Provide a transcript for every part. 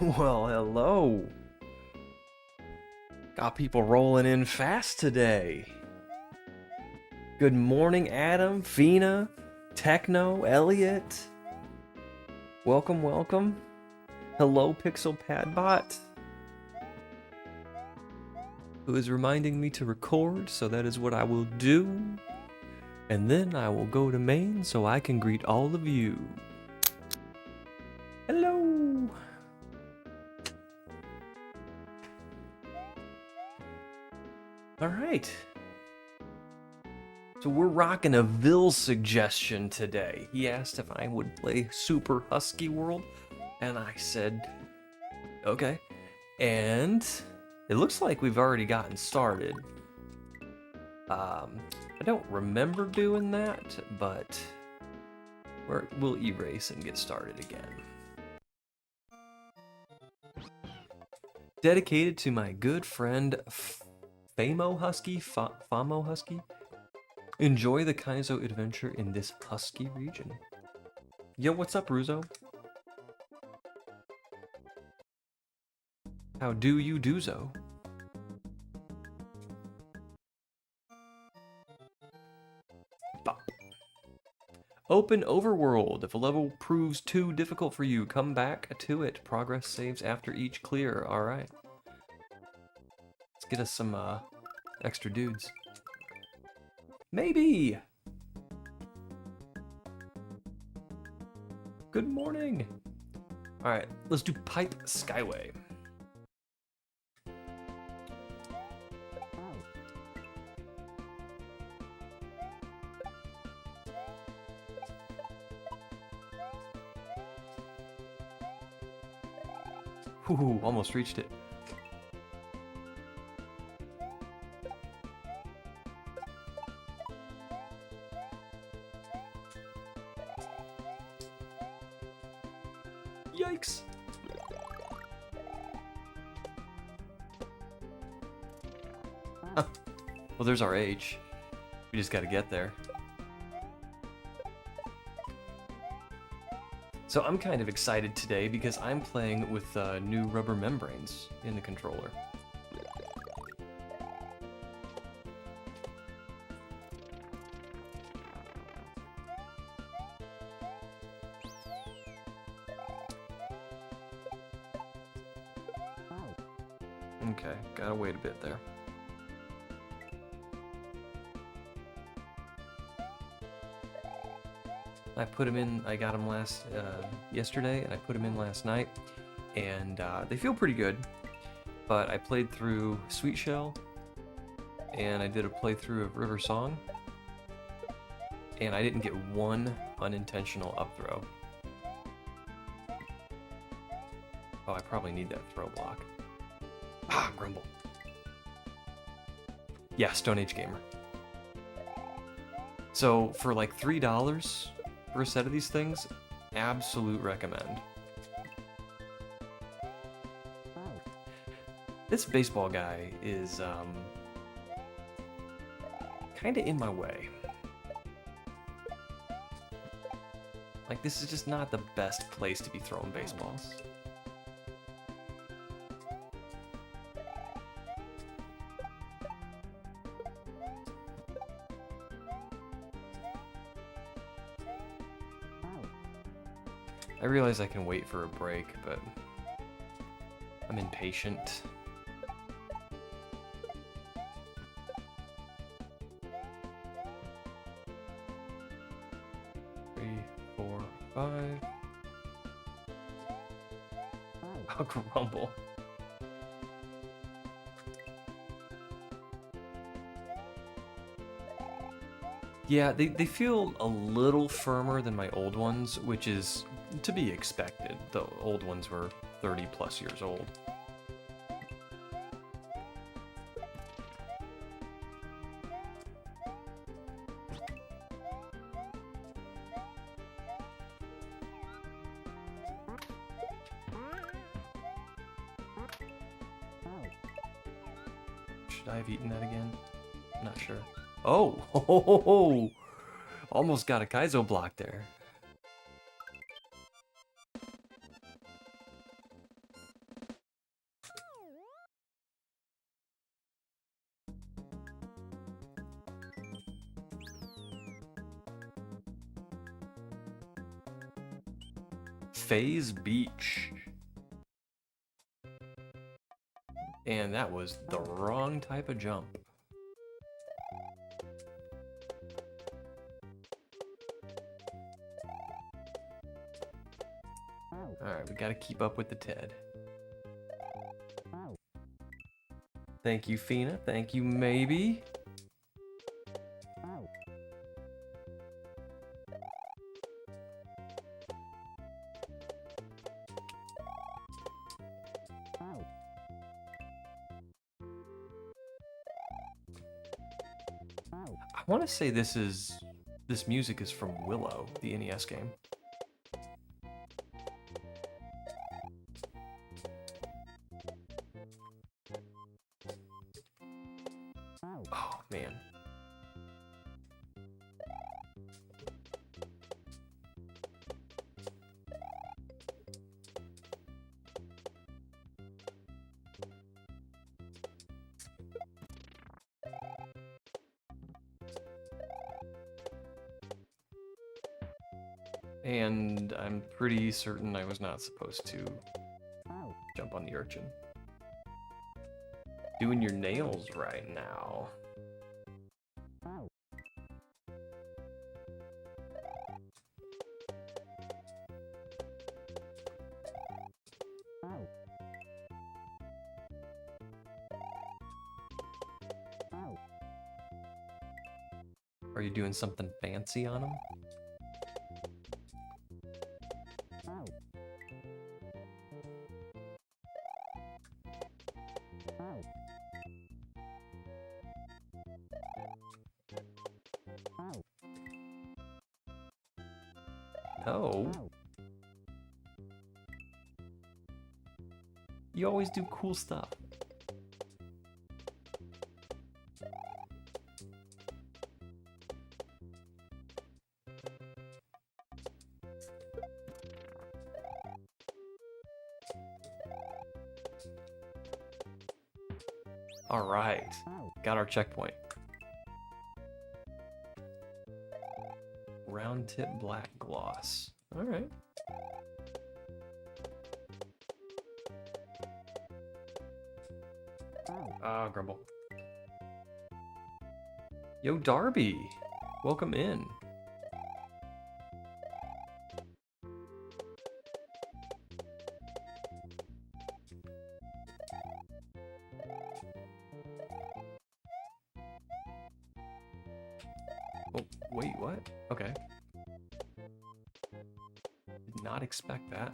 Well, hello. Got people rolling in fast today. Good morning, Adam, Fina, Techno, Elliot. Welcome, welcome. Hello, PixelPadbot, who is reminding me to record, so that is what I will do. And then I will go to main so I can greet all of you. Hello. All right. So we're rocking a Vil suggestion today. He asked if I would play Super Husky World, and I said, okay. And it looks like we've already gotten started. I don't remember doing that, but we'll erase and get started again. Dedicated to my good friend Famo Husky. Enjoy the kaizo adventure in this husky region. Yo, what's up, Ruzo? How do you do-zo? Bop. Open overworld. If a level proves too difficult for you, come back to it. Progress saves after each clear. Alright. Let's get us some extra dudes. Maybe! Good morning! Alright, let's do Pipe Skyway. Ooh, almost reached it. Yikes! Huh. Well, there's our H. We just gotta get there. So I'm kind of excited today because I'm playing with new rubber membranes in the controller. Okay, gotta wait a bit there. I put them in, I got them yesterday, and I put them in last night, and they feel pretty good, but I played through Sweet Shell, and I did a playthrough of River Song, and I didn't get one unintentional up throw. Oh, I probably need that throw block. Ah, Grumble. Yeah, Stone Age Gamer. So, for like $3, for a set of these things, absolute recommend. This baseball guy is kind of in my way. Like, this is just not the best place to be throwing baseballs. I realize I can wait for a break, but I'm impatient. Three, four, five. I'll grumble. Yeah, they feel a little firmer than my old ones, which is to be expected. The old ones were 30 plus years old. Should I have eaten that again? I'm not sure. Oh, ho, ho, ho, ho. Almost got a kaizo block there. Phase Beach. And that was the wrong type of jump. Alright, we gotta keep up with the Ted. Thank you, Fina. Thank you, Maybe. I want to say this music is from Willow, the NES game. Oh man. And I'm pretty certain I was not supposed to jump on the urchin. Doing your nails right now. Are you doing something fancy on them? No. You always do cool stuff. All right, got our checkpoint. Round tip black gloss. All right. Ah, grumble. Yo, Darby, welcome in. Oh, wait, what? Okay. Did not expect that.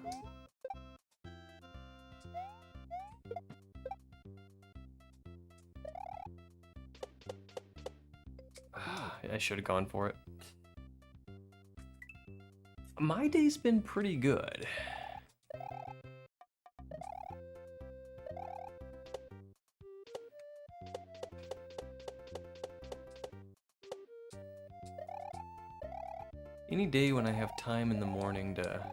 I should have gone for it. My day's been pretty good. Any day when I have time in the morning to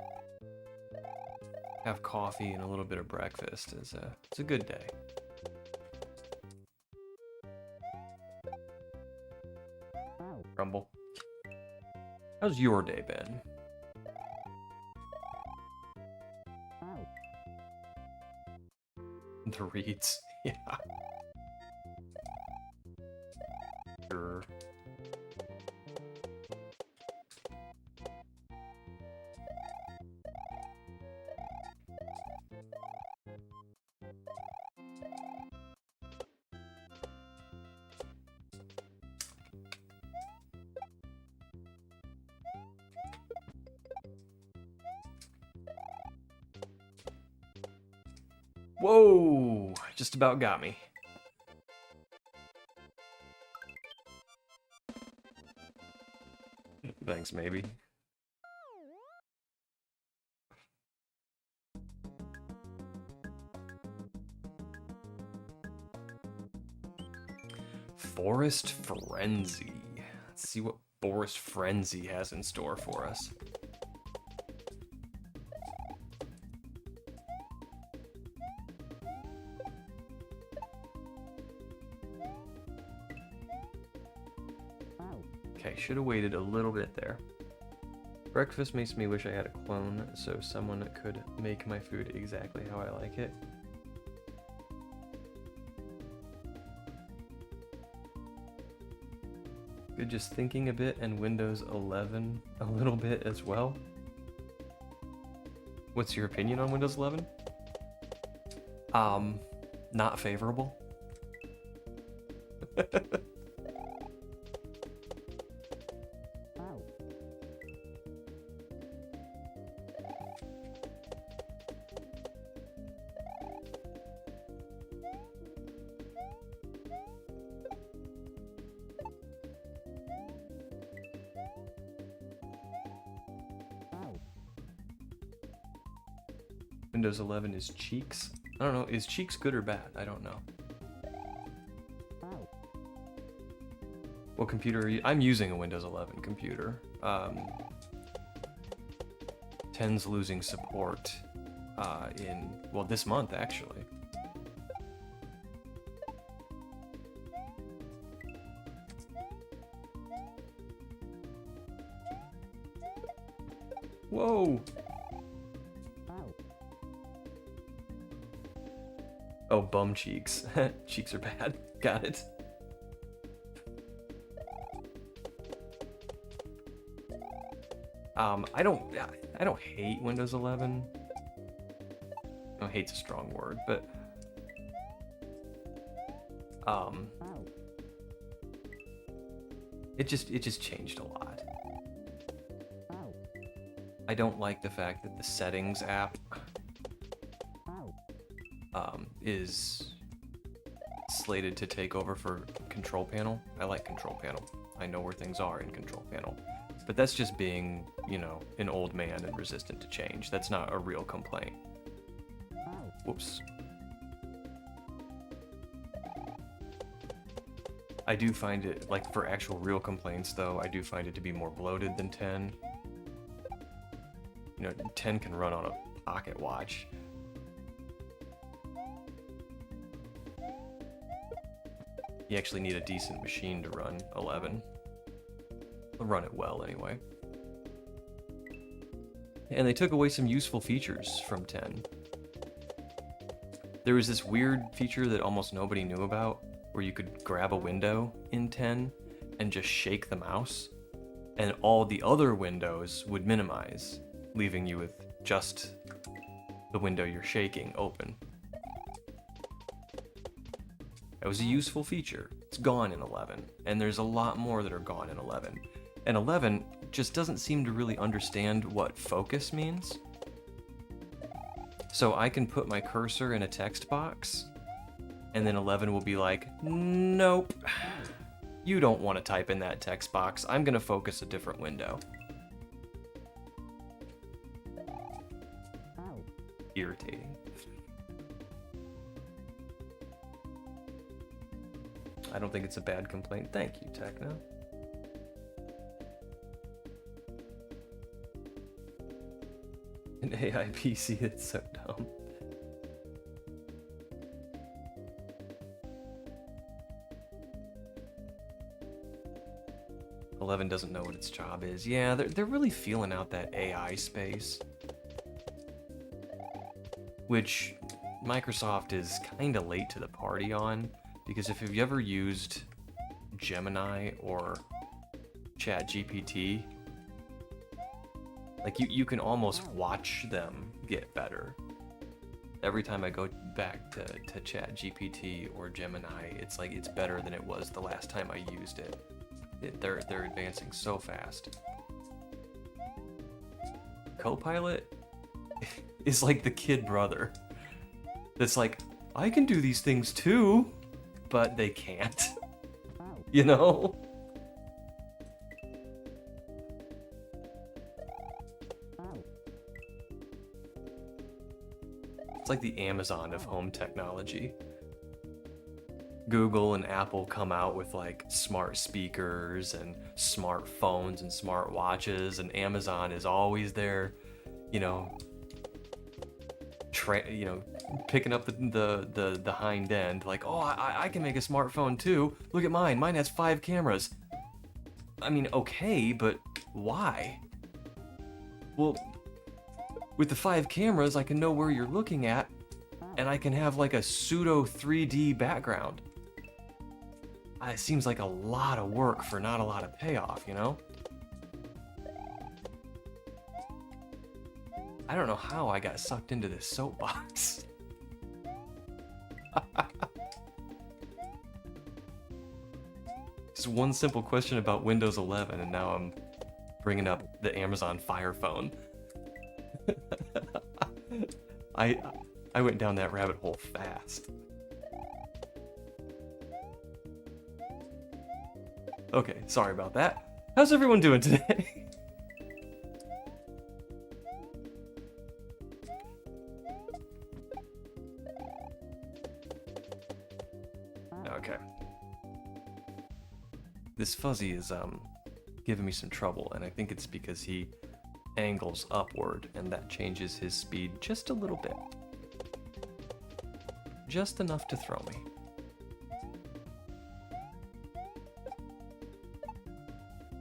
have coffee and a little bit of breakfast it's a good day. Rumble. How's your day been? The reeds, yeah. Sure. Whoa! Just about got me. Thanks, maybe. Forest Frenzy. Let's see what Forest Frenzy has in store for us. Okay, should have waited a little bit there. Breakfast makes me wish I had a clone so someone could make my food exactly how I like it. Good, just thinking a bit, and Windows 11 a little bit as well. What's your opinion on Windows 11? Not favorable. Windows 11 is cheeks. I don't know, is cheeks good or bad? I don't know. What computer are you? I'm using a Windows 11 computer. 10's losing support well, this month actually. Whoa! Oh, bum cheeks. Cheeks are bad. Got it. I don't hate Windows 11. No, hate's a strong word, but it just changed a lot. I don't like the fact that the settings app is slated to take over for control panel. I like control panel. I know where things are in control panel. But that's just being, you know, an old man and resistant to change. That's not a real complaint. Whoops. I do find it, like, for actual real complaints, though, I do find it to be more bloated than 10. You know, 10 can run on a pocket watch. You actually need a decent machine to run 11. Run it well, anyway. And they took away some useful features from 10. There was this weird feature that almost nobody knew about, where you could grab a window in 10 and just shake the mouse, and all the other windows would minimize, leaving you with just the window you're shaking open. That was a useful feature. It's gone in 11, and there's a lot more that are gone in 11. And 11 just doesn't seem to really understand what focus means. So I can put my cursor in a text box, and then 11 will be like, nope, you don't want to type in that text box. I'm going to focus a different window. Irritating. I don't think it's a bad complaint. Thank you, Techno. An AI PC that's so dumb. Eleven doesn't know what its job is. Yeah, they're really feeling out that AI space, which Microsoft is kind of late to the party on. Because if you've ever used Gemini or ChatGPT, like you can almost watch them get better. Every time I go back to ChatGPT or Gemini, it's like it's better than it was the last time I used it. They're advancing so fast. Copilot is like the kid brother that's like, I can do these things too. But they can't, you know? It's like the Amazon of home technology. Google and Apple come out with like smart speakers and smartphones and smart watches, and Amazon is always there, you know, picking up the hind end, like, oh, I can make a smartphone too. Look at mine. Mine has 5 cameras. I mean, okay, but why? Well, with the 5 cameras, I can know where you're looking at, and I can have like a pseudo 3D background. It seems like a lot of work for not a lot of payoff, you know? I don't know how I got sucked into this soapbox. Just one simple question about Windows 11, and now I'm bringing up the Amazon Fire Phone. I went down that rabbit hole fast. Okay, sorry about that. How's everyone doing today? Okay. This Fuzzy is giving me some trouble, and I think it's because he angles upward, and that changes his speed just a little bit. Just enough to throw me.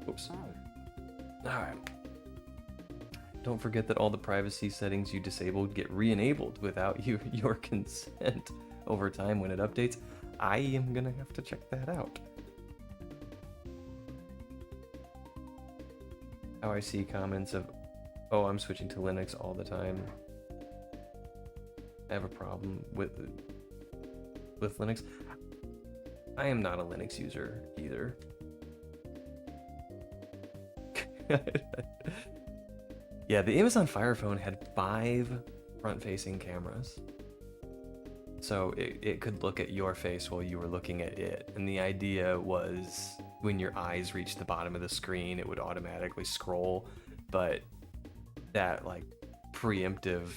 Oops. Alright. Don't forget that all the privacy settings you disabled get re-enabled without your consent over time when it updates. I am gonna have to check that out. How I see comments of, oh, I'm switching to Linux all the time. I have a problem with Linux. I am not a Linux user either. Yeah, the Amazon Fire Phone had 5 front-facing cameras. So it could look at your face while you were looking at it. And the idea was when your eyes reached the bottom of the screen, it would automatically scroll. But that like preemptive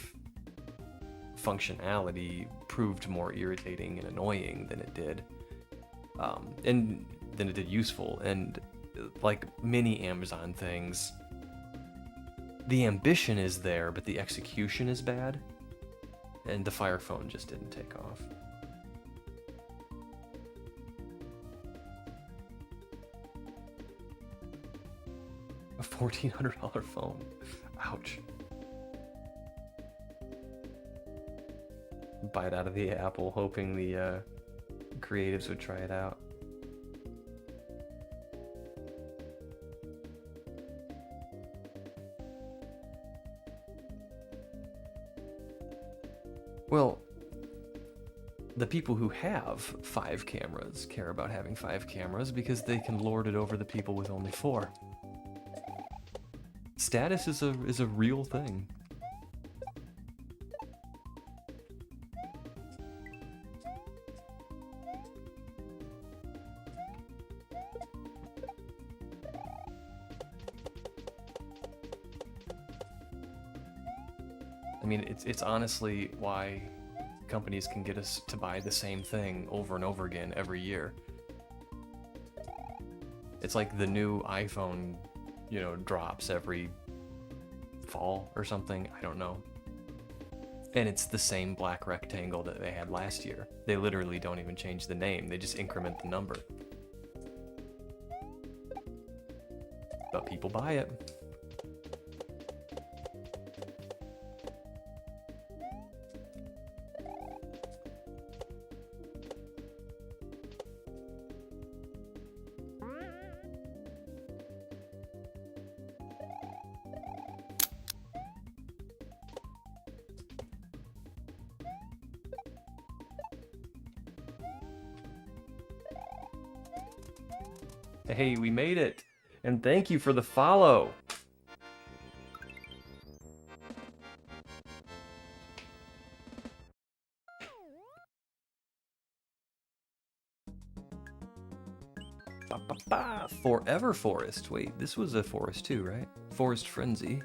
functionality proved more irritating and annoying than it did. And than it did useful. And like many Amazon things, the ambition is there, but the execution is bad. And the Fire Phone just didn't take off. A $1,400 phone. Ouch. Bite out of the apple, hoping the creatives would try it out. Well, the people who have 5 cameras care about having 5 cameras because they can lord it over the people with only 4. Status is a real thing. I mean, it's honestly why companies can get us to buy the same thing over and over again every year. It's like the new iPhone, you know, drops every fall or something, I don't know. And it's the same black rectangle that they had last year. They literally don't even change the name, they just increment the number. But people buy it. Hey, we made it! And thank you for the follow! Forever Forest. Wait, this was a forest too, right? Forest Frenzy.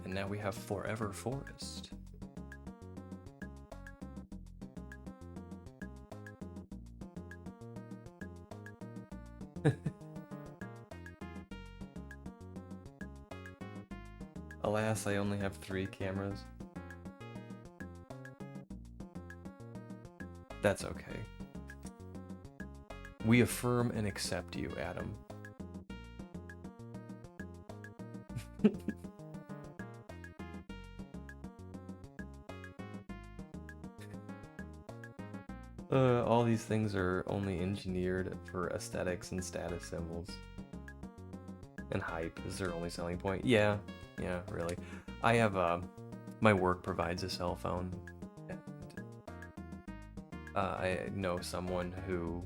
And now we have Forever Forest. Alas, I only have 3 cameras. That's okay. We affirm and accept you, Adam. All these things are only engineered for aesthetics and status symbols. And hype is their only selling point. Yeah, really. I have, my work provides a cell phone. And, I know someone who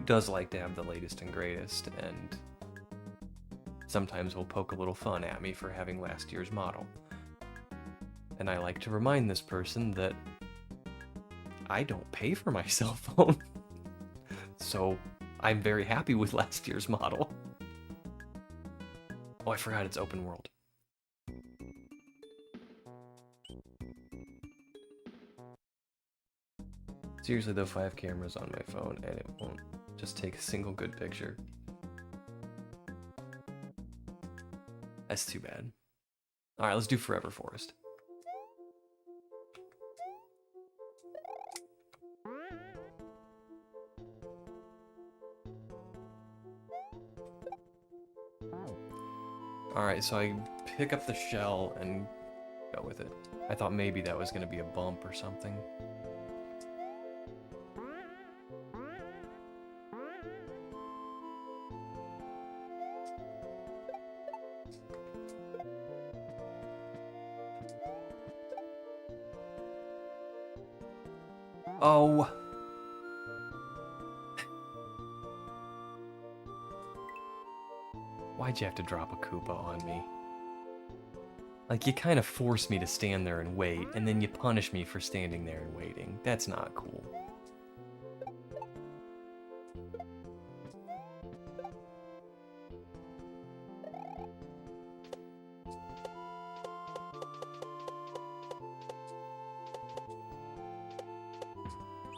does like to have the latest and greatest, and sometimes will poke a little fun at me for having last year's model. And I like to remind this person that I don't pay for my cell phone. So I'm very happy with last year's model. Oh, I forgot it's open world. Seriously though, 5 cameras on my phone and it won't just take a single good picture. That's too bad. Alright, let's do Forever Forest. Alright, so I pick up the shell and go with it. I thought maybe that was going to be a bump or something. Oh! Why'd you have to drop a Koopa on me? Like, you kind of force me to stand there and wait, and then you punish me for standing there and waiting. That's not cool.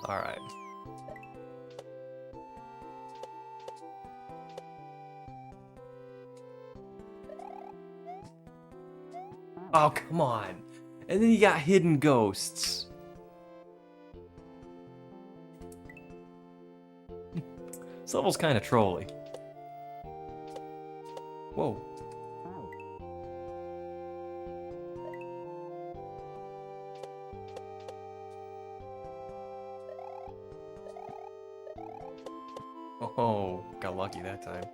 Alright. Oh, come on. And then you got hidden ghosts. This level's kind of trolly. Whoa. Oh, got lucky that time.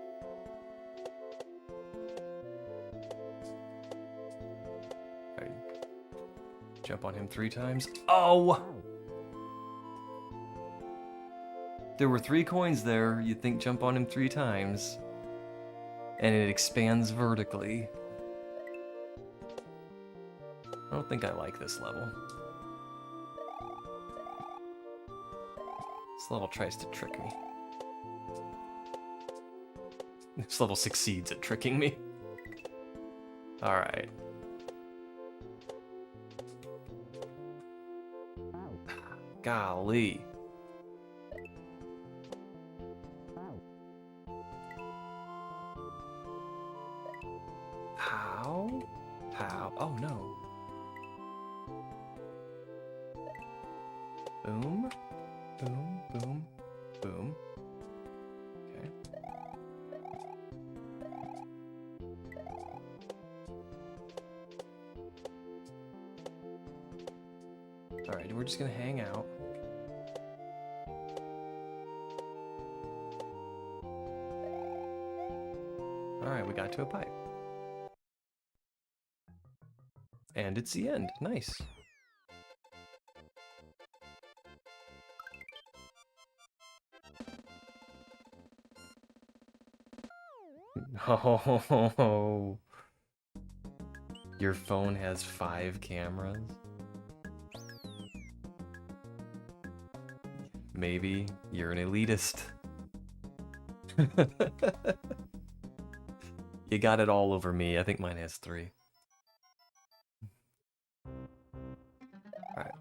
Jump on him 3 times. Oh! There were 3 coins there. You'd think jump on him 3 times. And it expands vertically. I don't think I like this level. This level tries to trick me. This level succeeds at tricking me. Alright. Golly. How? How? Oh no. Boom. Boom, boom, boom. Okay. Alright, we're just gonna hang out. Alright, we got to a pipe. And it's the end. Nice. Oh, your phone has 5 cameras? Maybe you're an elitist. You got it all over me. I think mine has 3. Alright.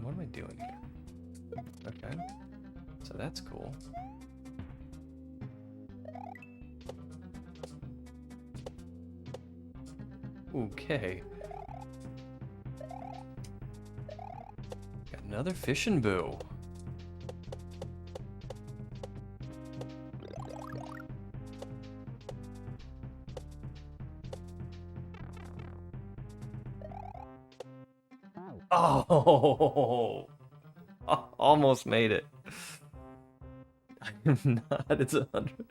What am I doing here? Okay. So that's cool. Okay. Got another fishing boo. Oh, almost made it. I'm not. It's 100.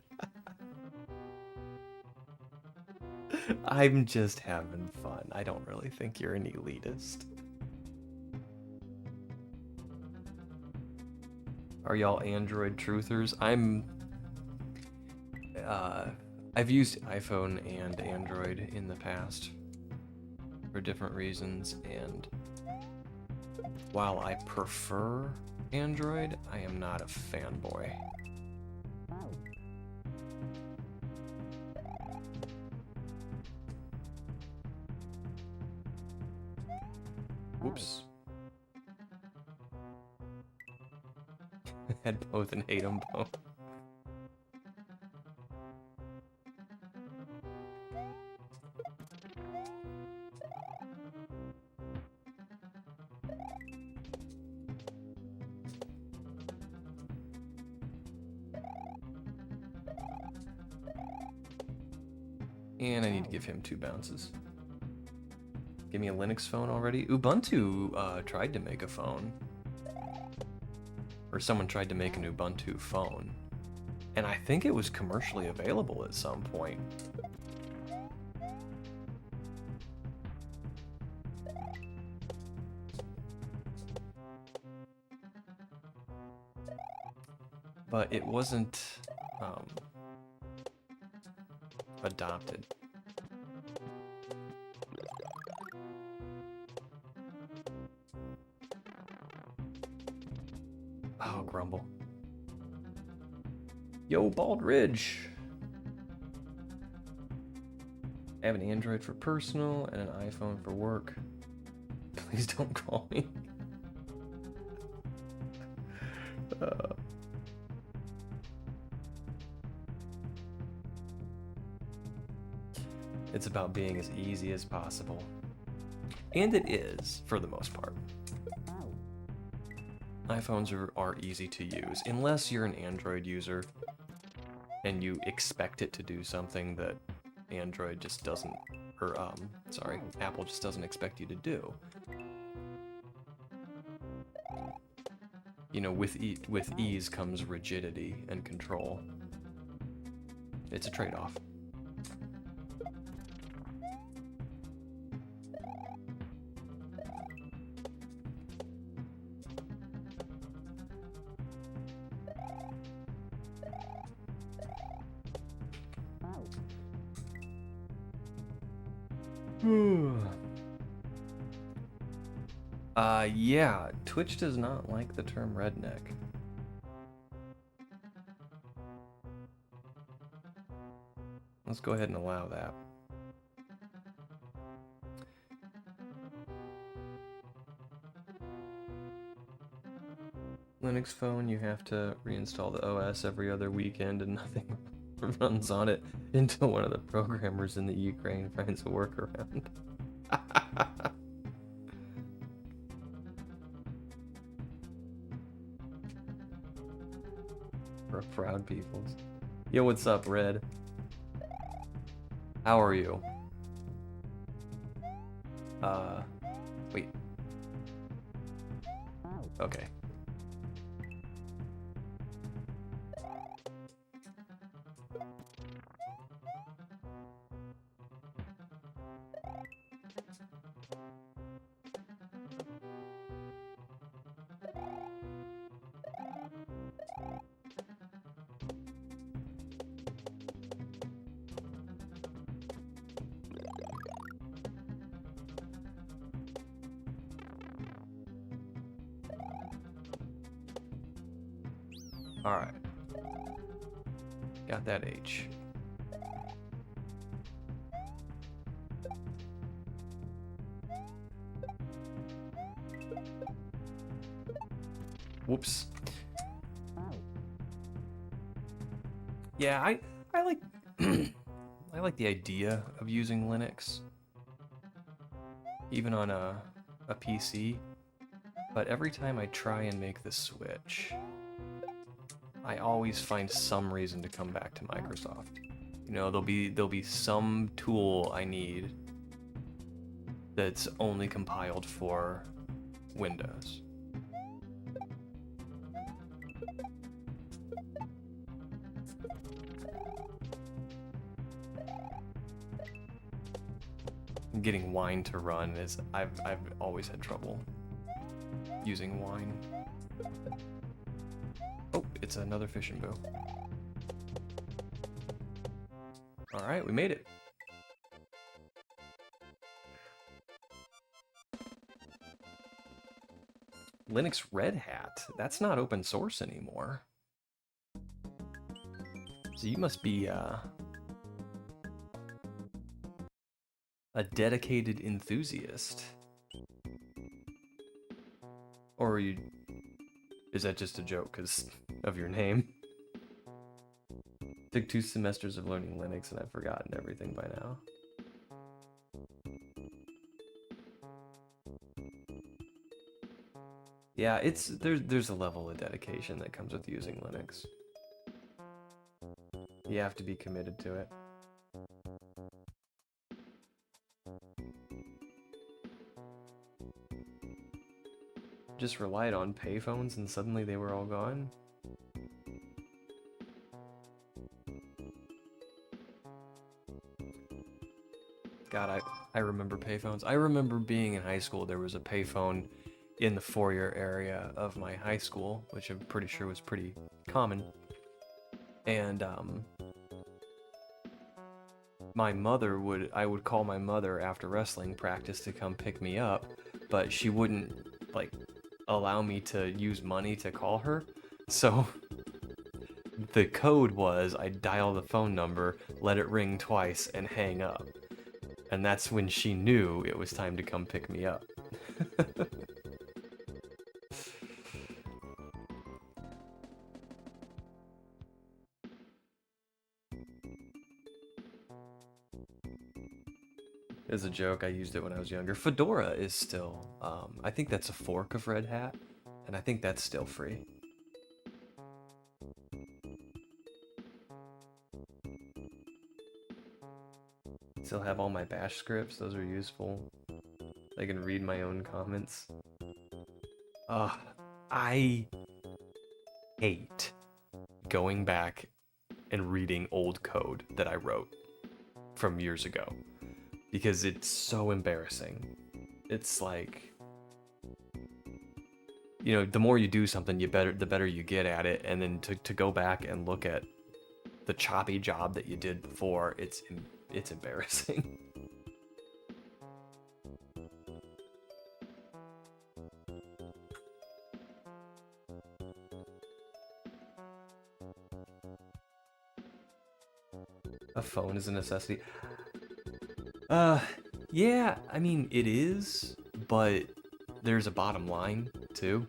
I'm just having fun. I don't really think you're an elitist. Are y'all Android truthers? I've used iPhone and Android in the past for different reasons, and while I prefer Android, I am not a fanboy. Whoops. Had both and hate them both. And I need to give him 2 bounces. Give me a Linux phone already? Ubuntu tried to make a phone. Or someone tried to make an Ubuntu phone. And I think it was commercially available at some point. But it wasn't adopted. Oh, Grumble. Yo, Bald Ridge. I have an Android for personal and an iPhone for work. Please don't call me. It's about being as easy as possible. And it is, for the most part. iPhones are easy to use, unless you're an Android user and you expect it to do something that Android just doesn't, or Apple just doesn't expect you to do. You know, with ease comes rigidity and control. It's a trade-off. Yeah, Twitch does not like the term redneck. Let's go ahead and allow that. Linux phone, you have to reinstall the OS every other weekend and nothing runs on it until one of the programmers in the Ukraine finds a workaround. For proud peoples. Yo, what's up, Red? How are you? Wait. Okay. Alright. Got that H. Whoops. Yeah, I like I like the idea of using Linux, even on a PC, but every time I try and make the switch, I always find some reason to come back to Microsoft. You know, there'll be some tool I need that's only compiled for Windows. Getting Wine to run is I've always had trouble using Wine. Oh, it's another fishing bow. All right, we made it. Linux Red Hat. That's not open source anymore. So you must be a dedicated enthusiast. Or are you... Is that just a joke because of your name? Took 2 semesters of learning Linux and I've forgotten everything by now. Yeah, there's a level of dedication that comes with using Linux. You have to be committed to it. Just relied on payphones and suddenly they were all gone. God, I remember payphones. I remember being in high school, there was a payphone in the foyer area of my high school, which I'm pretty sure was pretty common. And I would call my mother after wrestling practice to come pick me up, but she wouldn't like allow me to use money to call her. So the code was I'd dial the phone number, let it ring twice, and hang up. And that's when she knew it was time to come pick me up. As a joke, I used it when I was younger. Fedora is still, I think that's a fork of Red Hat, and I think that's still free. Still have all my bash scripts, those are useful. I can read my own comments. I hate going back and reading old code that I wrote from years ago. Because it's so embarrassing. It's like, you know, the more you do something, the better you get at it, and then to go back and look at the choppy job that you did before, it's embarrassing. A phone is a necessity. Yeah, I mean, it is, but there's a bottom line, too.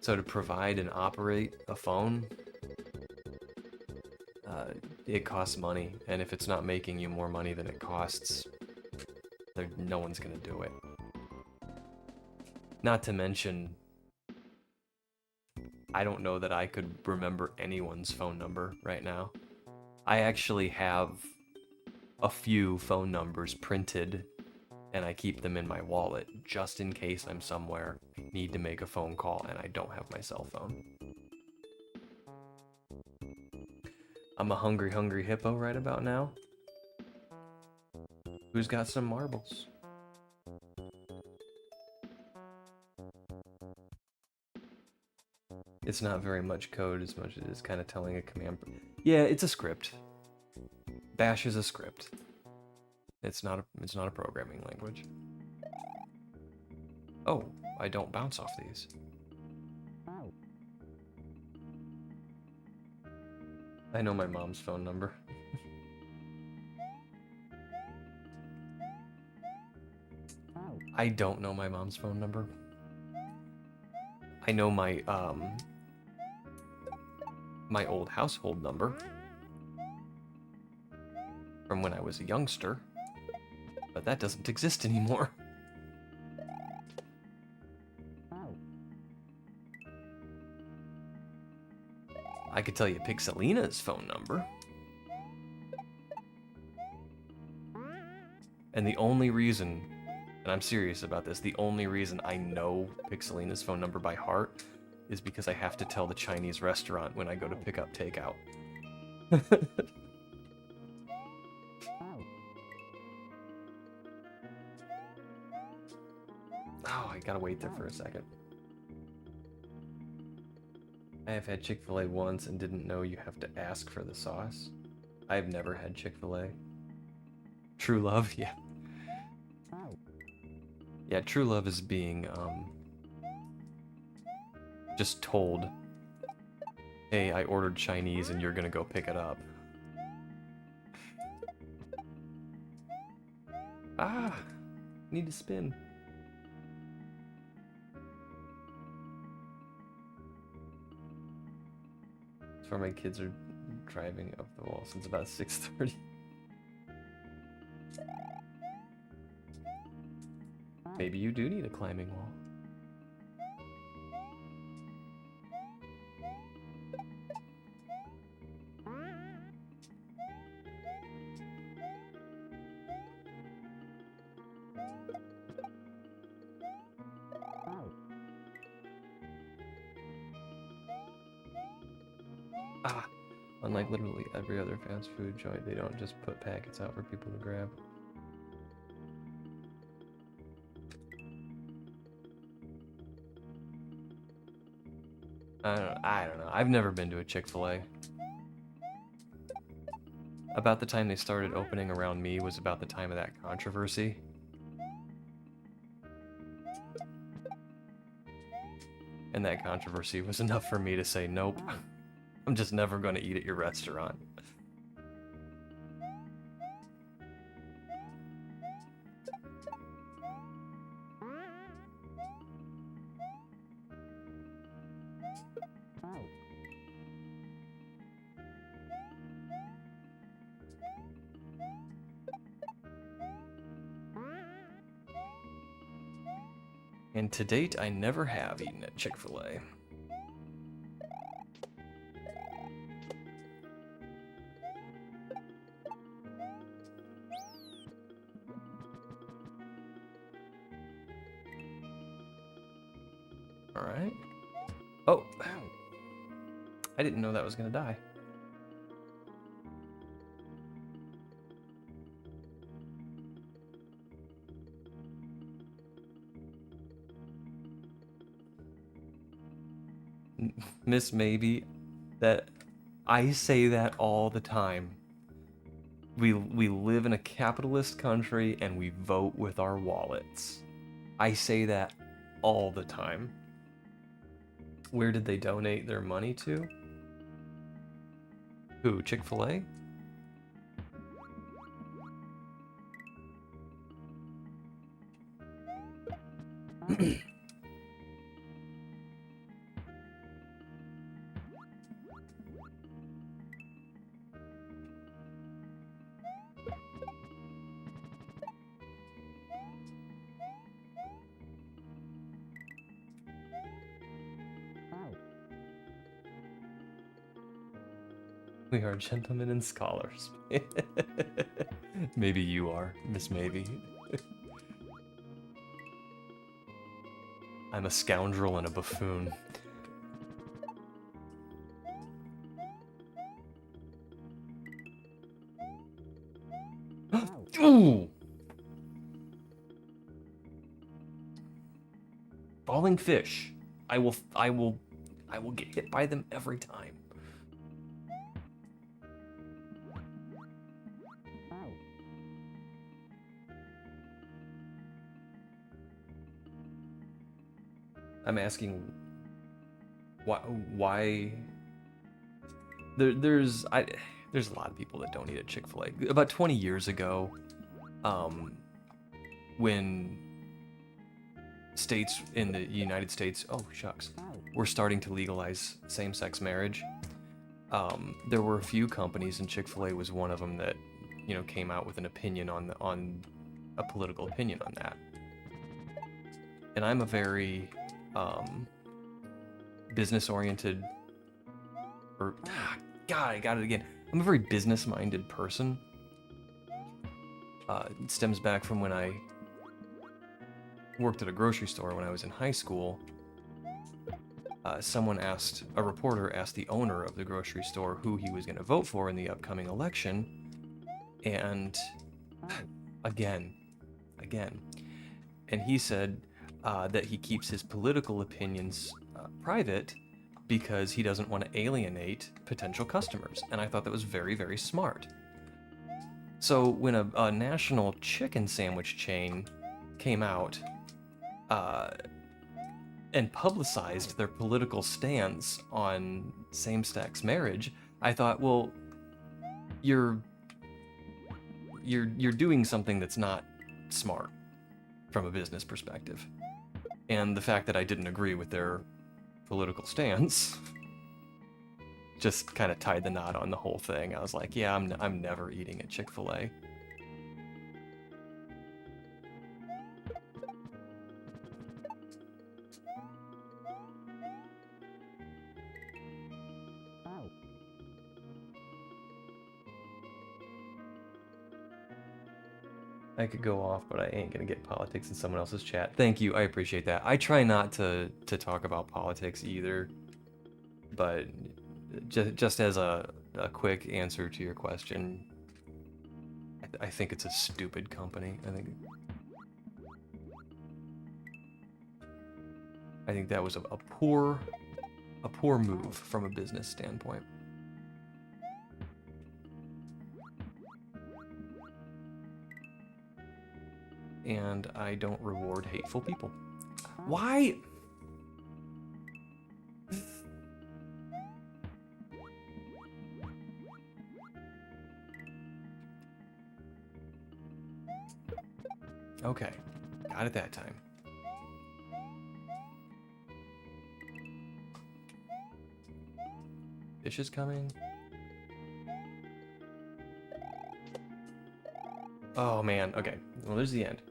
So to provide and operate a phone, it costs money, and if it's not making you more money than it costs, no one's gonna do it. Not to mention, I don't know that I could remember anyone's phone number right now. I actually have a few phone numbers printed, and I keep them in my wallet just in case I'm somewhere, need to make a phone call, and I don't have my cell phone. I'm a hungry, hungry hippo right about now. Who's got some marbles? It's not very much code as much as it is kind of telling a command. Yeah, it's a script. Bash is a script. It's not a programming language. Oh, I don't bounce off these. I know my mom's phone number. I don't know my mom's phone number. I know my my old household number from when I was a youngster, but that doesn't exist anymore. I could tell you Pixelina's phone number. And the only reason and I'm serious about this, the only reason I know Pixelina's phone number by heart is because I have to tell the Chinese restaurant when I go to pick up takeout. Oh, I gotta wait there for a second. I have had Chick-fil-A once and didn't know you have to ask for the sauce. I've never had Chick-fil-A. True love, yeah. Yeah, true love is being, just told, hey, I ordered Chinese and you're gonna go pick it up. Ah, need to spin. That's where my kids are driving up the wall since about 6:30. Maybe you do need a climbing wall. Ah, unlike literally every other fast food joint, they don't just put packets out for people to grab. I don't know. I've never been to a Chick-fil-A. About the time they started opening around me was about the time of that controversy. And that controversy was enough for me to say, nope, I'm just never going to eat at your restaurant. And to date, I never have eaten at Chick-fil-A. Alright. Oh! I didn't know that was gonna die. Miss Maybe, that I say that all the time. We live in a capitalist country and we vote with our wallets. I say that all the time. Where did they donate their money to? Who, Chick-fil-A? We are gentlemen and scholars. Maybe you are, Miss Maybe. I'm a scoundrel and a buffoon. Ooh! Falling fish. I will get hit by them every time. I'm asking why there's a lot of people that don't eat at Chick-fil-A. About 20 years ago, when states in the United States, oh shucks, were starting to legalize same-sex marriage, there were a few companies, and Chick-fil-A was one of them, that, you know, came out with an opinion on a political opinion on that. And I'm a very business-oriented, or God, I got it again. I'm a very business-minded person. It stems back from when I worked at a grocery store when I was in high school, a reporter asked the owner of the grocery store who he was going to vote for in the upcoming election, and again, and he said that he keeps his political opinions private because he doesn't want to alienate potential customers, and I thought that was very, very smart. So when a national chicken sandwich chain came out and publicized their political stance on same-sex marriage, I thought, well, you're doing something that's not smart from a business perspective. And the fact that I didn't agree with their political stance just kind of tied the knot on the whole thing. I was like, yeah, I'm never eating at Chick-fil-A. I could go off, but I ain't gonna get politics in someone else's chat. Thank you, I appreciate that. I try not to talk about politics either, but just as a quick answer to your question, I think it's a stupid company. I think that was a poor move from a business standpoint. And I don't reward hateful people. Why? Okay, got it that time. Fish is coming. Oh man, okay. Well, there's the end.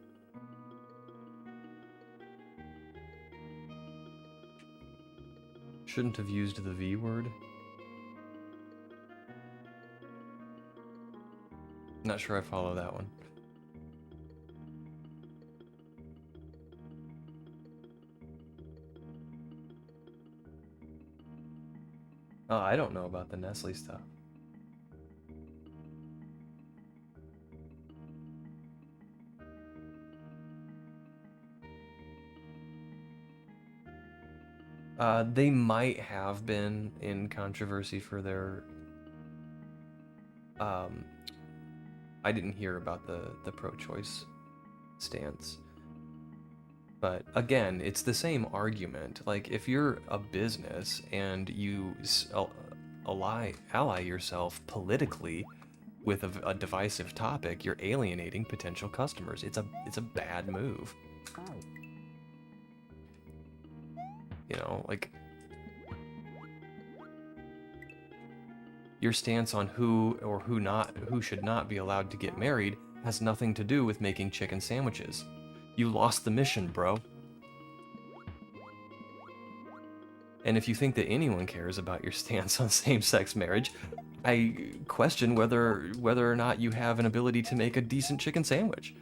Shouldn't have used the V word. Not sure I follow that one. Oh, I don't know about the Nestle stuff. They might have been in controversy for their... I didn't hear about the pro-choice stance. But again, it's the same argument. Like, if you're a business and you ally yourself politically with a divisive topic, you're alienating potential customers. It's a bad move. You know, like, your stance on who should not be allowed to get married has nothing to do with making chicken sandwiches. You lost the mission, bro. And if you think that anyone cares about your stance on same-sex marriage, I question whether or not you have an ability to make a decent chicken sandwich.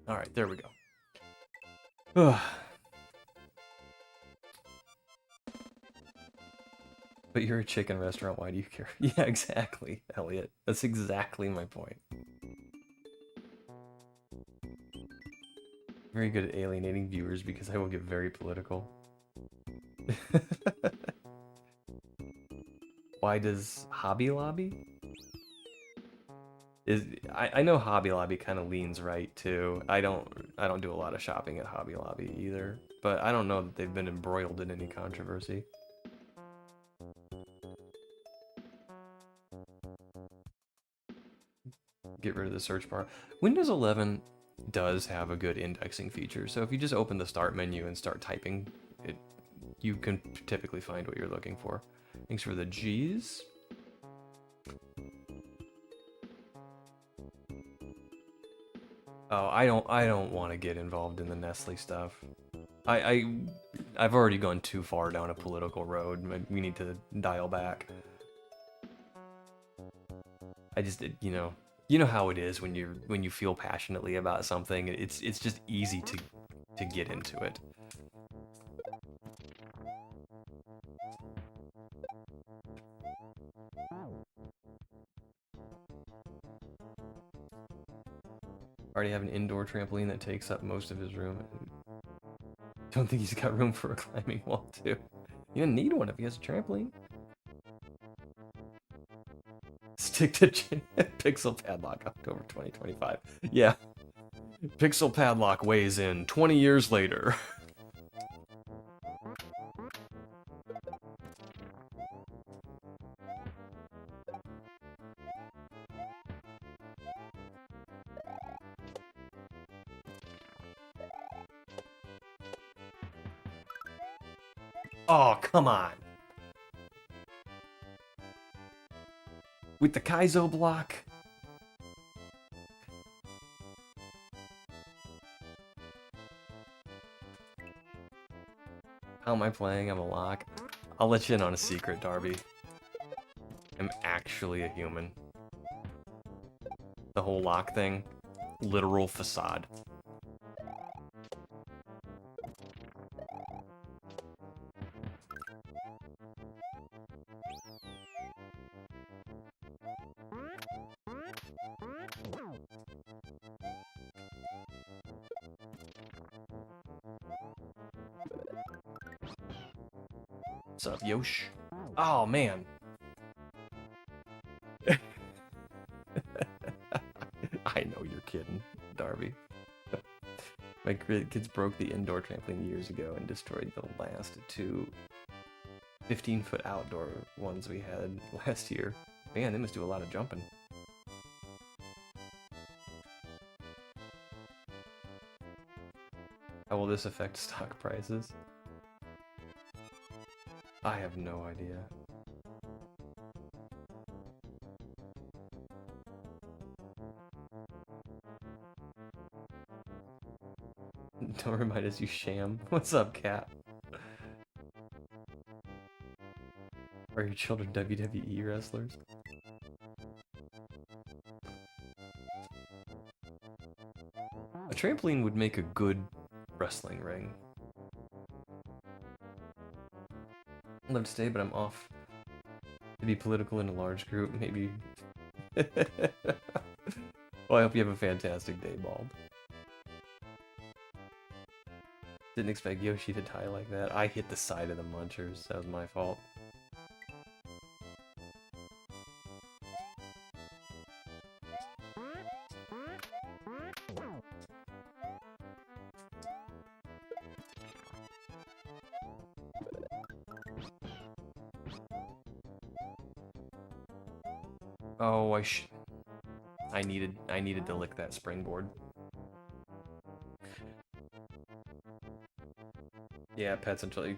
All right, there we go. Ugh. But you're a chicken restaurant, why do you care? Yeah, exactly, Elliot. That's exactly my point. Very good at alienating viewers because I will get very political. Why does Hobby Lobby? I know Hobby Lobby kind of leans right too. I don't do a lot of shopping at Hobby Lobby either, but I don't know that they've been embroiled in any controversy. Get rid of the search bar. Windows 11 does have a good indexing feature, so if you just open the start menu and start typing, you can typically find what you're looking for. Thanks for the G's. Oh, I don't want to get involved in the Nestle stuff. I I've already gone too far down a political road. We need to dial back. I just, you know how it is when you feel passionately about something. It's just easy to get into it. Already have an indoor trampoline that takes up most of his room. Don't think he's got room for a climbing wall too. You don't need one if he has a trampoline. Stick to PixelPadlock, October 2025. Yeah. PixelPadlock weighs in 20 years later. Oh, come on. With the kaizo block. How am I playing? I'm a lock. I'll let you in on a secret, Darby. I'm actually a human. The whole lock thing, literal facade. What's up, Yosh? Oh, man. I know you're kidding, Darby. My kids broke the indoor trampoline years ago and destroyed the last two 15-foot outdoor ones we had last year. Man, they must do a lot of jumping. How will this affect stock prices? I have no idea. Don't remind us you sham. What's up, cat? Are your children WWE wrestlers? A trampoline would make a good wrestling ring. I'd love to stay, but I'm off to be political in a large group, maybe. Well, I hope you have a fantastic day, Bald. Didn't expect Yoshi to die like that. I hit the side of the munchers. That was my fault. Oh, I needed to lick that springboard. Yeah, pets until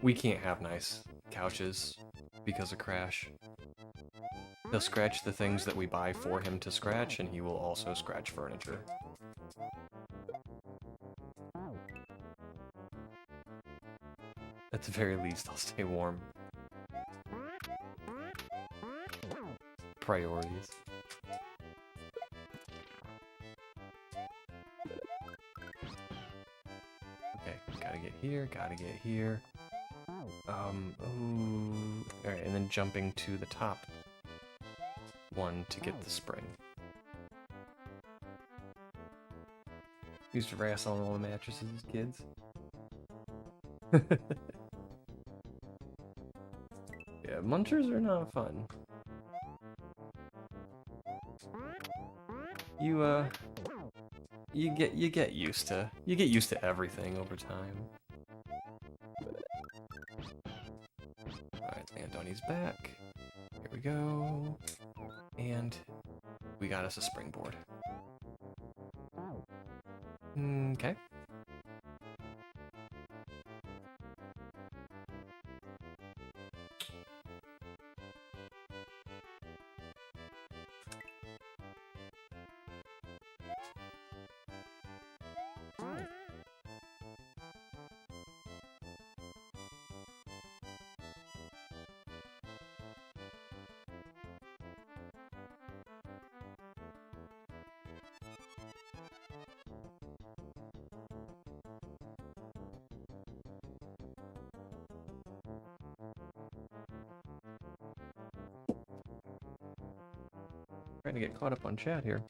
we can't have nice couches because of Crash. He'll scratch the things that we buy for him to scratch, and he will also scratch furniture. At the very least, I'll stay warm. Priorities. Okay, gotta get here, gotta get here. Ooh. Alright, and then jumping to the top one to get the spring. Used to wrestle on all the mattresses as kids. Yeah, munchers are not fun. You get used to everything over time. Alright, land on his back. Here we go. And we got us a springboard. Okay. Trying to get caught up on chat here.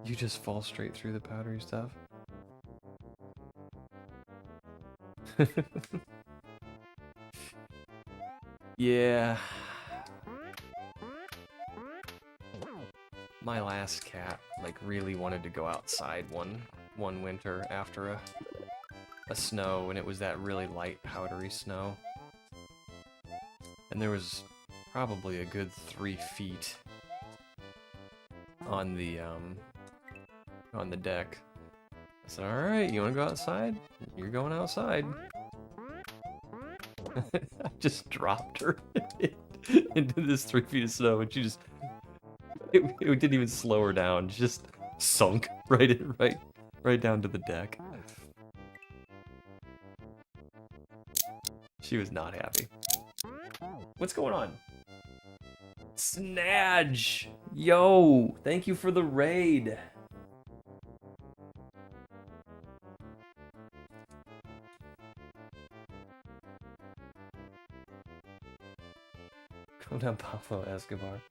You just fall straight through the powdery stuff. Yeah. My last cat, like, really wanted to go outside one winter after a snow, and it was that really light, powdery snow. And there was probably a good 3 feet on the deck. I said, alright, you wanna go outside? You're going outside. I just dropped her into this 3 feet of snow, and she just... It didn't even slow her down, just sunk right down to the deck. She was not happy. What's going on? Snadge! Yo! Thank you for the raid! Come down, Pablo Escobar.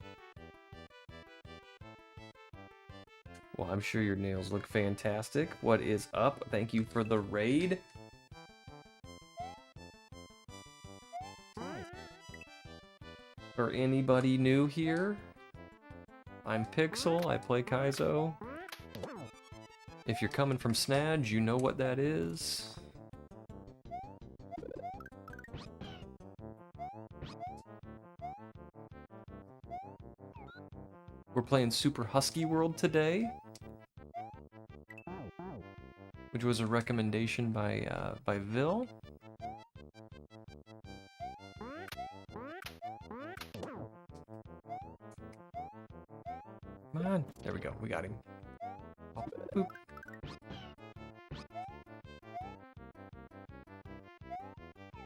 Well, I'm sure your nails look fantastic. What is up? Thank you for the raid. For anybody new here, I'm Pixel, I play Kaizo. If you're coming from Snadge, you know what that is. We're playing Super Husky World today, which was a recommendation by Vil. Come on. There we go. We got him. Oh, boop.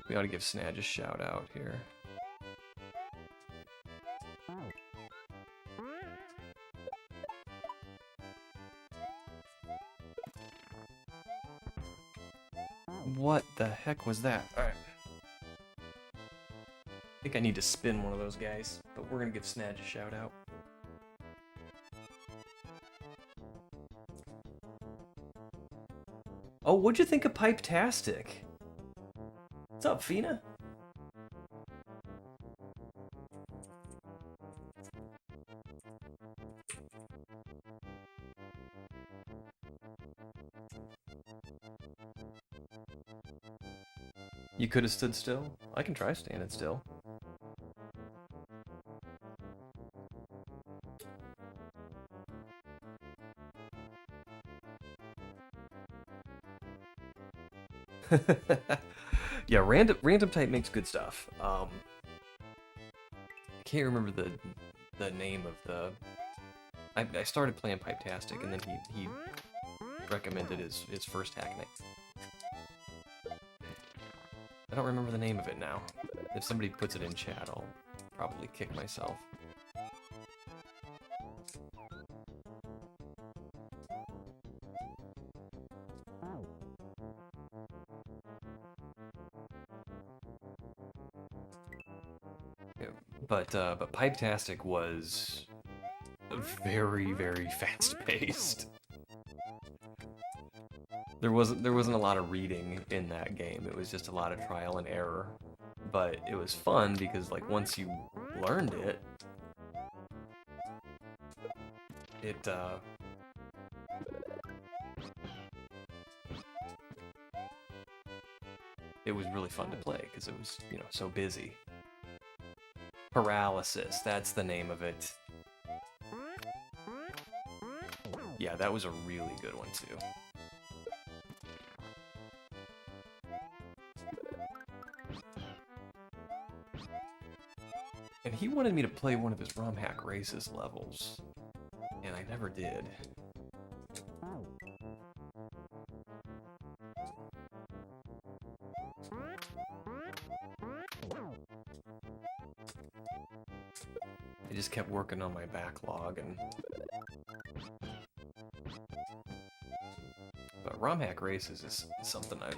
We ought to give Snadge a shout out here. What the heck was that? Alright. I think I need to spin one of those guys, but we're gonna give Snadge a shout out. Oh, what'd you think of Pipe-tastic? What's up, Fina? You could have stood still. I can try standing still. Yeah, random type makes good stuff. I can't remember the name of the. I started playing Pipe-tastic, and then he recommended his first hack night. I don't remember the name of it now. If somebody puts it in chat, I'll probably kick myself. But Pipe-tastic was very, very fast-paced. There wasn't a lot of reading in that game. It was just a lot of trial and error. But it was fun because, like, once you learned it, it was really fun to play because it was, you know, so busy. Paralysis, that's the name of it. Yeah, that was a really good one too. And he wanted me to play one of his ROM hack races levels, and I never did. I just kept working on my backlog, and but ROM hack races is something I've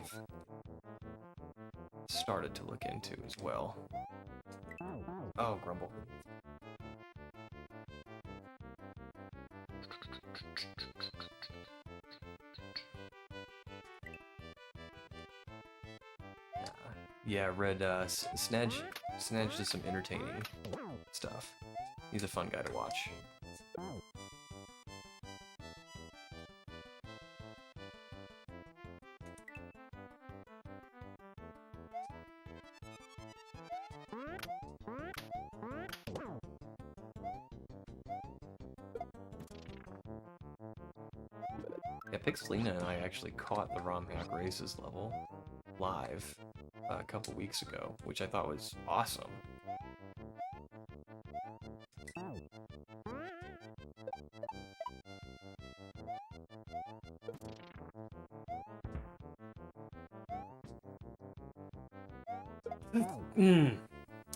started to look into as well. Oh, Grumble. Yeah, Red, Snedge does some entertaining stuff. He's a fun guy to watch. Yeah, Pixelina and I actually caught the ROM hack races level live a couple weeks ago, which I thought was awesome.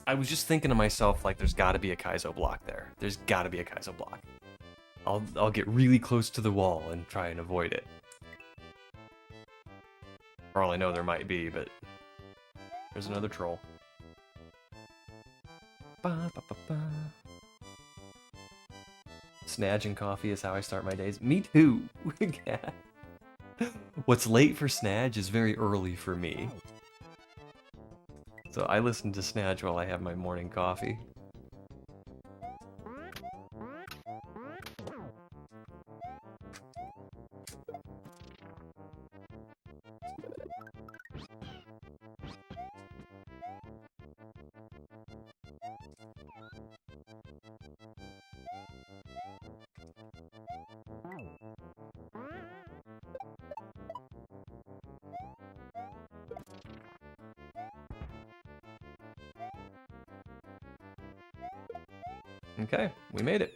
I was just thinking to myself, like, there's got to be a kaizo block there. There's got to be a kaizo block. I'll get really close to the wall and try and avoid it. For all I know, there might be, but there's another troll. Ba, ba, ba, ba. Snadge and coffee is how I start my days. Me too. Yeah. What's late for Snadge is very early for me. So I listen to Snadge while I have my morning coffee. Okay, we made it.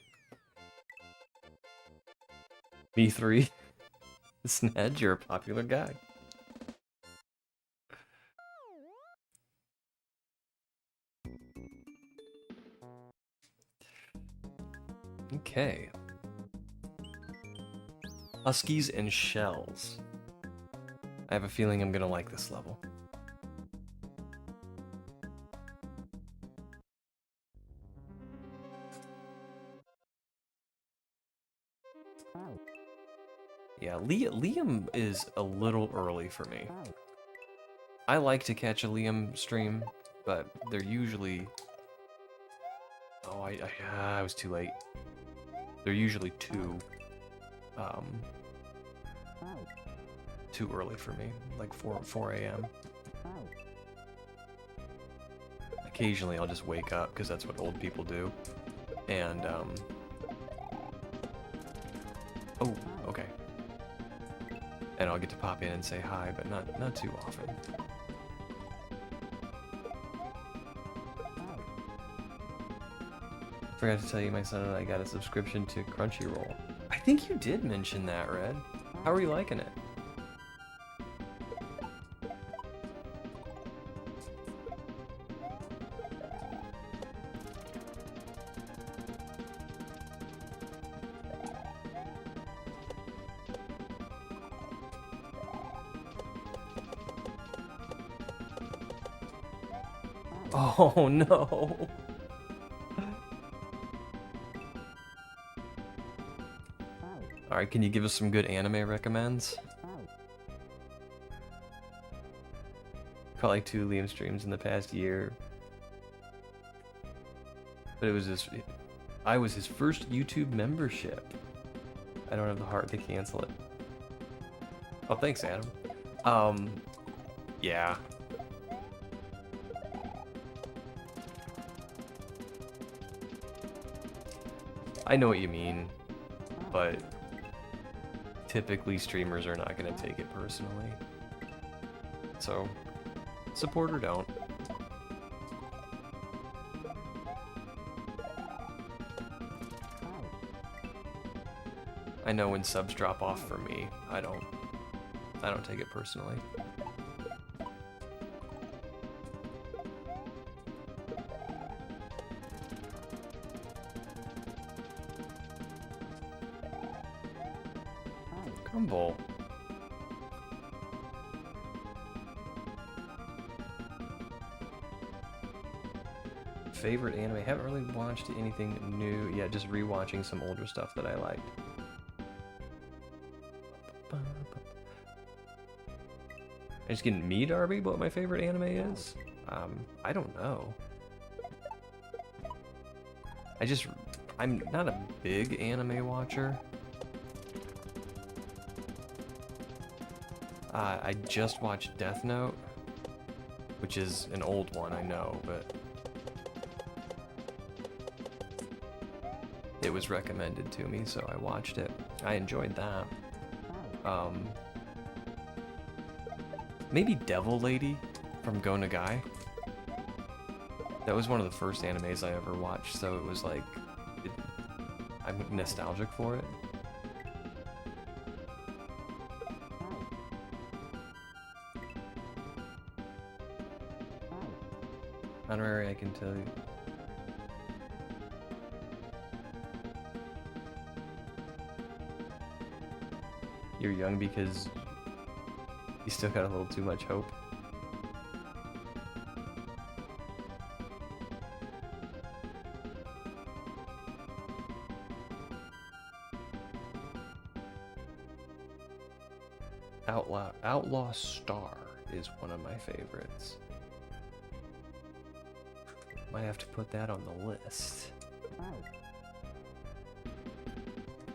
B3. Snedge, you're a popular guy. Okay. Huskies and shells. I have a feeling I'm gonna like this level. Yeah, Liam is a little early for me. I like to catch a Liam stream, but they're usually... Oh, I was too late. They're usually too early for me, like 4 a.m. Occasionally I'll just wake up, because that's what old people do. And, oh, okay. And I'll get to pop in and say hi, but not too often. Forgot to tell you, my son and I got a subscription to Crunchyroll. I think you did mention that, Red. How are you liking it? Oh no! Alright, can you give us some good anime recommends? Caught like 2 Liam streams in the past year. But it was I was his first YouTube membership. I don't have the heart to cancel it. Oh, thanks, Adam. Yeah. I know what you mean, but typically streamers are not going to take it personally. So, support or don't. I know when subs drop off for me, I don't take it personally. Crumble. favorite anime. Haven't really watched anything new. Yeah, just rewatching some older stuff that I liked. I just getting me, Darby, what my favorite anime is? I don't know. I'm not a big anime watcher. I just watched Death Note, which is an old one, I know, but it was recommended to me, so I watched it. I enjoyed that. Maybe Devil Lady from Go Nagai. That was one of the first animes I ever watched, so it was like, I'm nostalgic for it. Honorary, I can tell you. You're young because you still got a little too much hope. Outlaw Star is one of my favorites. Might have to put that on the list.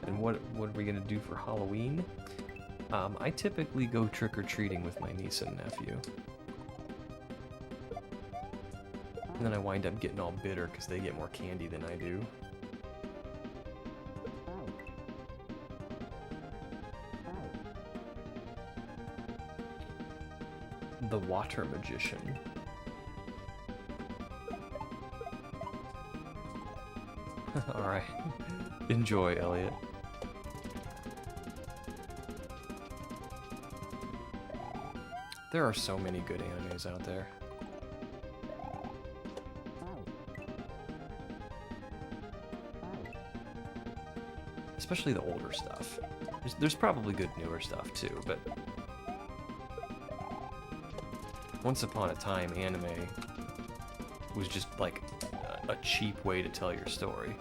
And what are we gonna do for Halloween? I typically go trick-or-treating with my niece and nephew. And then I wind up getting all bitter because they get more candy than I do. The Water Magician. Alright. Enjoy, Elliot. There are so many good animes out there. Especially the older stuff. There's probably good newer stuff too, but once upon a time, anime was just like a cheap way to tell your story.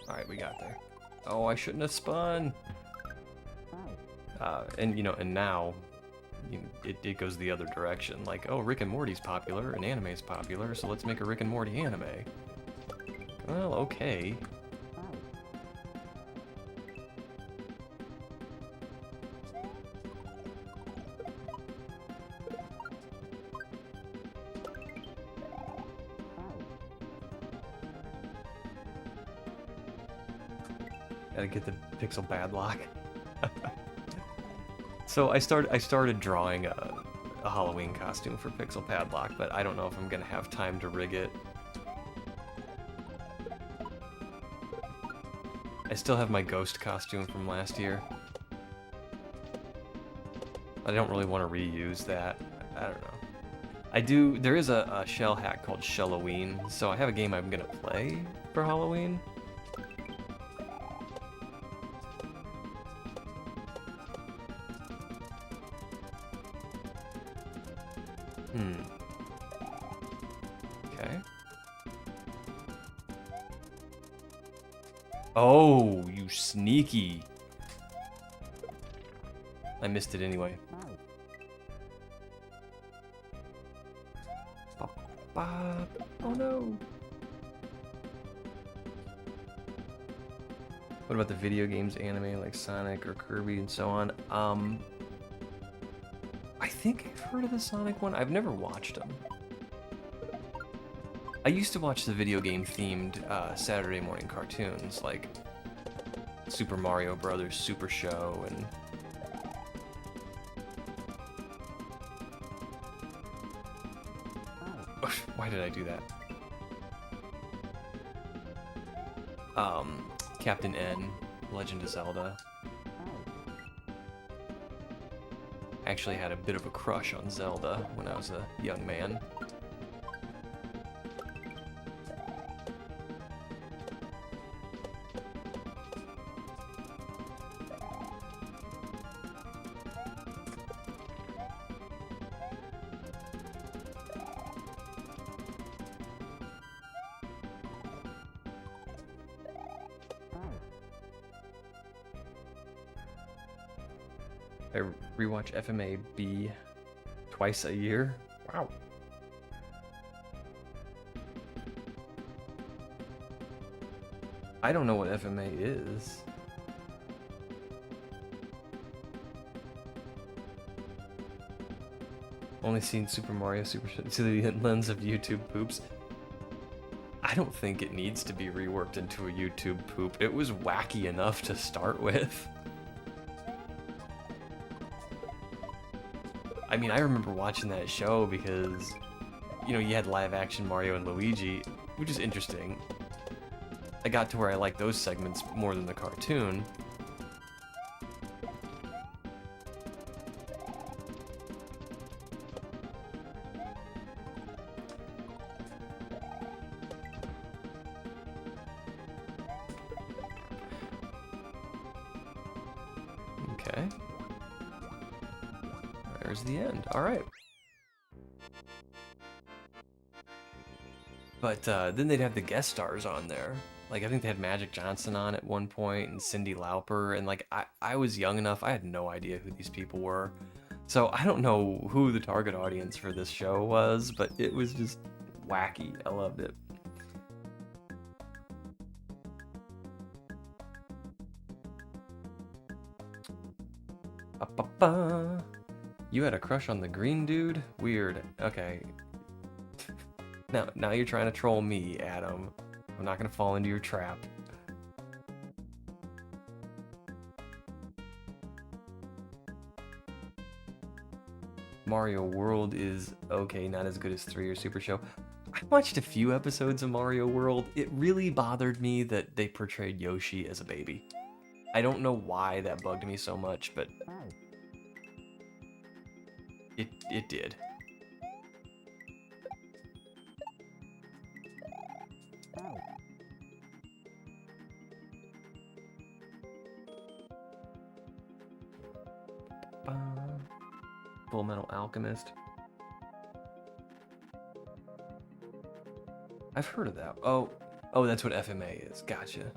Alright, we got there. Oh, I shouldn't have spun! And you know, and now it goes the other direction. Like, oh, Rick and Morty's popular, and anime's popular, so let's make a Rick and Morty anime. Well, okay. Gotta get the PixelPadlock. So I started drawing a Halloween costume for PixelPadlock, but I don't know if I'm gonna have time to rig it. I still have my ghost costume from last year. I don't really want to reuse that. I don't know. There is a shell hack called Shelloween, so I have a game I'm gonna play for Halloween. Okay. Oh, you sneaky. I missed it anyway. Oh no. What about the video games anime like Sonic or Kirby and so on? I think I've heard of the Sonic one. I've never watched them. I used to watch the video game themed Saturday morning cartoons like Super Mario Brothers Super Show and why did I do that? Captain N, Legend of Zelda. Actually had a bit of a crush on Zelda when I was a young man. I rewatch FMAB twice a year. Wow. I don't know what FMA is. Only seen Super Mario Super to the lens of YouTube poops. I don't think it needs to be reworked into a YouTube poop. It was wacky enough to start with. I mean, I remember watching that show because, you know, you had live action Mario and Luigi, which is interesting. I got to where I liked those segments more than the cartoon. Okay. There's the end. All right. But then they'd have the guest stars on there. Like, I think they had Magic Johnson on at one point and Cyndi Lauper. And, like, I was young enough, I had no idea who these people were. So I don't know who the target audience for this show was, but it was just wacky. I loved it. Ba-ba-ba. You had a crush on the green dude? Weird. Okay. Now you're trying to troll me, Adam. I'm not gonna fall into your trap. Mario World is okay, not as good as 3 or Super Show. I watched a few episodes of Mario World. It really bothered me that they portrayed Yoshi as a baby. I don't know why that bugged me so much, but it did. Full Metal Alchemist. I've heard of that. Oh, that's what FMA is. Gotcha.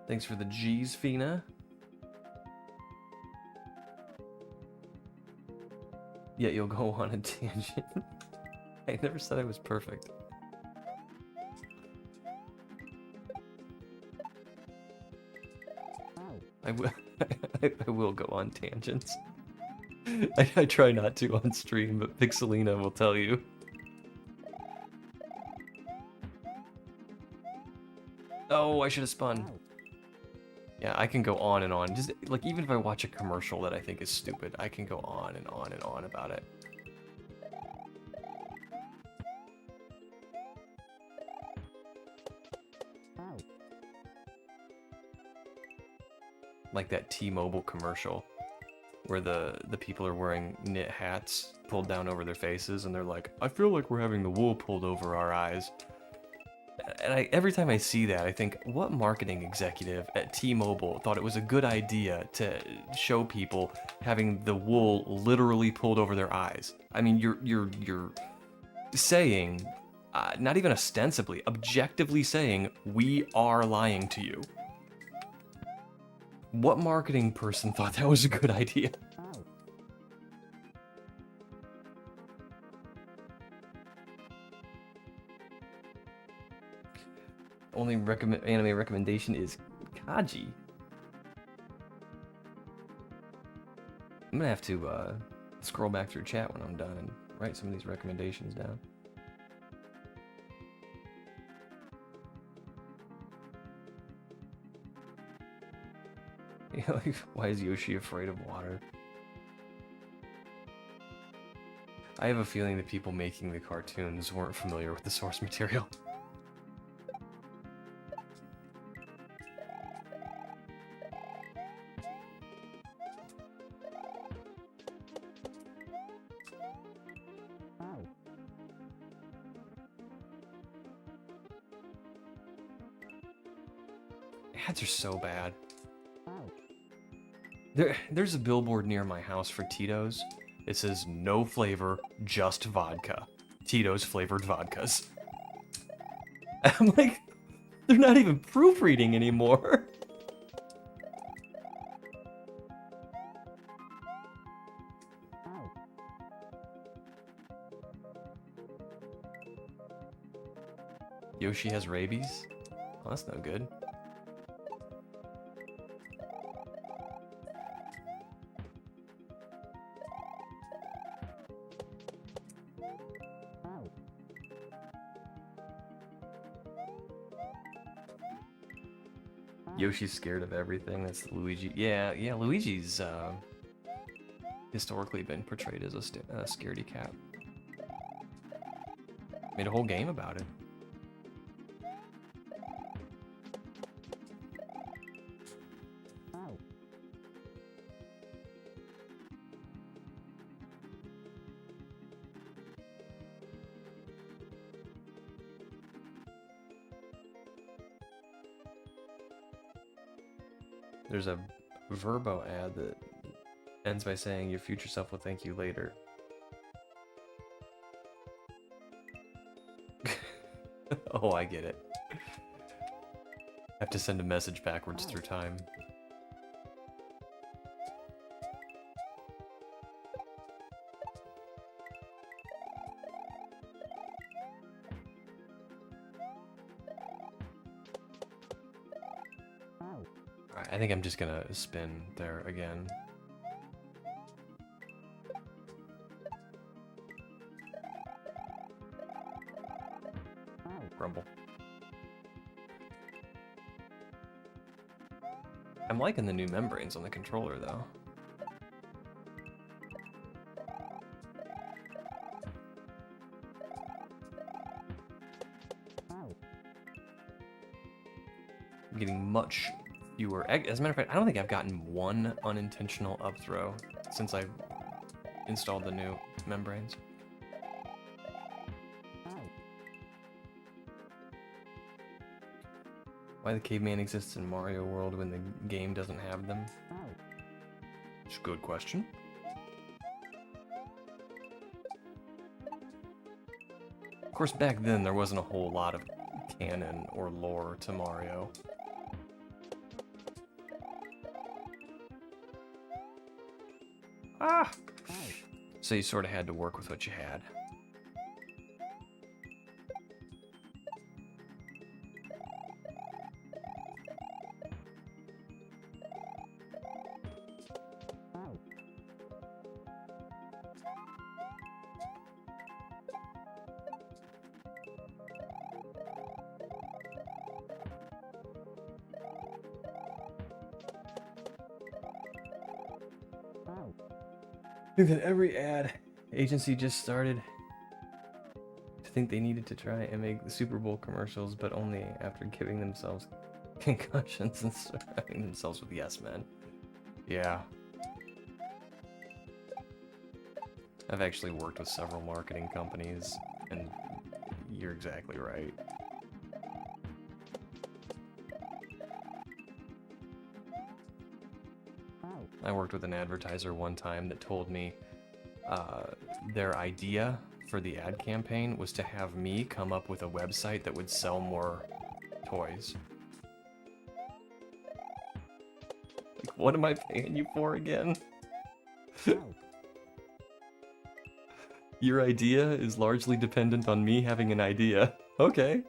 Thanks for the G's, Fina. Yet you'll go on a tangent. I never said I was perfect. I will go on tangents. I try not to on stream, but Pixelina will tell you. Oh, I should have spun. Yeah, I can go on and on. Just like, even if I watch a commercial that I think is stupid, I can go on and on and on about it. Like that T-Mobile commercial where the people are wearing knit hats pulled down over their faces and they're like, I feel like we're having the wool pulled over our eyes. And every time I see that, I think, what marketing executive at T-Mobile thought it was a good idea to show people having the wool literally pulled over their eyes? I mean, you're saying, not even ostensibly, objectively saying, we are lying to you. What marketing person thought that was a good idea? Only anime recommendation is Kaji. I'm gonna have to scroll back through chat when I'm done and write some of these recommendations down. You know, like, why is Yoshi afraid of water? I have a feeling that people making the cartoons weren't familiar with the source material. Ads are so bad. There's a billboard near my house for Tito's. It says, no flavor, just vodka. Tito's flavored vodkas. I'm like, they're not even proofreading anymore. Yoshi has rabies? Oh, that's no good. Yoshi's scared of everything. That's Luigi. Yeah, Luigi's historically been portrayed as a scaredy cat. Made a whole game about it. There's a Verbo ad that ends by saying your future self will thank you later. Oh, I get it. Have to send a message backwards through time. I think I'm just gonna spin there again. Rumble. I'm liking the new membranes on the controller though. I'm getting much fewer. As a matter of fact, I don't think I've gotten one unintentional up throw since I installed the new membranes. Why the caveman exists in Mario World when the game doesn't have them? It's a good question. Of course, back then there wasn't a whole lot of canon or lore to Mario. Ah! So you sort of had to work with what you had. I think that every ad agency just started to think they needed to try and make the Super Bowl commercials, but only after giving themselves concussions and surrounding themselves with yes men. Yeah. I've actually worked with several marketing companies, and you're exactly right. I worked with an advertiser one time that told me their idea for the ad campaign was to have me come up with a website that would sell more toys. Like, what am I paying you for again? Your idea is largely dependent on me having an idea. Okay.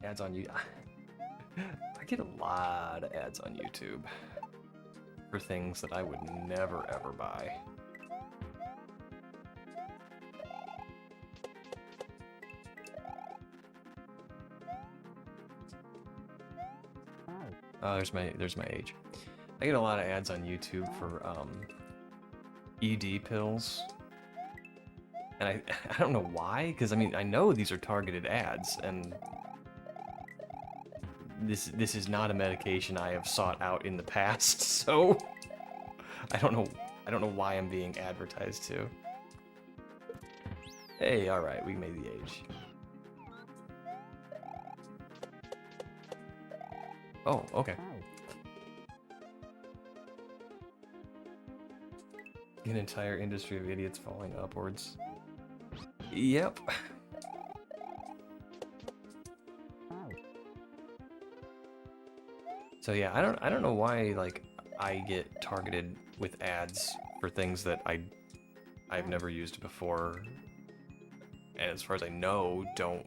Ads on you. I get a lot of ads on YouTube for things that I would never ever buy. Oh, there's my age. I get a lot of ads on YouTube for ED pills. And I don't know why, because I mean I know these are targeted ads, and this is not a medication I have sought out in the past, so I don't know why I'm being advertised to. Hey, alright, we made the age. Oh, okay. An entire industry of idiots falling upwards. Yep. So yeah, I don't know why like I get targeted with ads for things that I've never used before, and as far as I know, don't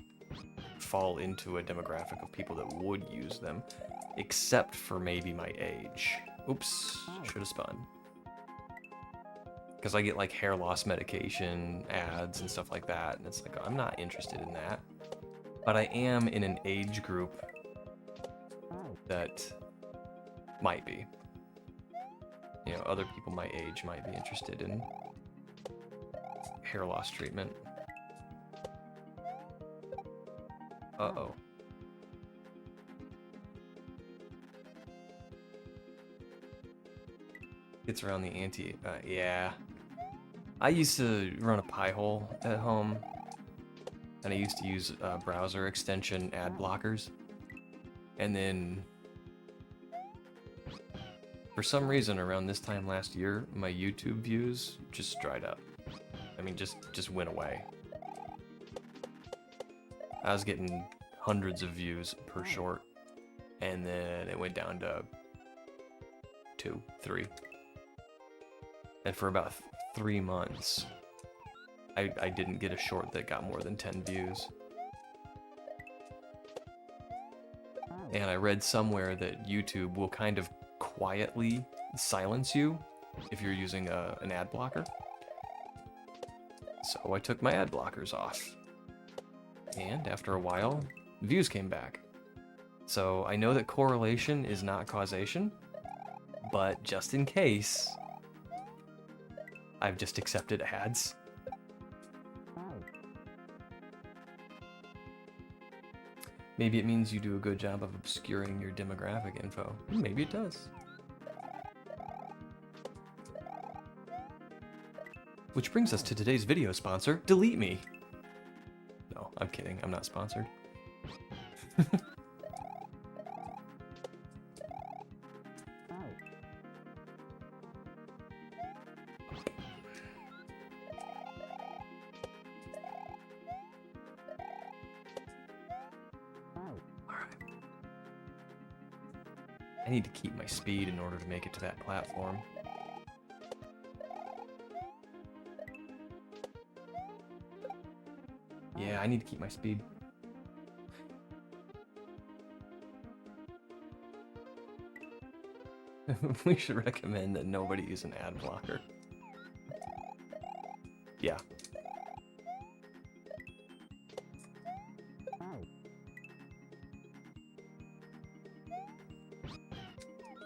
fall into a demographic of people that would use them, except for maybe my age. Oops, should have spun. Because I get like hair loss medication ads and stuff like that, and it's like, I'm not interested in that. But I am in an age group that might be. You know, other people my age might be interested in hair loss treatment. Uh-oh. Gets around the yeah. I used to run a pie hole at home, and I used to use browser extension ad blockers. And then, for some reason, around this time last year, my YouTube views just dried up. I mean, just went away. I was getting hundreds of views per short, and then it went down to 2, 3. And for about 3 months, I didn't get a short that got more than 10 views. And I read somewhere that YouTube will kind of quietly silence you if you're using an ad blocker. So I took my ad blockers off. And after a while, views came back. So I know that correlation is not causation, but just in case, I've just accepted ads. Maybe it means you do a good job of obscuring your demographic info. Maybe it does. Which brings us to today's video sponsor, Delete Me. No, I'm kidding. I'm not sponsored. I need to keep my speed in order to make it to that platform. Yeah, I need to keep my speed. We should recommend that nobody use an ad blocker. Yeah.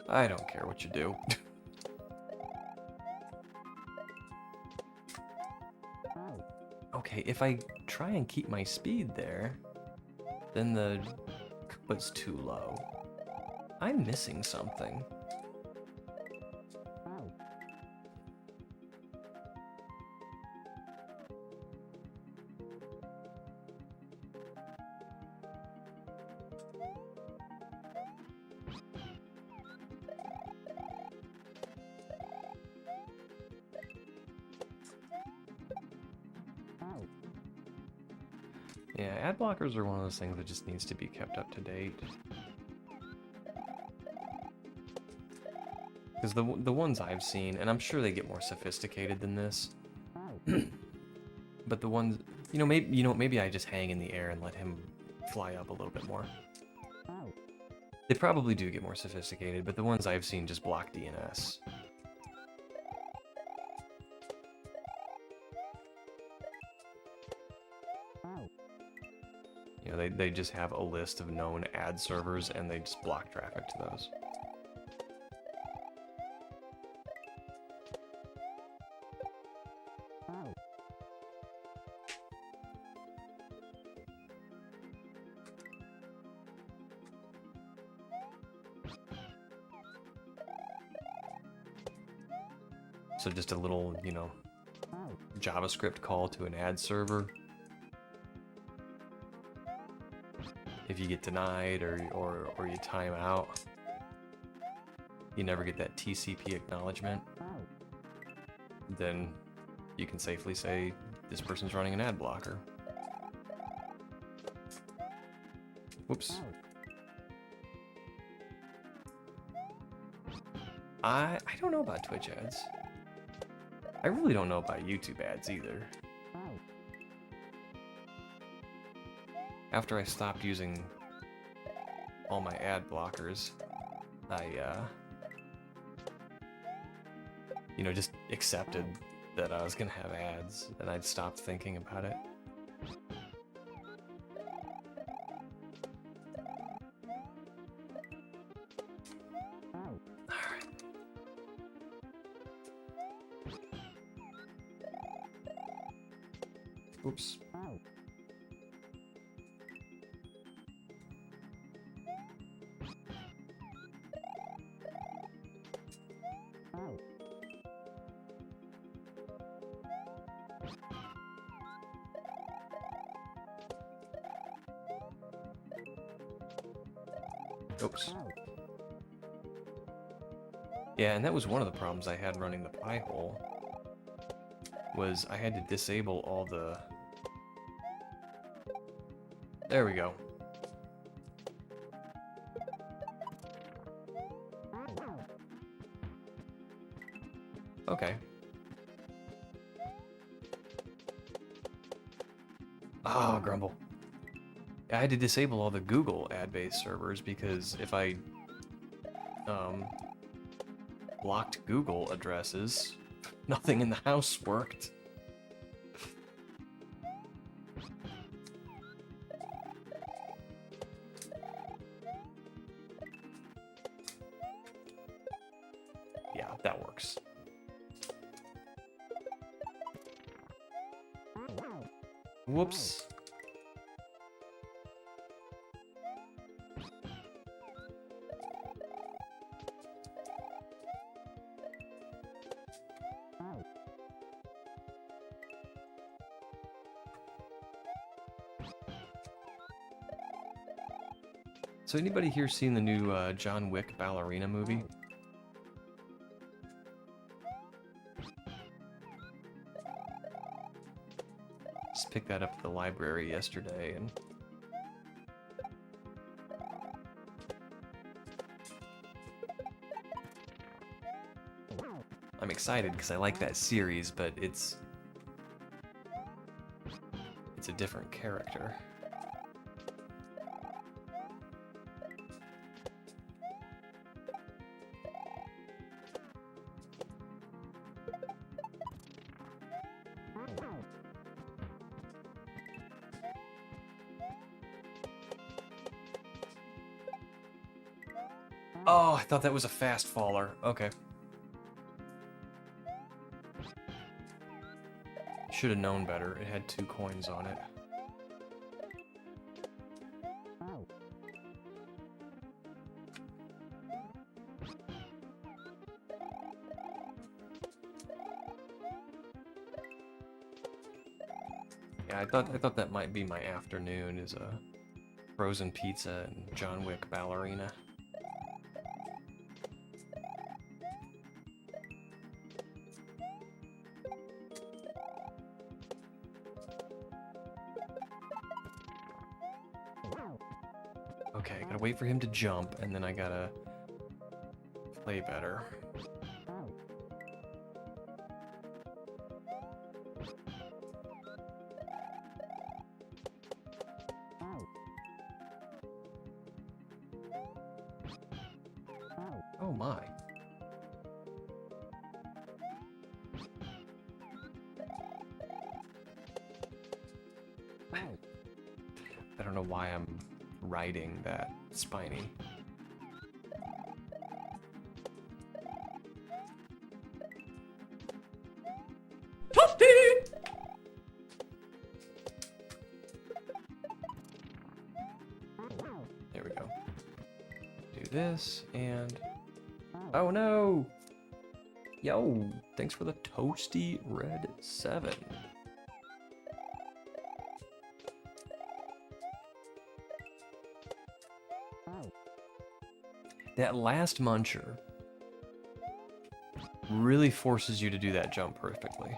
I don't care what you do. Okay, if I try and keep my speed there, then the was too low. I'm missing something. Yeah, ad blockers are one of those things that just needs to be kept up to date. Because the ones I've seen, and I'm sure they get more sophisticated than this, but the ones, maybe I just hang in the air and let him fly up a little bit more. They probably do get more sophisticated, but the ones I've seen just block DNS. They just have a list of known ad servers and they just block traffic to those. So just a little, JavaScript call to an ad server. If you get denied or you time out, you never get that TCP acknowledgement. then you can safely say this person's running an ad blocker. Whoops. I don't know about Twitch ads. I really don't know about YouTube ads either. After I stopped using all my ad blockers, I, you know, just accepted that I was gonna have ads, and I'd stopped thinking about it. Oops. Oops. Yeah, and that was one of the problems I had running the pie hole, was I had to disable all the... There we go. Okay. Ah, Grumble. I had to disable all the Google ad-based servers because if I blocked Google addresses, nothing in the house worked. Yeah, that works. Whoops. So anybody here seen the new John Wick ballerina movie? Just picked that up at the library yesterday, and I'm excited because I like that series, but it's a different character. Oh, I thought that was a fast faller. Okay. Should have known better. It had 2 coins on it. Yeah, I thought that might be my afternoon, is a frozen pizza and John Wick ballerina. Okay, I gotta wait for him to jump, and then I gotta play better. Oh my. I don't know why I'm riding that spiny. There we go. Do this, and... Oh no! Yo, thanks for the toasty red 7. That last muncher really forces you to do that jump perfectly.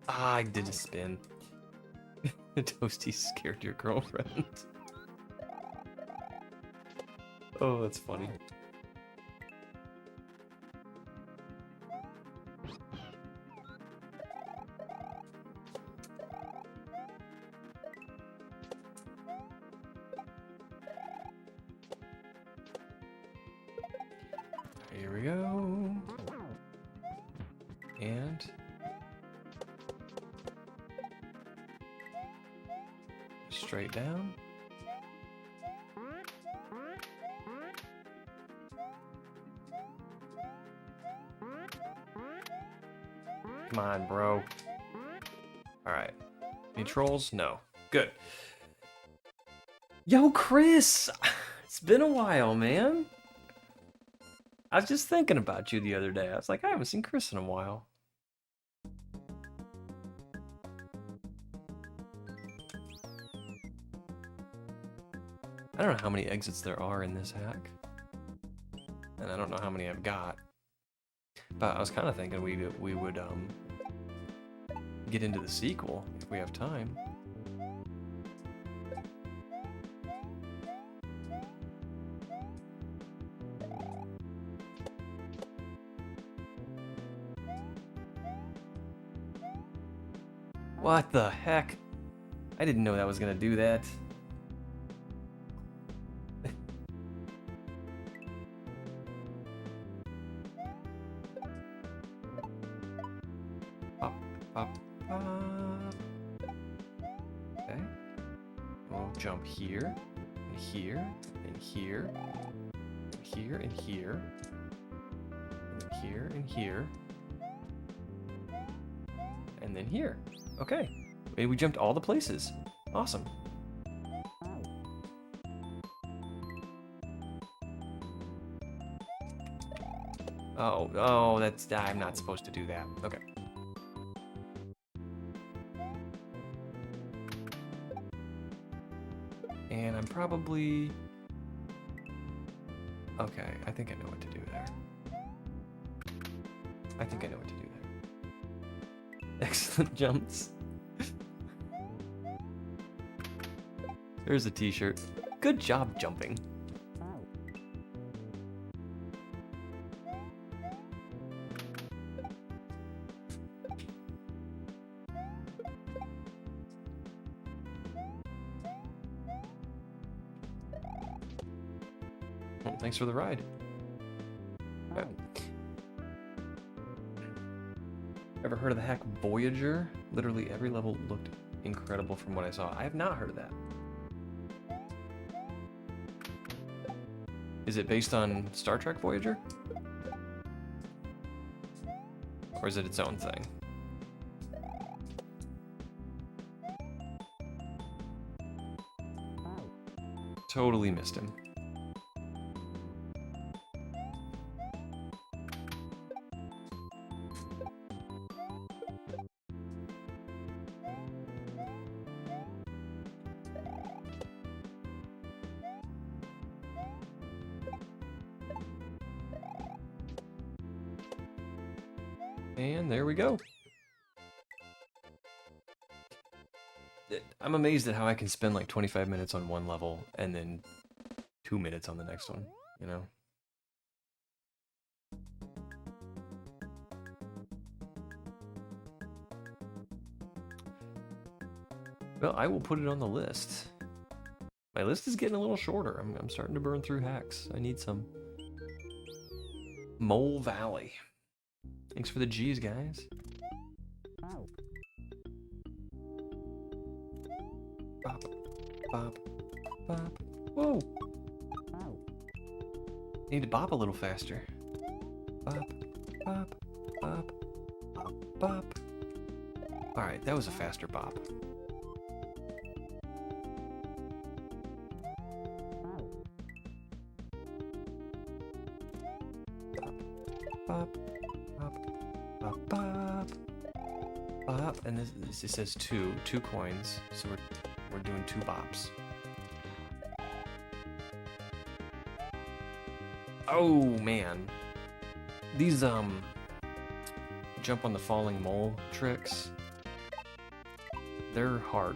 I did a spin. Toasty scared your girlfriend. Oh, that's funny. Here we go. And straight down. Come on, bro. Alright. Any trolls? No. Good. Yo, Chris! It's been a while, man. I was just thinking about you the other day. I was like, I haven't seen Chris in a while. I don't know how many exits there are in this hack. And I don't know how many I've got. But I was kind of thinking we would get into the sequel if we have time. What the heck? I didn't know that was gonna do that. Pop, pop, pop. Okay. We'll jump here, and here, and here, and here, and here, and here, and here, and then here. Okay. We jumped all the places. Awesome. Oh, that's... I'm not supposed to do that. Okay. And I'm probably... Okay, I think I know what to do there. I think I know what to do there. Excellent jumps. There's a t-shirt. Good job jumping. Well, thanks for the ride. Okay. Ever heard of the hack Voyager? Literally every level looked incredible from what I saw. I have not heard of that. Is it based on Star Trek Voyager? Or is it its own thing? Totally missed him. And there we go. I'm amazed at how I can spend like 25 minutes on one level and then 2 minutes on the next one, you know? Well, I will put it on the list. My list is getting a little shorter. I'm starting to burn through hacks. I need some. Mole Valley. Thanks for the G's, guys. Bop, bop, bop. Whoa! Need to bop a little faster. Bop, bop, bop, bop, bop. Alright, that was a faster bop. Bop, bop, bop. And this it says two coins, so we're doing 2 bops. Oh man, these jump on the falling mole tricks, they're hard.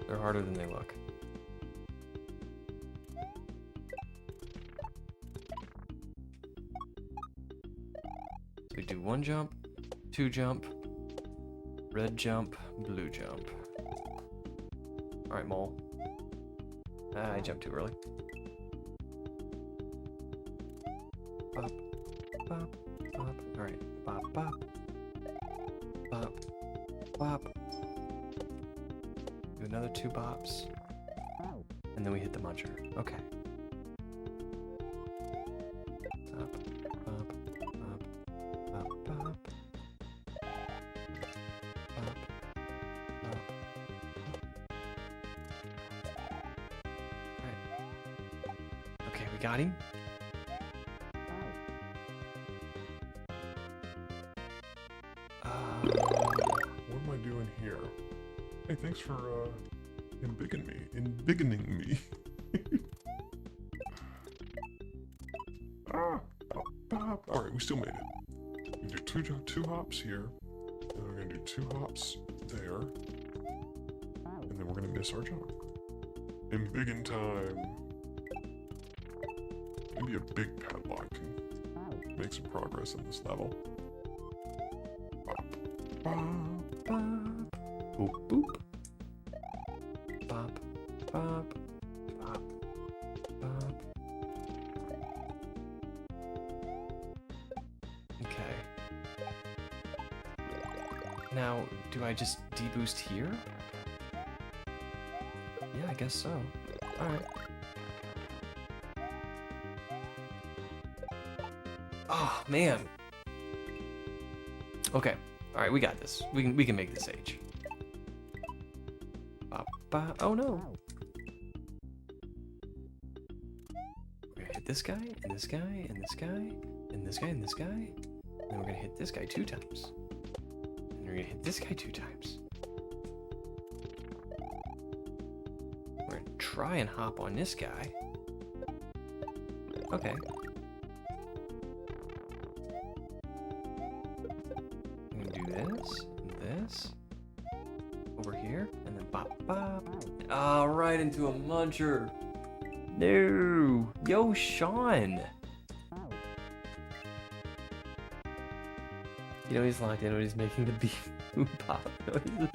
They're harder than they look. So we do 1 jump, 2 jump, red jump, blue jump. Alright, mole. I jumped too early. Bop, bop, bop. Alright, bop, bop, bop, bop. Do another 2 bops. And then we hit the muncher. Okay. Bop, bop, bop, bop, bop. Bop, bop. Alright. Okay, we got him. What am I doing here? Hey, thanks for embiggening me. Alright, we still made it. We do two hops here, and we're gonna do 2 hops there, and then we're gonna miss our jump. Embiggen time. Maybe a big padlock can make some progress in this level. Bop, bop, boop, boop. Bop, bop, bop, bop. Okay. Now, do I just deboost here? Yeah, I guess so. Alright. Oh, man. Okay. Alright, we got this. We can make this age. Bop, bop. Oh no! We're gonna hit this guy, and this guy, and this guy, and this guy, and this guy. And then we're gonna hit this guy 2 times. And we're gonna hit this guy 2 times. We're gonna try and hop on this guy. Okay. This over here, and then bop bop. Ah, right into a muncher. No, yo, Sean. You know he's locked in when he's making the beef pop noises.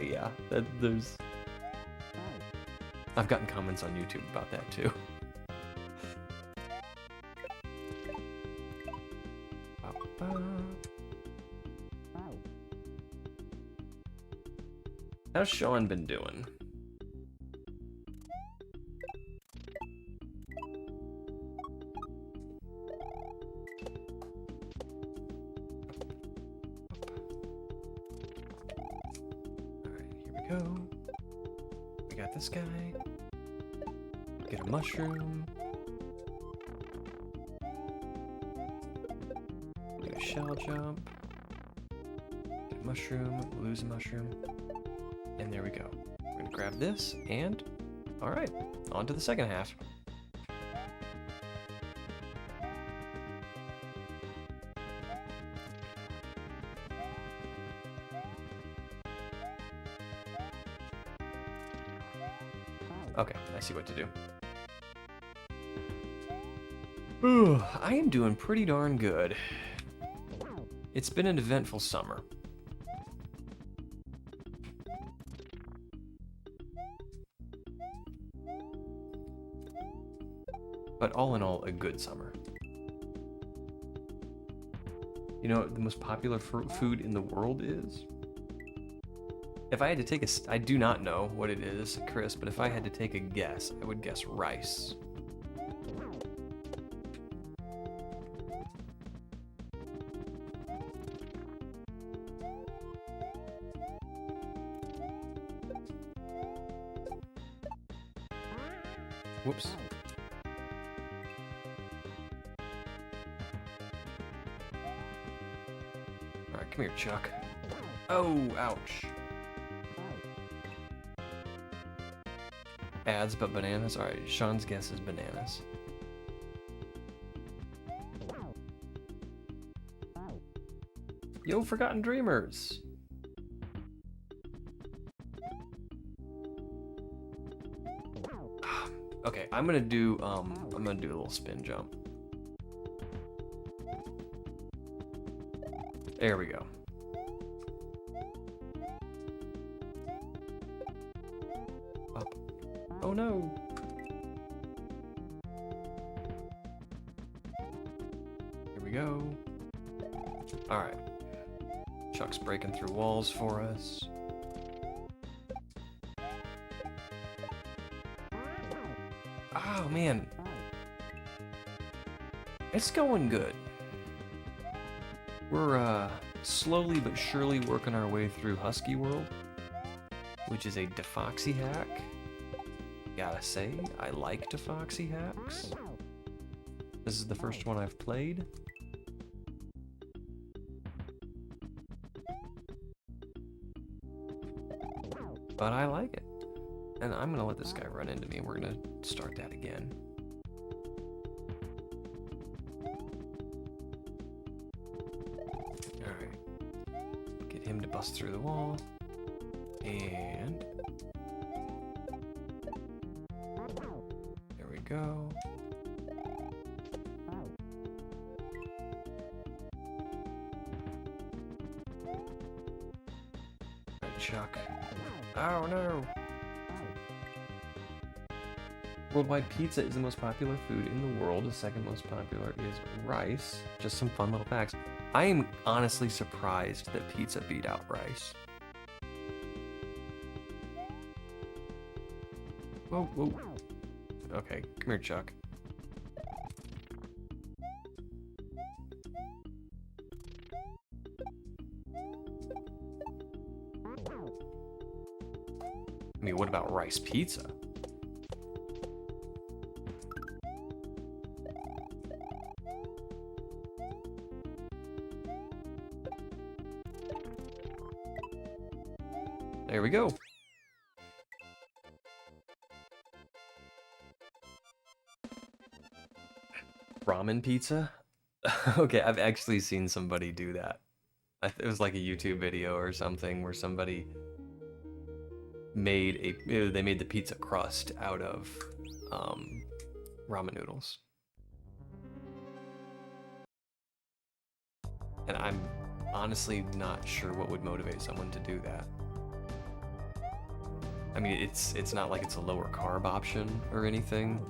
Yeah, there's. I've gotten comments on YouTube about that too. Bop, bop. How's Sean been doing? Alright, here we go. We got this guy. Get a mushroom. Do a shell jump. Get a mushroom, lose a mushroom. And there we go. We're gonna grab this and, all right, on to the second half. Okay, I see what to do. Ooh, I am doing pretty darn good. It's been an eventful summer. But all in all, a good summer. You know what the most popular food in the world is? If I had to take I do not know what it is, Chris, but if I had to take a guess, I would guess rice. Whoops. Alright, come here, Chuck. Oh, ouch. Ads, but bananas? Alright, Sean's guess is bananas. Yo, Forgotten Dreamers! Okay, I'm gonna do a little spin jump. There we go. Up. Oh no! Here we go. Alright. Chuck's breaking through walls for us. Oh man. It's going good. We're slowly but surely working our way through Husky World, which is a Daffoxy hack. Gotta say, I like Daffoxy hacks. This is the first one I've played. But I like it. And I'm gonna let this guy run into me and we're gonna start that again. Alright. Get him to bust through the wall. And there we go. Alright, Chuck. Oh no! Worldwide pizza is the most popular food in the world. The second most popular is rice. Just some fun little facts. I am honestly surprised that pizza beat out rice. Whoa, whoa. Okay, come here, Chuck. I mean, what about rice pizza? There we go. Ramen pizza? Okay, I've actually seen somebody do that. It was like a YouTube video or something where somebody made they made the pizza crust out of ramen noodles. And I'm honestly not sure what would motivate someone to do that. I mean, it's not like it's a lower carb option or anything.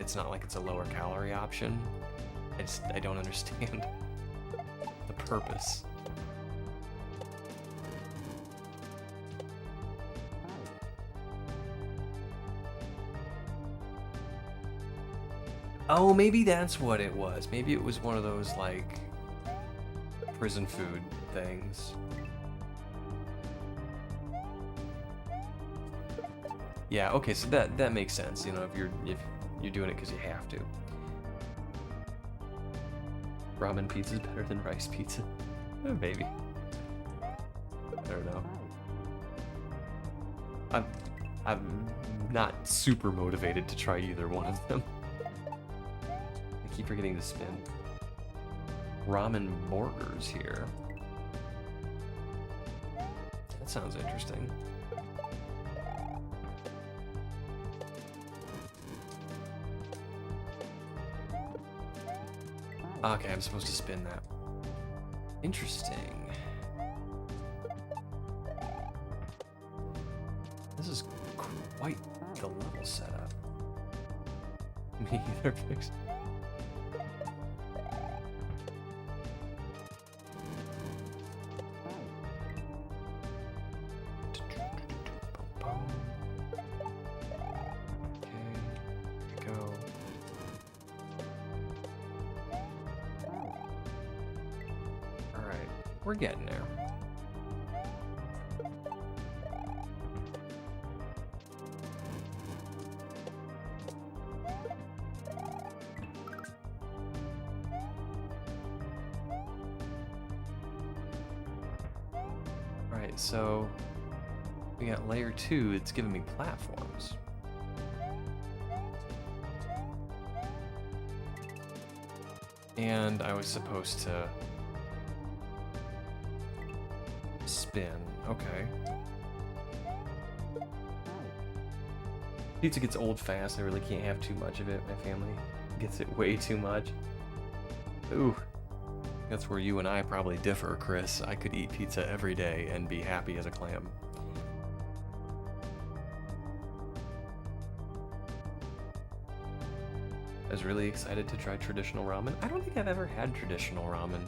It's not like it's a lower calorie option. I don't understand the purpose. Oh, maybe that's what it was. Maybe it was one of those, like, prison food things. Yeah, okay, so that makes sense, you know, if you're doing it because you have to. Ramen pizza is better than rice pizza. Maybe. I don't know. I'm not super motivated to try either one of them. I keep forgetting to spin. Ramen burgers here. That sounds interesting. Okay, I'm supposed to spin that. Interesting. This is quite the level setup. Me either, Pix. We're getting there. so we got layer 2. It's giving me platforms. And I was supposed to spin. Okay. Pizza gets old fast. I really can't have too much of it. My family gets it way too much. Ooh. That's where you and I probably differ, Chris. I could eat pizza every day and be happy as a clam. I was really excited to try traditional ramen. I don't think I've ever had traditional ramen.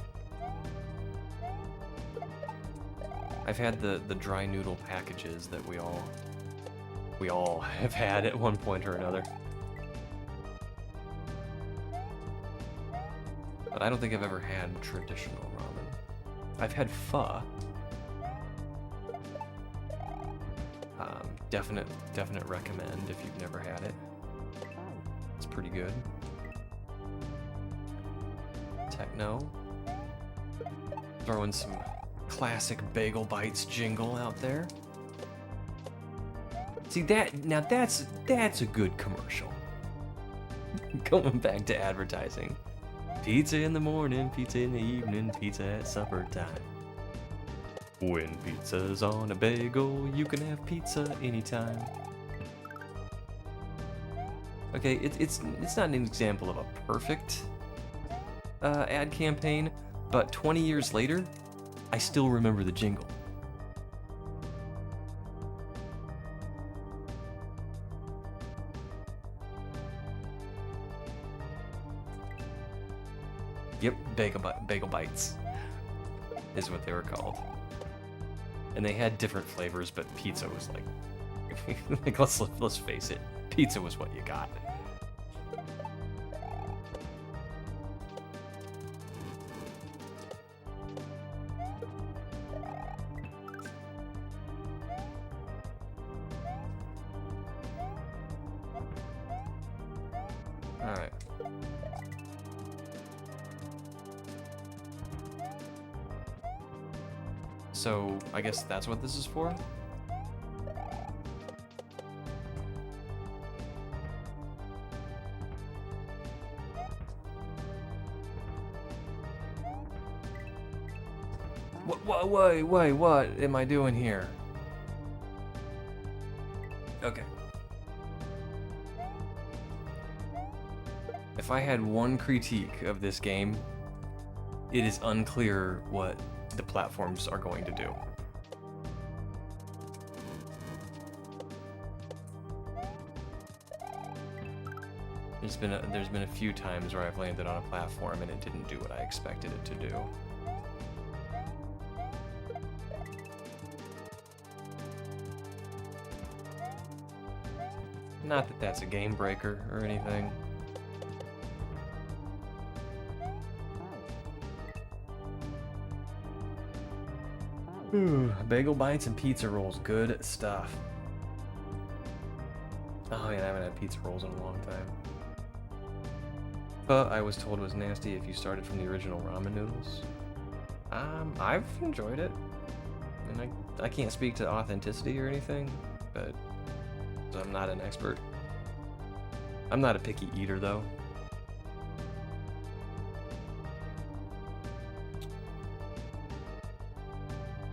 I've had the dry noodle packages that we all have had at one point or another. But I don't think I've ever had traditional ramen. I've had pho. Definite recommend if you've never had it. It's pretty good. Techno. Throwing some classic Bagel Bites jingle out there. See that, now that's a good commercial. Going back to advertising. Pizza in the morning, pizza in the evening, pizza at supper time. When pizza's on a bagel, you can have pizza anytime. Okay, it's not an example of a perfect ad campaign, but 20 years later, I still remember the jingle. Yep, Bagel Bites is what they were called. And they had different flavors, but pizza was like, let's face it, pizza was what you got. All right. So, I guess that's what this is for? Wait, what am I doing here? Okay. If I had one critique of this game, it is unclear what the platforms are going to do. There's been a few times where I've landed on a platform and it didn't do what I expected it to do. Not that that's a game breaker or anything. Ooh, Bagel Bites and pizza rolls, good stuff. Oh man, I haven't had pizza rolls in a long time. But I was told it was nasty if you started from the original ramen noodles. I've enjoyed it. And I can't speak to authenticity or anything, but I'm not an expert. I'm not a picky eater though.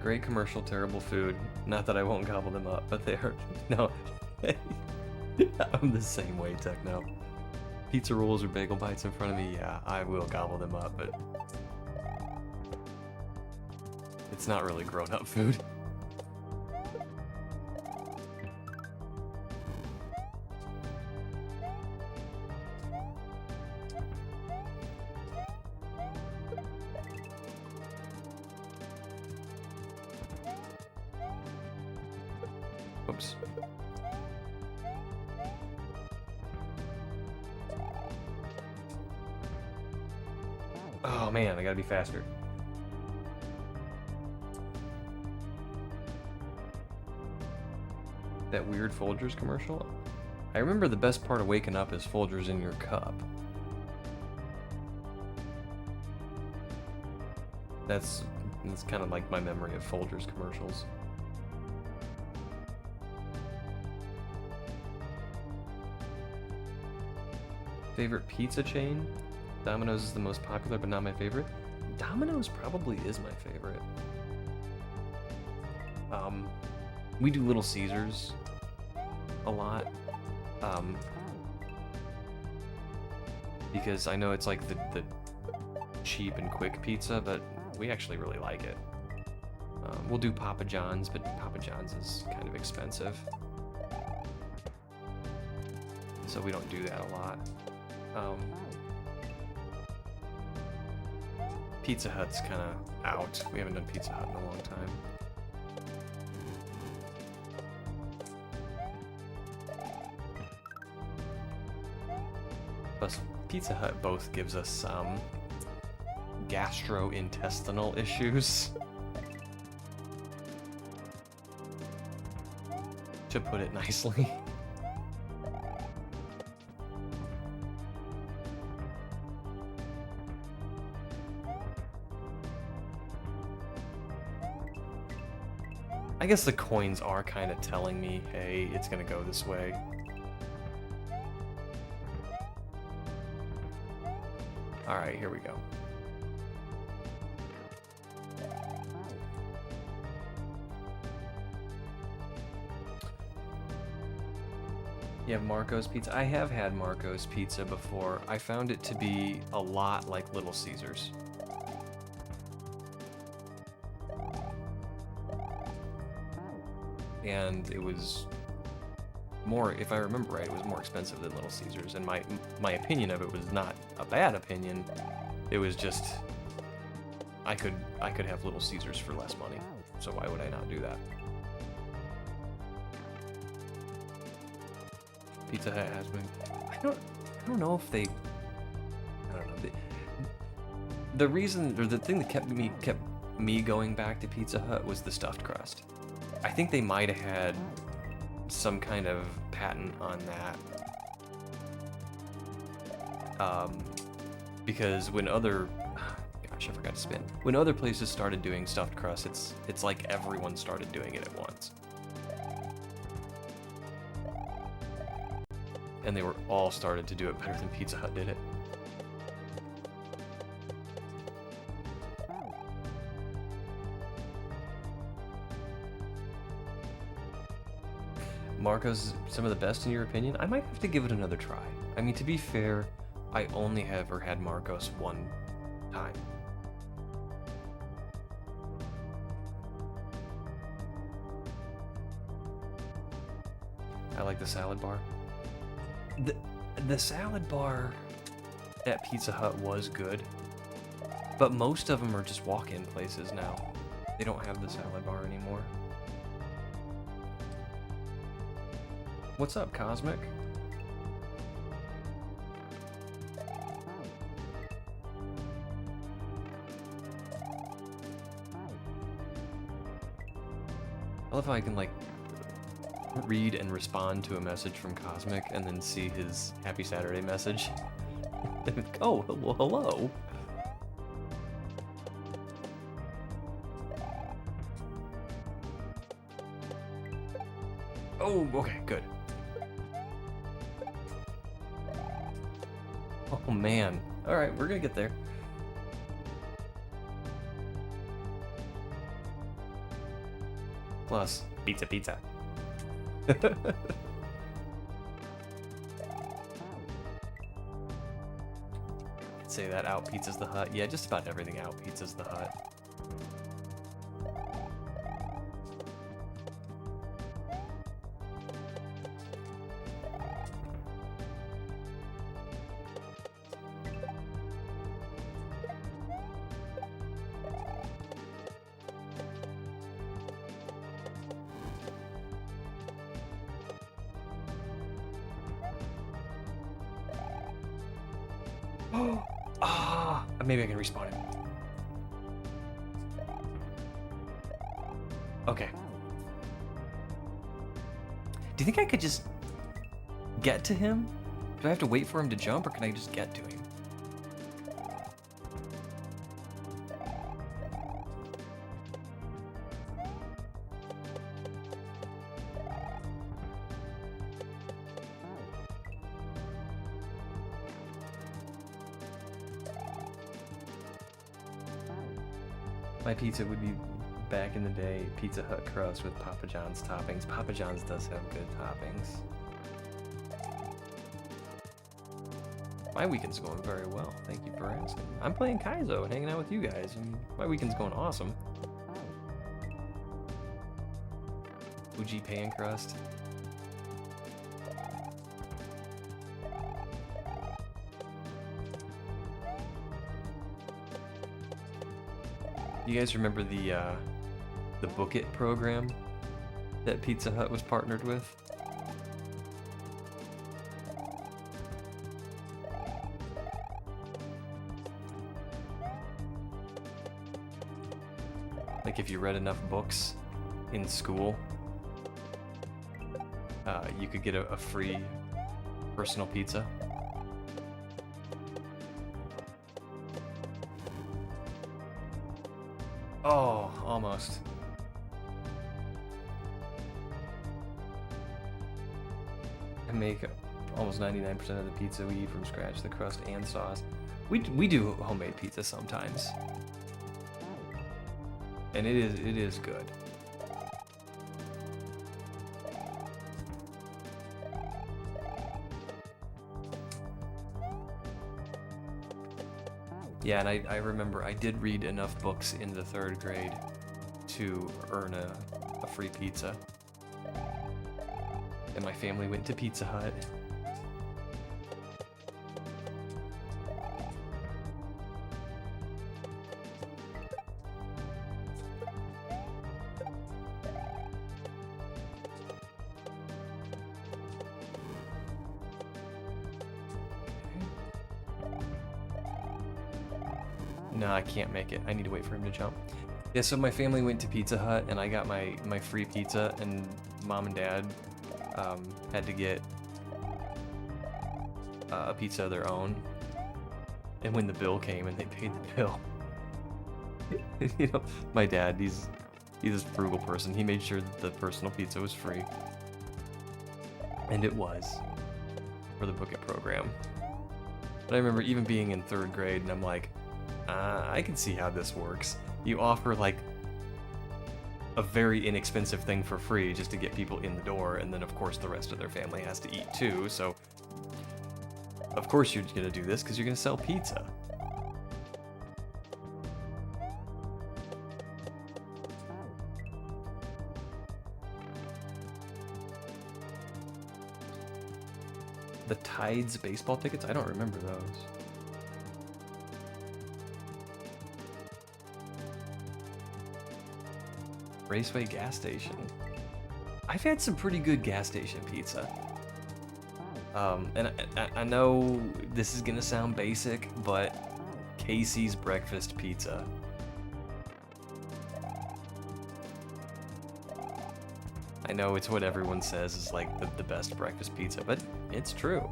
Great commercial, terrible food. Not that I won't gobble them up, but they are... No. I'm the same way, Techno. Pizza rolls or Bagel Bites in front of me, yeah, I will gobble them up, but... It's not really grown-up food. Oops. Oh man, I gotta be faster. That weird Folgers commercial? I remember the best part of waking up is Folgers in your cup. That's kind of like my memory of Folgers commercials. Favorite pizza chain? Domino's is the most popular, but not my favorite. Domino's probably is my favorite. We do Little Caesars a lot. Because I know it's like the cheap and quick pizza, but we actually really like it. We'll do Papa John's, but Papa John's is kind of expensive. So we don't do that a lot. Pizza Hut's kind of out. We haven't done Pizza Hut in a long time. Plus, Pizza Hut both gives us some gastrointestinal issues. To put it nicely. I guess the coins are kind of telling me, hey, it's gonna go this way. Alright, here we go. You have Marco's Pizza? I have had Marco's Pizza before. I found it to be a lot like Little Caesars. And it was more, if I remember right, it was more expensive than Little Caesars. And my opinion of it was not a bad opinion. It was just, I could have Little Caesars for less money. So why would I not do that? Pizza Hut has been. I don't know if they. I don't know. The reason, or the thing that kept me going back to Pizza Hut was the stuffed crust. I think they might have had some kind of patent on that. Because when other, gosh, I forgot to spin. When other places started doing stuffed crust, it's like everyone started doing it at once. And they were all started to do it better than Pizza Hut did it. Marco's some of the best in your opinion? I might have to give it another try. I mean, to be fair, I only ever had Marco's one time. I like the salad bar. The salad bar at Pizza Hut was good, but most of them are just walk-in places now. They don't have the salad bar anymore. What's up, Cosmic? I love how I can, like, read and respond to a message from Cosmic and then see his Happy Saturday message. Oh, well, hello. Oh, okay, good. Oh man. Alright, we're gonna get there. Plus, pizza. Say that out pizzas the Hut. Yeah, just about everything out pizzas the Hut. Maybe I can respawn him. Okay. Do you think I could just get to him? Do I have to wait for him to jump, or can I just get to him? My pizza would be, back in the day, Pizza Hut crust with Papa John's toppings. Papa John's does have good toppings. My weekend's going very well. Thank you for asking. I'm playing Kaizo and hanging out with you guys, and my weekend's going awesome. Fuji pan crust. You guys remember the Book It program that Pizza Hut was partnered with? Like if you read enough books in school, you could get a free personal pizza. Oh, almost. I make almost 99% of the pizza we eat from scratch, the crust and sauce. We do homemade pizza sometimes. And it is good. Yeah, and I remember I did read enough books in the 3rd grade to earn a free pizza. And my family went to Pizza Hut. No, I can't make it. I need to wait for him to jump. Yeah, so my family went to Pizza Hut, and I got my free pizza, and Mom and Dad had to get a pizza of their own. And when the bill came and they paid the bill, you know, my dad, he's a frugal person. He made sure that the personal pizza was free. And it was, for the Book It program. But I remember even being in 3rd grade, and I'm like, I can see how this works. You offer like a very inexpensive thing for free just to get people in the door, and then of course the rest of their family has to eat too, so of course you're gonna do this because you're gonna sell pizza. The Tides baseball tickets? I don't remember those. Raceway gas station. I've had some pretty good gas station pizza. And I know this is gonna sound basic, but Casey's breakfast pizza. I know it's what everyone says is like the best breakfast pizza, but it's true.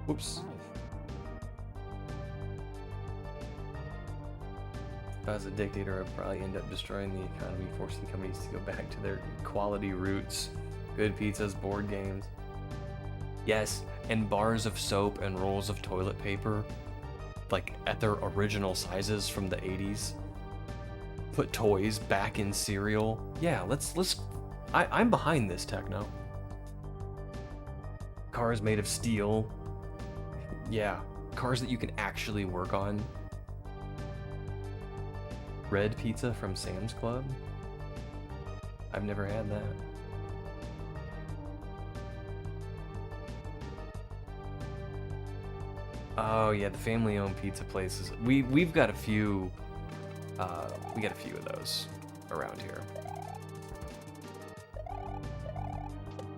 Whoops. If I was a dictator, I'd probably end up destroying the economy, forcing companies to go back to their quality roots. Good pizzas, board games. Yes, and bars of soap and rolls of toilet paper, like at their original sizes from the 80s. Put toys back in cereal. Yeah, I'm behind this, techno. Cars made of steel. Yeah, cars that you can actually work on. Red pizza from Sam's Club? I've never had that. Oh yeah, the family-owned pizza places. We've got a few. We got a few of those around here.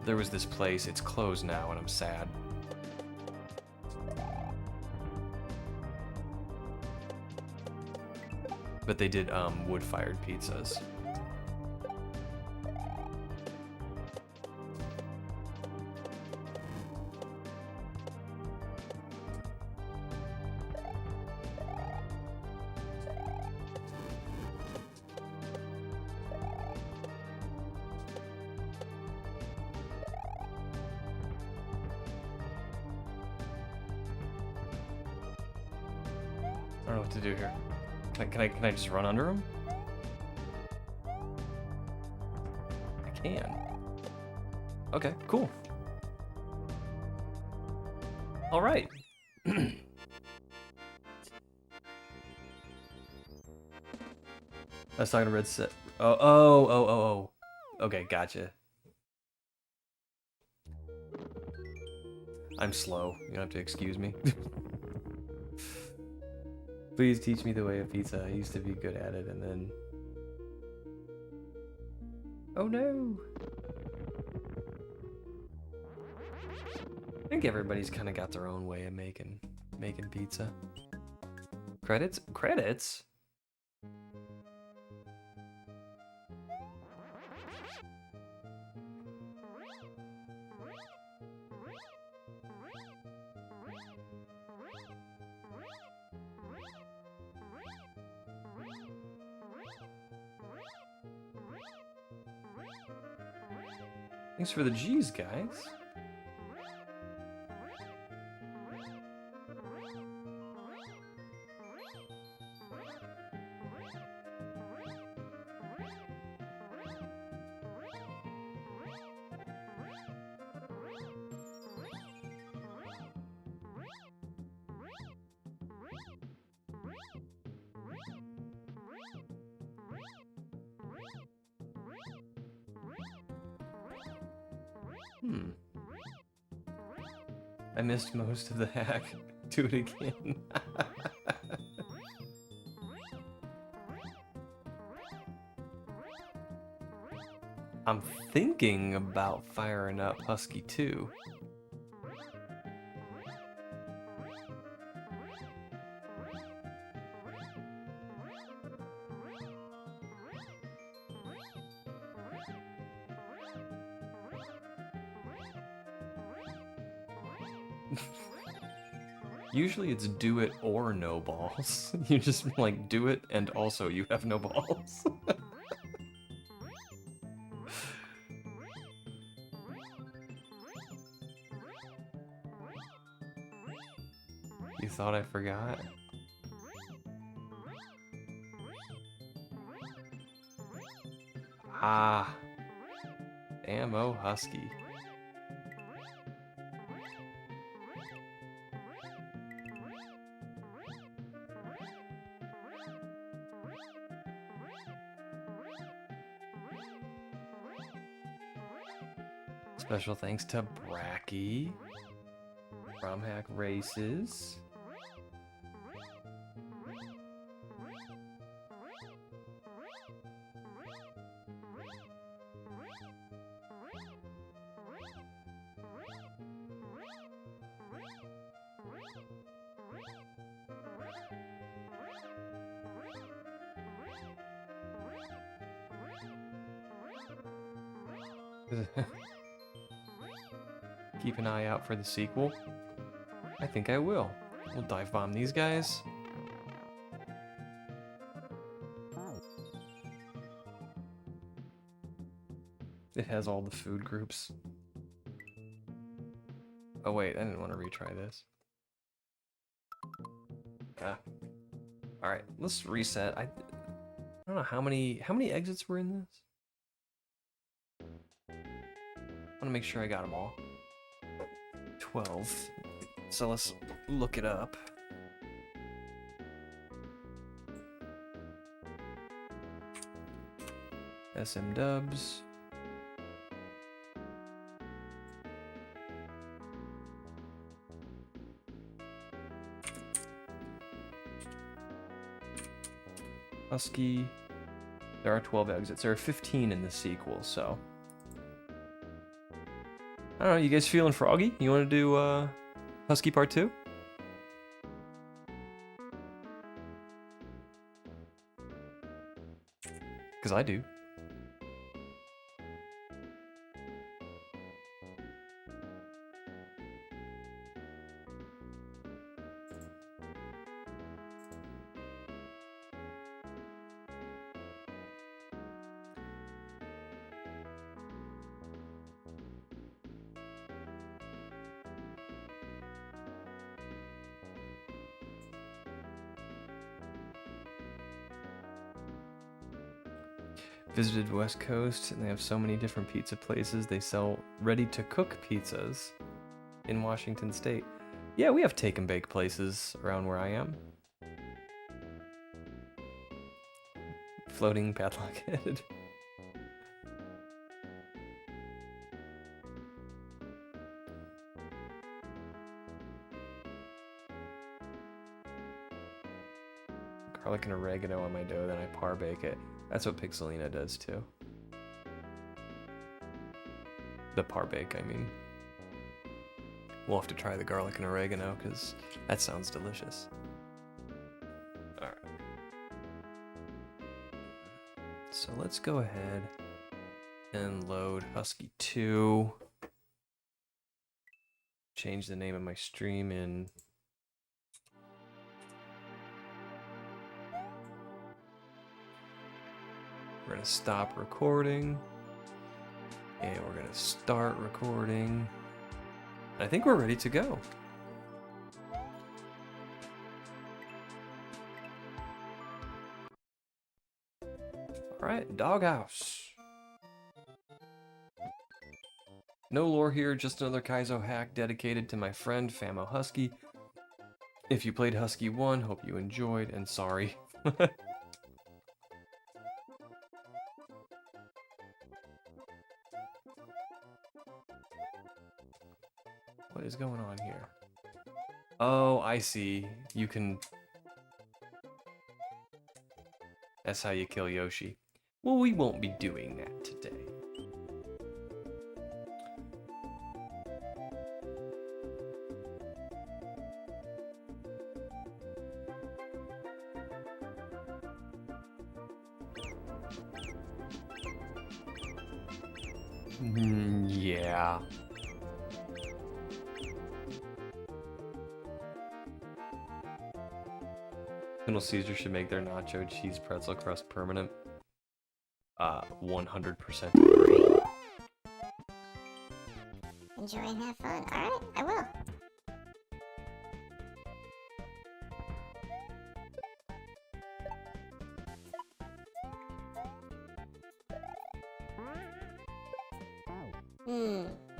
There was this place. It's closed now, and I'm sad. But they did wood-fired pizzas. don't know what to do here. Can I just run under him? I can. Okay, cool. All right. I was talking to Red Set. Oh. Okay, gotcha. I'm slow. You don't have to excuse me. Please teach me the way of pizza. I used to be good at it, and then... Oh no! I think everybody's kind of got their own way of making pizza. Credits? Credits? Thanks for the G's, guys. I missed most of the hack. Do it again. I'm thinking about firing up Husky 2. Usually it's do it or no balls. You just like do it and also you have no balls. You thought I forgot? Ah. Damn, oh Husky. Special thanks to Bracky from Hack Races. Keep an eye out for the sequel. I think I will. We'll dive bomb these guys. It has all the food groups. Oh wait, I didn't want to retry this. Ah. Alright, let's reset. I don't know how many exits were in this. I want to make sure I got them all. 12. So let's look it up. SM dubs. Husky. There are 12 exits. There are 15 in the sequel, so. I don't know, you guys feeling froggy? You want to do Husky Part 2? Because I do. visited West Coast, and they have so many different pizza places. They sell ready-to-cook pizzas in Washington State. Yeah, we have take and bake places around where I am. Floating padlock head. Garlic and oregano on my dough, then I par bake it. That's what Pixelina does too. The par bake, I mean. We'll have to try the garlic and oregano because that sounds delicious. Alright. So let's go ahead and load Husky 2. Change the name of my stream in we're gonna stop recording and we're gonna start recording. I think we're ready to go. Alright, doghouse. No lore here, just another kaizo hack dedicated to my friend Famo Husky. If you played Husky 1, hope you enjoyed, and sorry. What is going on here? Oh, I see. You can... That's how you kill Yoshi. Well, we won't be doing that today. Yeah. Little Caesar should make their nacho cheese pretzel crust permanent. 100% agree. Enjoy and have fun. Alright, I will.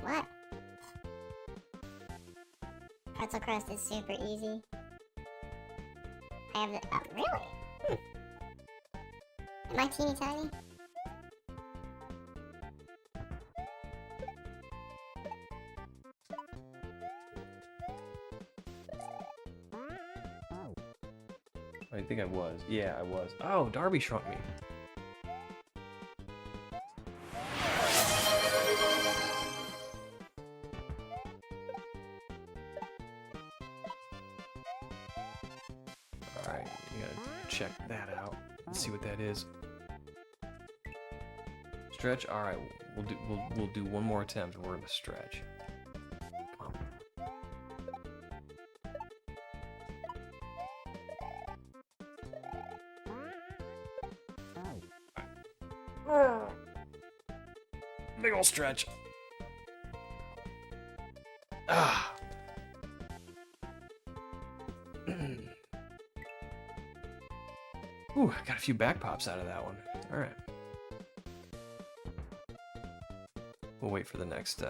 What? Pretzel crust is super easy. I have the... Oh, really? Am I teeny tiny? I think I was. Yeah, I was. Oh, Darby shrunk me. Alright, we gotta check that out. Let's see what that is. Stretch? Alright, we'll do one more attempt and we're gonna stretch. Come on. Big ol' stretch. Ah. Ooh, got a few back pops out of that one. All right. We'll wait for the next.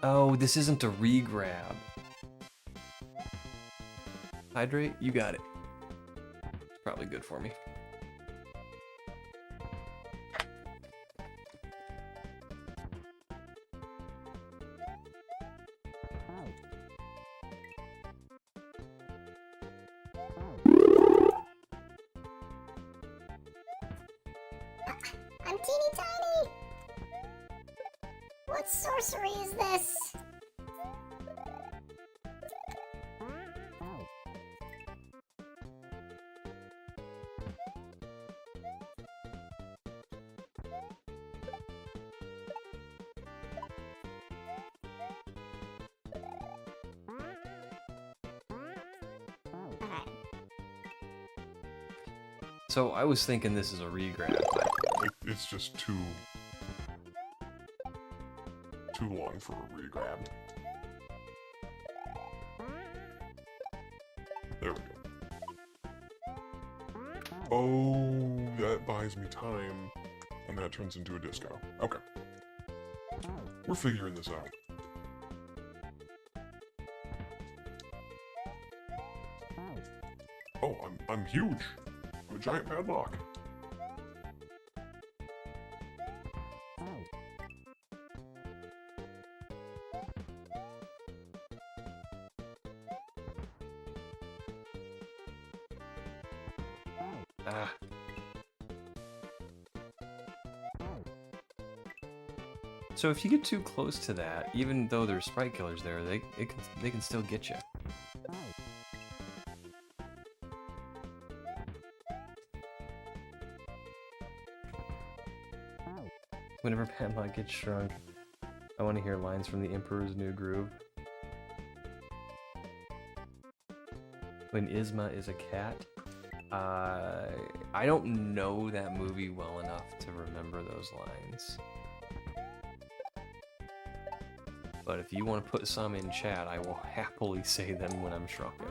Oh, this isn't a re-grab. Hydrate? You got it. It's probably good for me. I'm teeny tiny! What sorcery is this? Alright. So I was thinking this is a re-grab. It's just too too long for a re-grab. There we go. Oh, that buys me time, and that turns into a disco. Okay. We're figuring this out. Oh, I'm huge. I'm a giant padlock. Ah. So if you get too close to that, even though there's sprite killers there, they can still get you. Whenever Padlock gets shrunk, I want to hear lines from The Emperor's New Groove. When Isma is a cat. I don't know that movie well enough to remember those lines. But if you want to put some in chat, I will happily say them when I'm shrunken.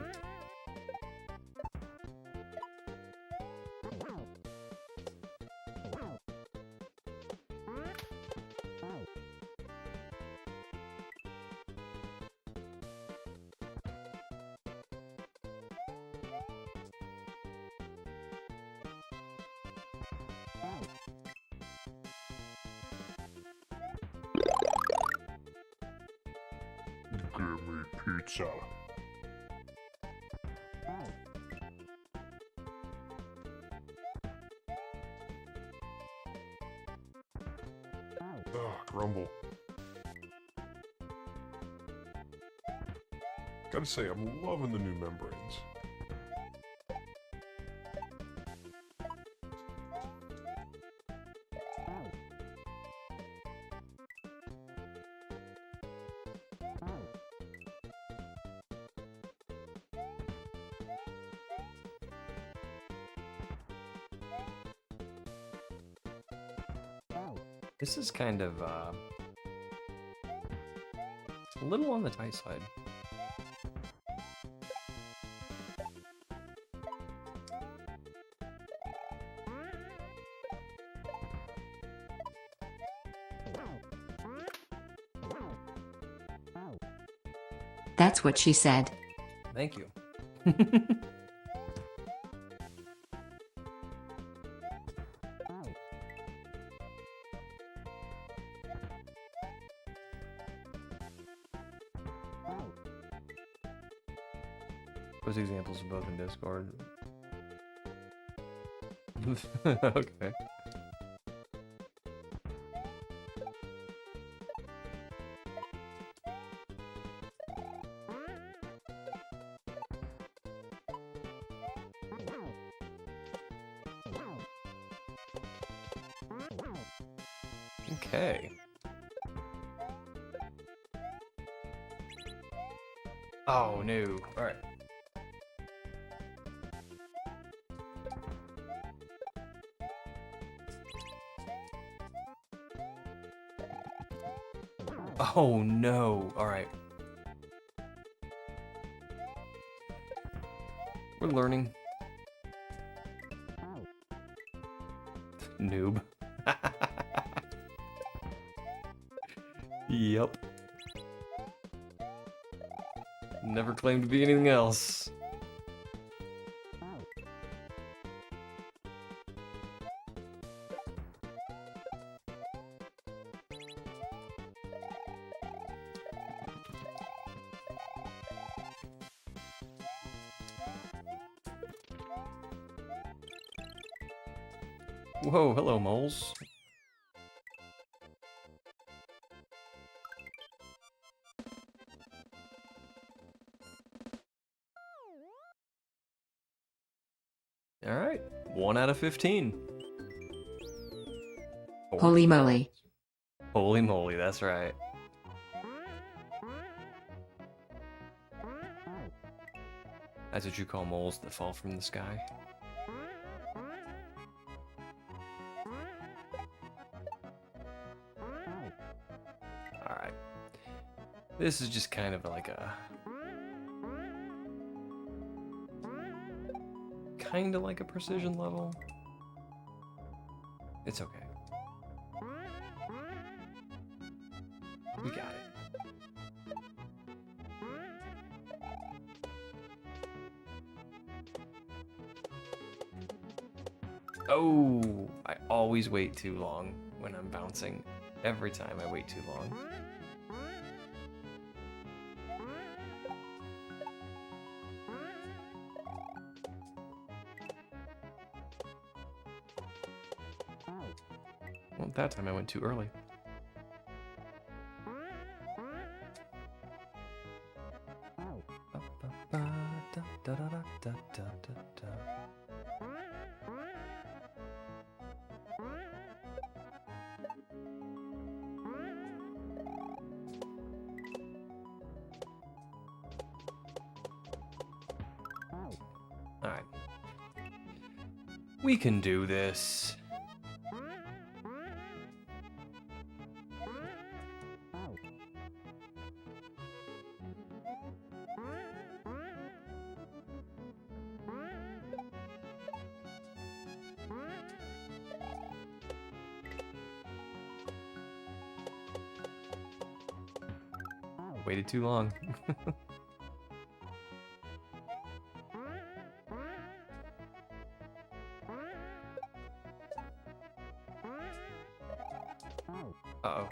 Give me pizza. Grumble. Gotta say, I'm loving the new membranes. This is kind of, a little on the tight side. That's what she said. Thank you. Those examples are both in Discord. Okay. Okay. Oh no. All right. Oh no. All right. We're learning. Noob. Yep. Never claimed to be anything else. Whoa, hello, moles. Alright, 1 out of 15. Holy moly. Holy moly, that's right. That's what you call moles that fall from the sky. Alright. This is just kind of like a... kind of like a precision level. It's okay. We got it. Oh, I always wait too long when I'm bouncing. Every time I wait too long. Well, that time I went too early. Alright. We can do this. Waited too long. Uh-oh.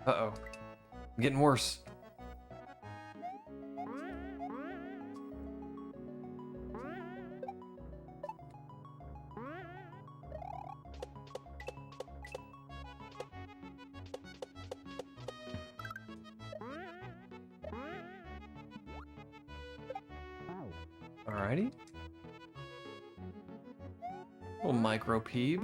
Uh-oh. I'm getting worse. Alrighty. Little micro peeb.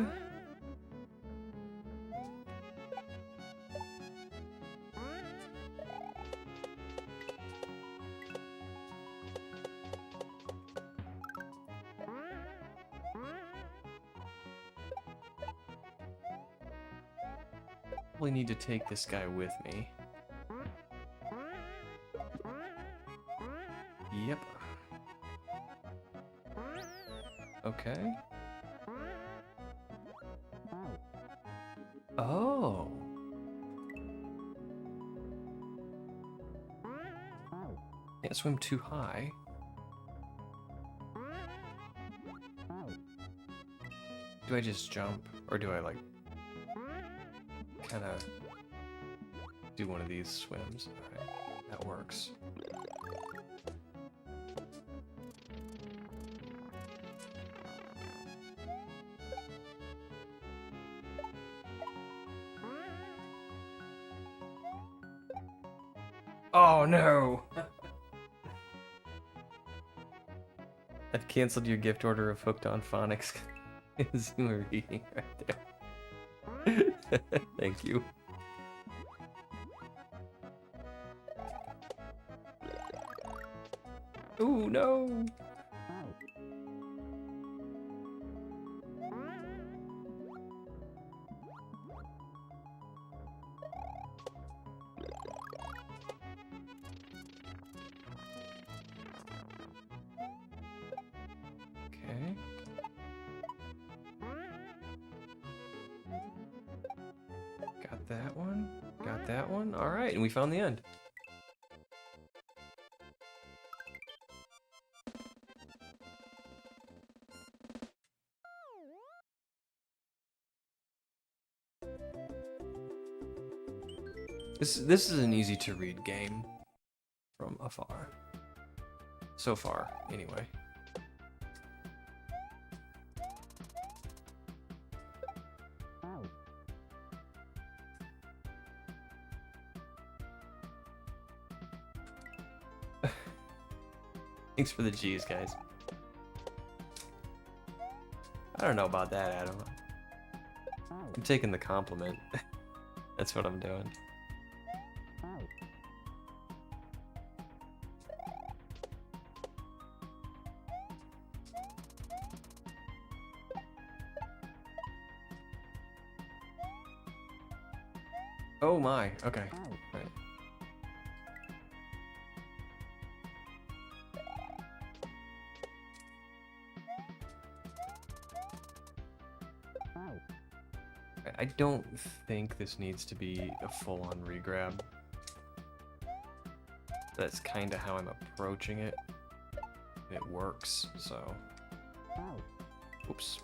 Probably need to take this guy with me. Yep. Okay. Oh. Can't swim too high. Do I just jump? Or do I like kind of do one of these swims? Alright, that works. Oh no! I've canceled your gift order of Hooked on Phonics. Zoomer reading right there. Thank you. Ooh, no! Okay. Got that one. Got that one. All right, and we found the end. This is an easy to read game from afar. So far, anyway. Thanks for the G's, guys. I don't know about that, Adam. I'm taking the compliment. That's what I'm doing. Oh my, okay. Right. I don't think this needs to be a full-on regrab. That's kind of how I'm approaching it. It works, so... Oops.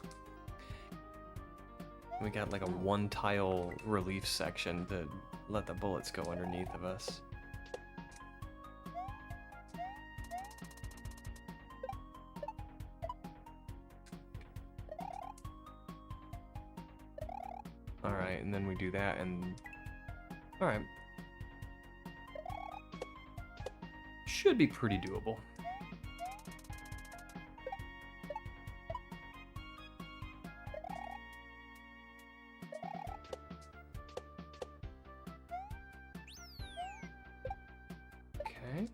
We got like a one-tile relief section to let the bullets go underneath of us. Alright, and then we do that and... Alright. Should be pretty doable. Okay.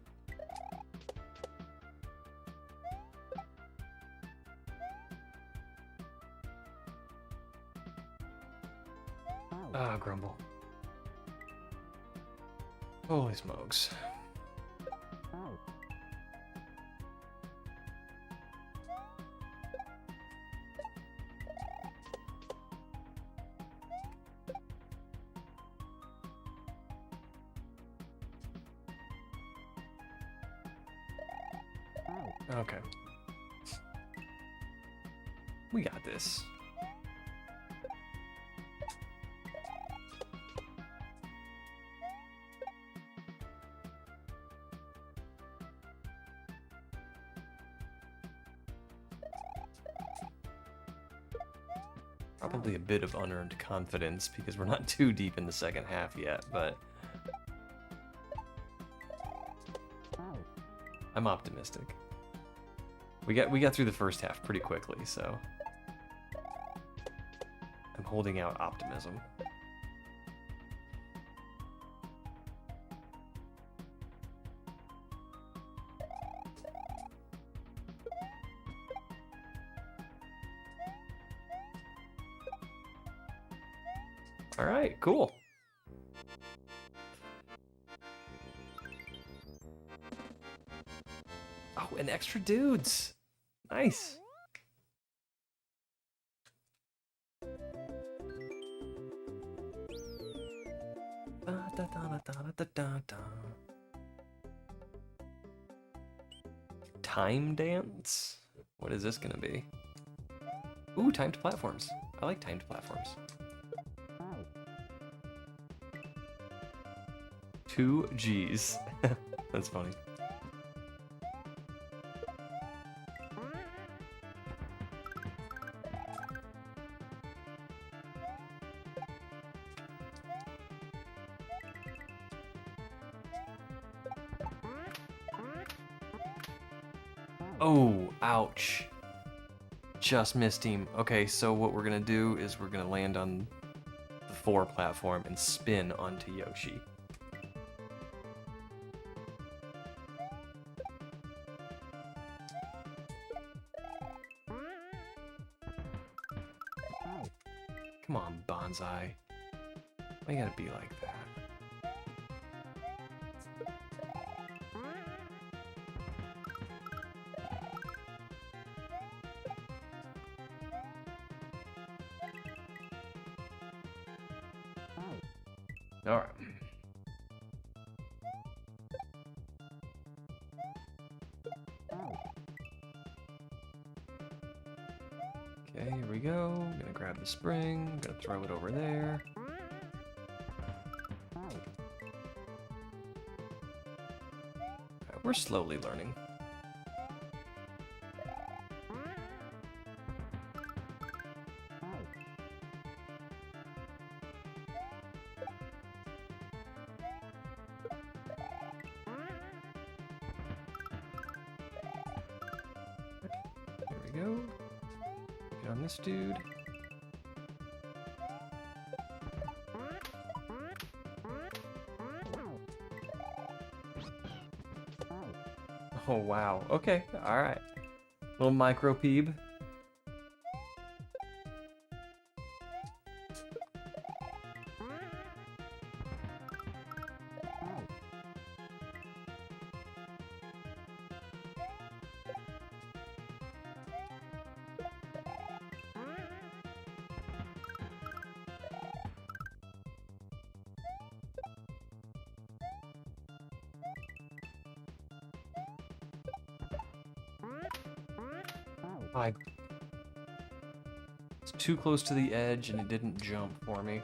Ah, grumble. Holy smokes. Okay. We got this. Probably a bit of unearned confidence because we're not too deep in the second half yet, but I'm optimistic. We got through the first half pretty quickly, so I'm holding out optimism. All right, cool. Oh, and extra dudes. Nice. Time dance? What is this gonna be? Ooh, timed platforms. I like timed platforms. 2 G's. That's funny. Oh, ouch. Just missed him. Okay, so what we're gonna do is we're gonna land on the 4 platform and spin onto Yoshi. Come on, Bonsai. Why you gotta be like that? All right. Okay, here we go. I'm gonna grab the spring, gonna throw it over there. Alright, we're slowly learning. There we go. Get on this dude. Oh wow. Okay. All right. Little micro peeb. It's too close to the edge and it didn't jump for me.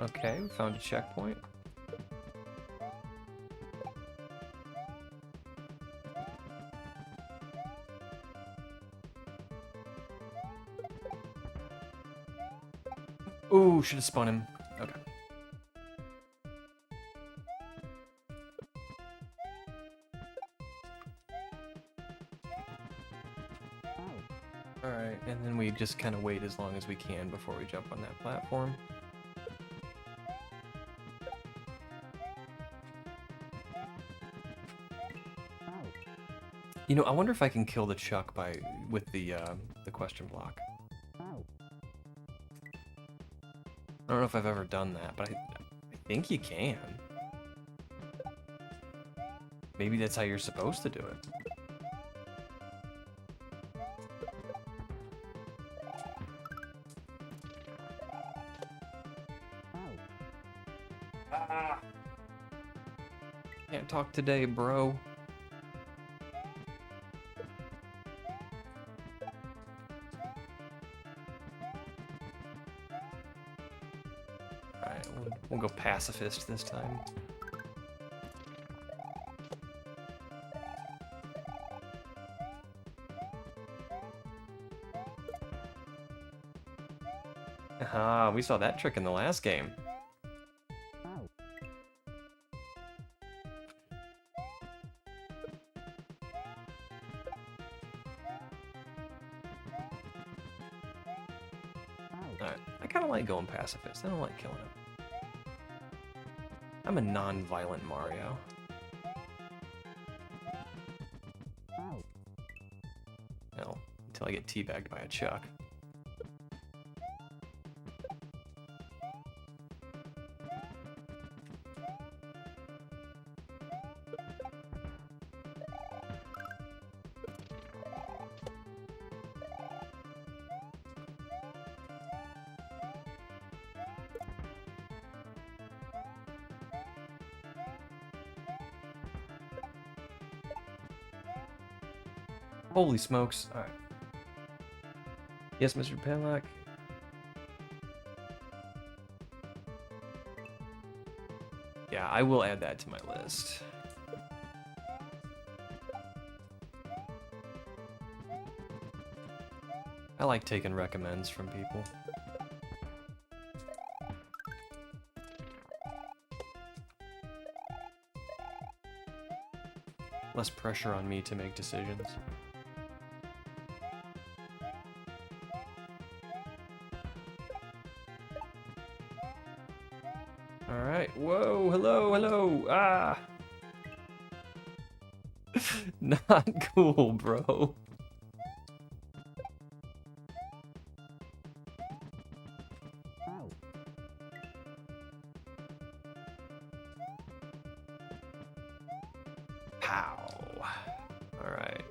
Okay, we found a checkpoint. Ooh, should have spun him. Okay. Alright, and then we just kind of wait as long as we can before we jump on that platform. You know, I wonder if I can kill the Chuck with the question block. I don't know if I've ever done that, but I think you can. Maybe that's how you're supposed to do it. Ah. Can't talk today, bro. Alright, we'll go pacifist this time. Aha, we saw that trick in the last game. Alright, I kind of like going pacifist. I don't like killing him. I'm a non-violent Mario. Well, until I get teabagged by a Chuck. Holy smokes. Alright. Yes, Mr. Padlock. Yeah, I will add that to my list. I like taking recommends from people. Less pressure on me to make decisions. Alright, whoa, hello, hello, ah! Not cool, bro. Pow. Alright.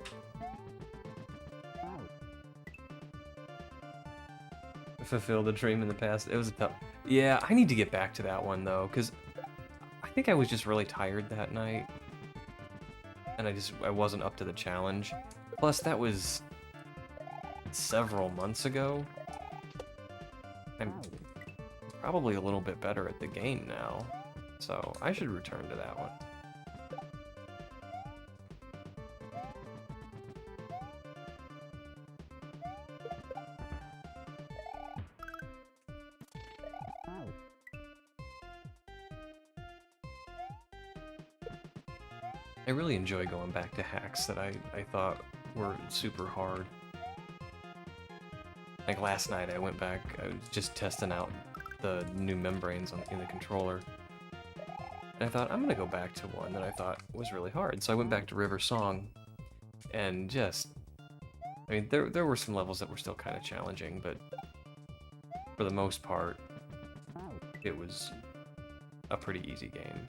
Fulfill the dream in the past. It was a tough... Yeah, I need to get back to that one, though, because I think I was just really tired that night. And I wasn't up to the challenge. Plus, that was several months ago. I'm probably a little bit better at the game now. So, I should return to that one. I really enjoy going back to hacks that I thought were super hard. Like last night I went back, I was just testing out the new membranes in the controller. And I thought, I'm gonna go back to one that I thought was really hard. So I went back to River Song, and just... I mean, there were some levels that were still kind of challenging, but for the most part, it was a pretty easy game.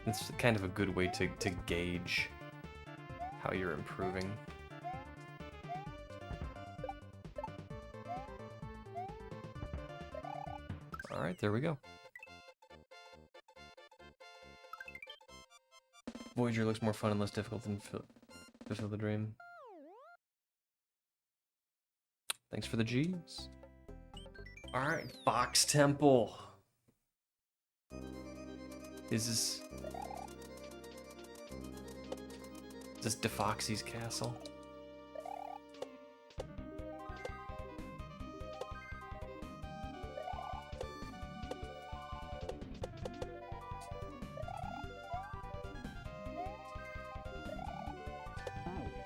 It's kind of a good way to gauge how you're improving. Alright, there we go. Voyager looks more fun and less difficult than Fulfill the Dream. Thanks for the G's. Alright, Fox Temple. Is this Daffoxy's castle?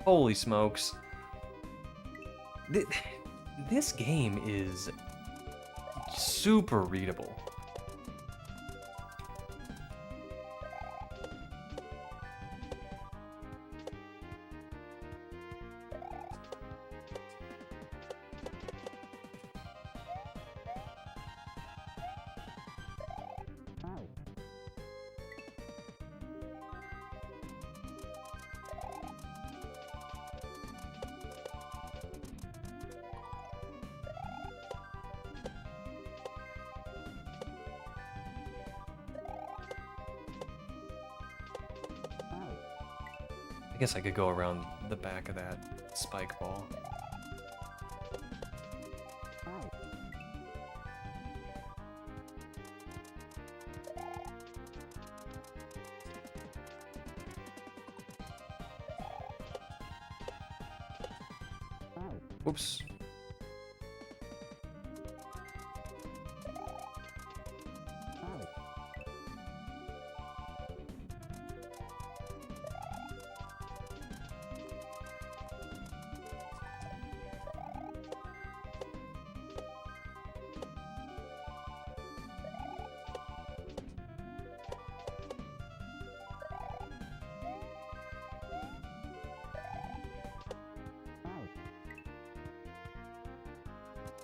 Holy smokes. This game is super readable. I guess I could go around the back of that spike ball. Whoops.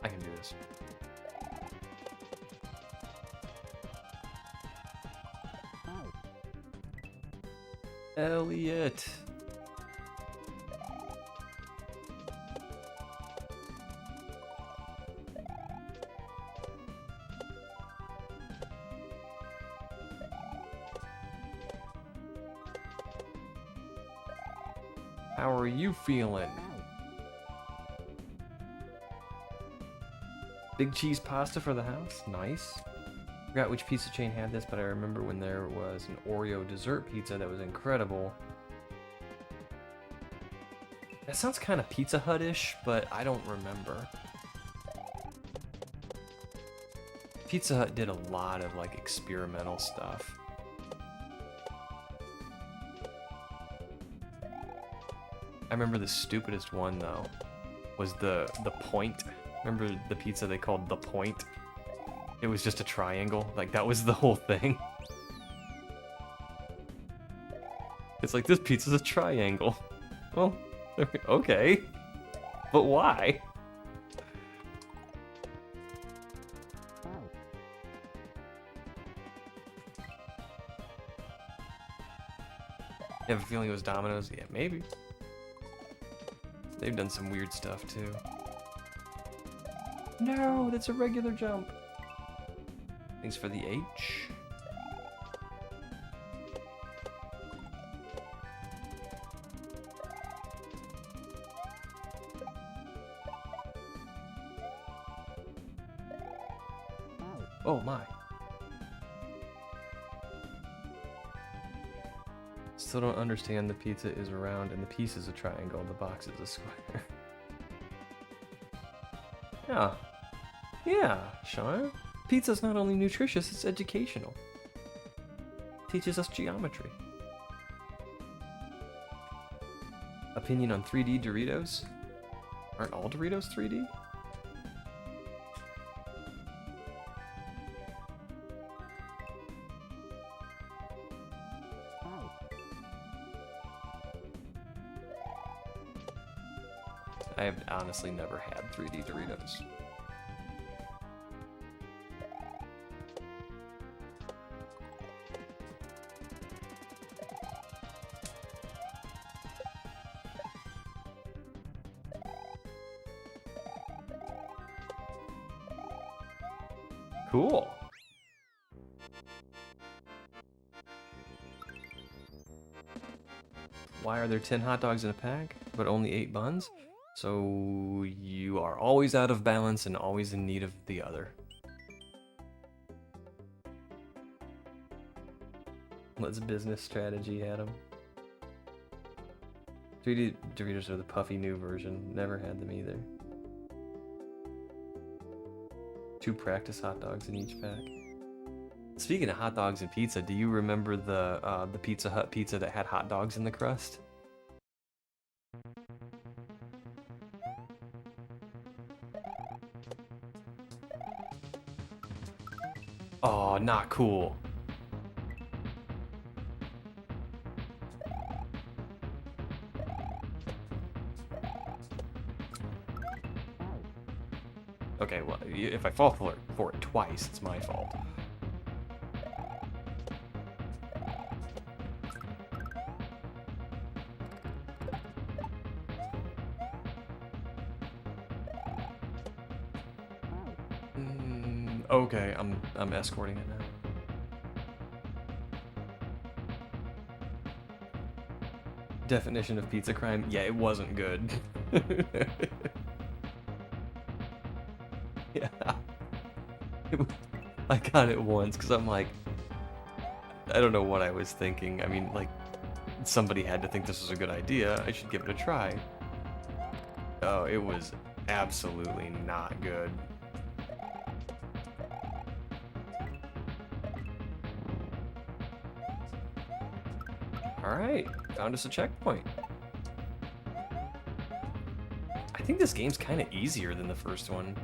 I can do this. Elliot. How are you feeling? Big cheese pasta for the house? Nice. Forgot which pizza chain had this, but I remember when there was an Oreo dessert pizza that was incredible. That sounds kind of Pizza Hut-ish, but I don't remember. Pizza Hut did a lot of like experimental stuff. I remember the stupidest one though was the point. Remember the pizza they called the point? It was just a triangle. Like that was the whole thing. It's like this pizza's a triangle. Well, okay. But why? You have a feeling it was Domino's? Yeah, maybe. They've done some weird stuff too. No, that's a regular jump. Thanks for the H. Oh my. Still don't understand the pizza is round and the piece is a triangle, the box is a square. Yeah. Yeah, Sean. Pizza's not only nutritious, it's educational. Teaches us geometry. Opinion on 3D Doritos? Aren't all Doritos 3D? I have honestly never had 3D Doritos. Cool. Why are there 10 hot dogs in a pack, but only 8 buns? So you are always out of balance and always in need of the other. What's business strategy, Adam? Doritos are the puffy new version. Never had them either. 2 practice hot dogs in each pack. Speaking of hot dogs and pizza, do you remember the Pizza Hut pizza that had hot dogs in the crust? Oh, not cool. Okay, well, if I fall for it twice, it's my fault. Okay, I'm escorting it now. Definition of pizza crime? Yeah, it wasn't good. Yeah. I got it once because I'm like, I don't know what I was thinking. I mean, like, somebody had to think this was a good idea. I should give it a try. Oh, it was absolutely not good. Alright, found us a checkpoint. I think this game's kind of easier than the first one.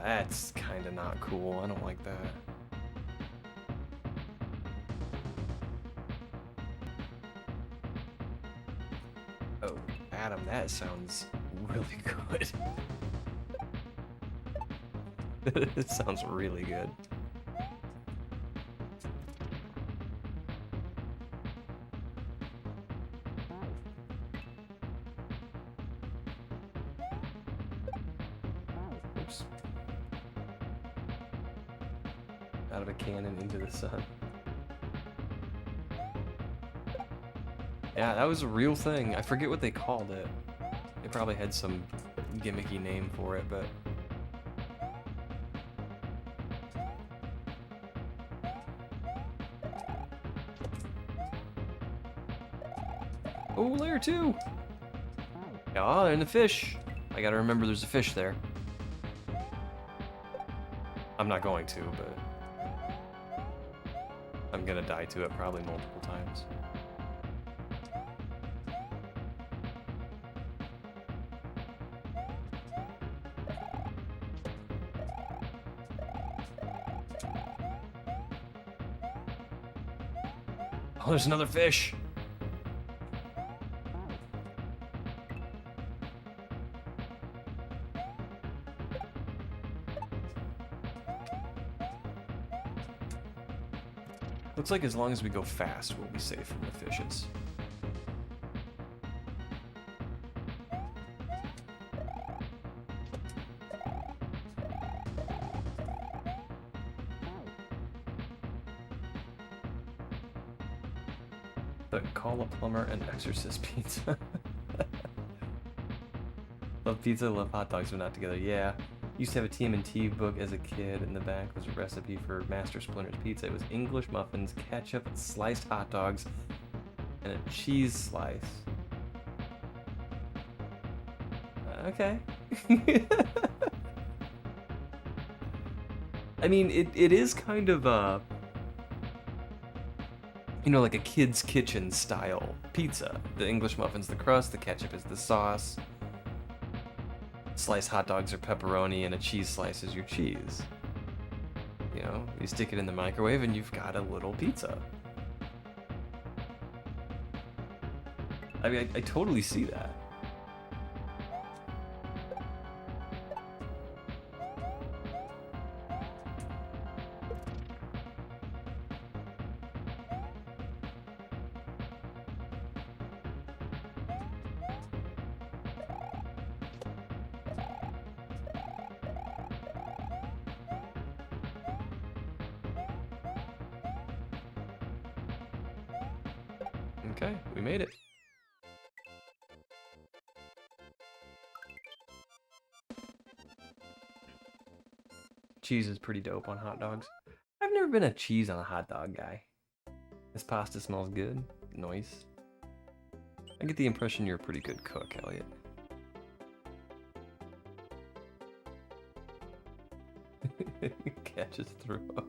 That's kind of not cool. I don't like that. Oh, Adam, that sounds really good. It sounds really good. Oops. Out of a cannon into the sun. Yeah, that was a real thing. I forget what they called it. They probably had some gimmicky name for it, but... Oh, layer 2! Ah, and the fish! I gotta remember there's a fish there. I'm not going to, but... I'm gonna die to it probably multiple times. Oh, there's another fish! Looks like as long as we go fast, we'll be safe from the fishes. But call a plumber and exorcist pizza. Love pizza, love hot dogs, but not together. Yeah. Used to have a TMNT book as a kid. In the back was a recipe for Master Splinter's pizza. It was English muffins, ketchup, sliced hot dogs, and a cheese slice. Okay. I mean, it is kind of you know, like a kid's kitchen style pizza. The English muffin's the crust, the ketchup is the sauce. Sliced hot dogs are pepperoni, and a cheese slice is your cheese. You know, you stick it in the microwave and you've got a little pizza. I mean, I totally see that. Okay, we made it. Cheese is pretty dope on hot dogs. I've never been a cheese on a hot dog guy. This pasta smells good. Nice. I get the impression you're a pretty good cook, Elliot. Catches throw up.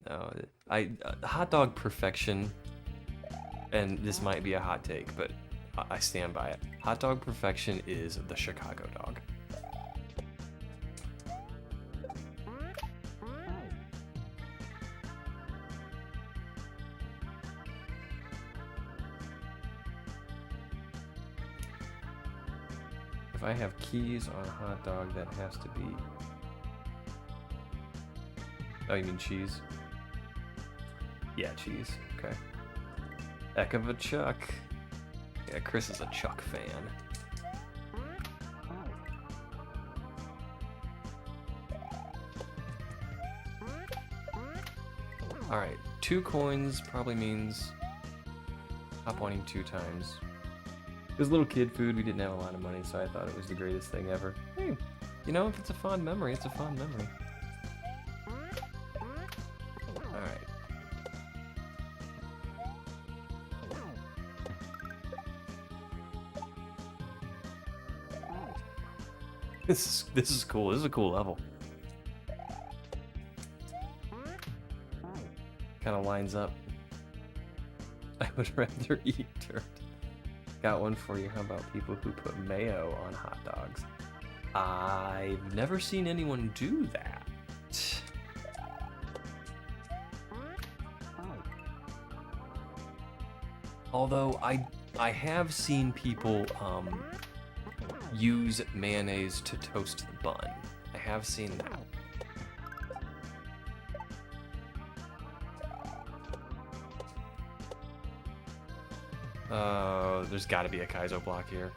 No, hot dog perfection, and this might be a hot take, but I stand by it. Hot dog perfection is the Chicago dog. If I have keys on a hot dog, that has to be... Oh, you mean cheese? Yeah, cheese. Okay. Heck of a Chuck. Yeah, Chris is a Chuck fan. Alright, 2 coins probably means hop wanting 2 times. It was little kid food, we didn't have a lot of money, so I thought it was the greatest thing ever. Hey, you know, if it's a fond memory, it's a fond memory. Alright. This is cool. This is a cool level. Kind of lines up. I would rather eat dirt. Got one for you. How about people who put mayo on hot dogs? I've never seen anyone do that. Although I have seen people use mayonnaise to toast the bun. I have seen that. There's got to be a kaizo block here.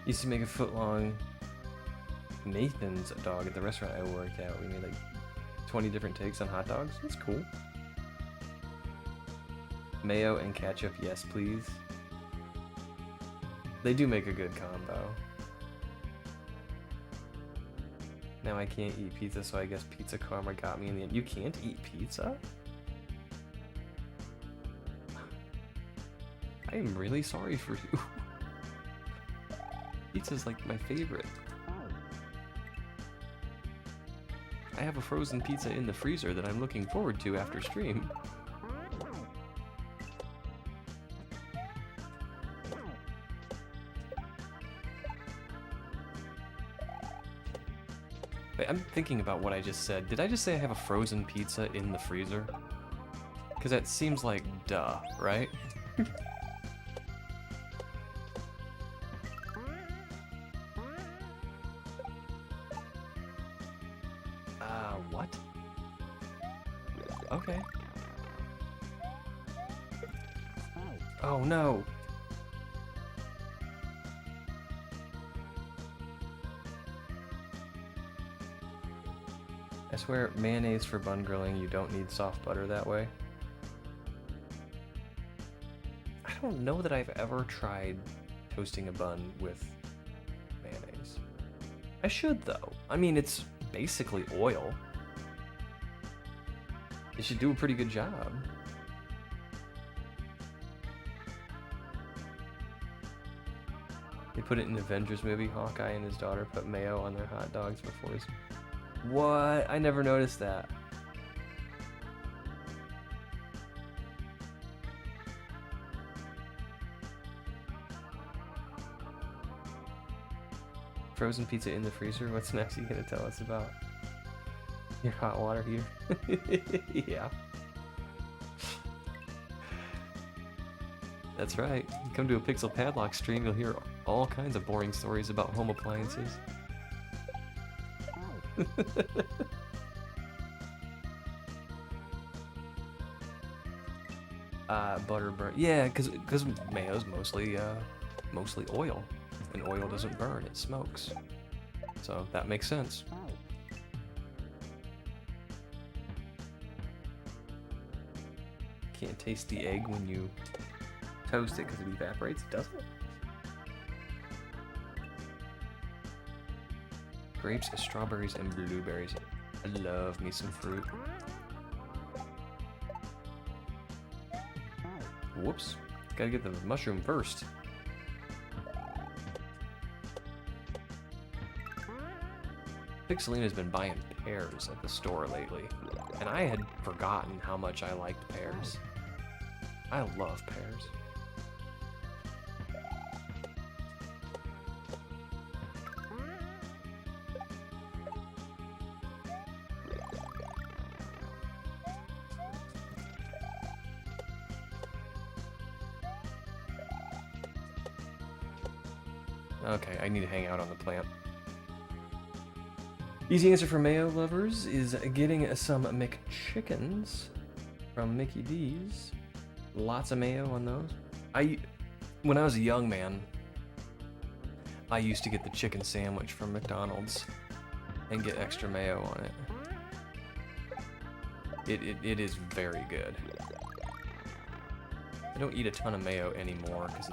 Used to make a foot-long Nathan's dog at the restaurant I worked at. We made like 20 different takes on hot dogs. That's cool. Mayo and ketchup, yes please. They do make a good combo. Now I can't eat pizza, so I guess pizza karma got me in the end. You can't eat pizza? I am really sorry for you. Pizza's like my favorite. I have a frozen pizza in the freezer that I'm looking forward to after stream. Wait, I'm thinking about what I just said. Did I just say I have a frozen pizza in the freezer? Because that seems like duh, right? What? Okay. Oh no! I swear, mayonnaise for bun grilling, you don't need soft butter that way. I don't know that I've ever tried toasting a bun with mayonnaise. I should though. I mean, it's basically oil. It should do a pretty good job. They put it in the Avengers movie. Hawkeye and his daughter put mayo on their hot dogs before his... What? I never noticed that. Frozen pizza in the freezer? What's next you gonna tell us about? Your hot water heater? Yeah. That's right. You come to a PixelPadlock stream, you'll hear all kinds of boring stories about home appliances. Butter burn. Yeah, because mayo's mostly oil. and oil doesn't burn, it smokes. So that makes sense. Can't taste the egg when you toast it because it evaporates, doesn't it? Grapes, strawberries, and blueberries. I love me some fruit. Whoops. Gotta get the mushroom first. Pixelina's been buying pears at the store lately, and I had forgotten how much I liked pears. I love pears. Okay, I need to hang out on the plant. Easy answer for mayo lovers is getting some McChickens from Mickey D's. Lots of mayo on those. When I was a young man, I used to get the chicken sandwich from McDonald's and get extra mayo on it. It is very good. I don't eat a ton of mayo anymore because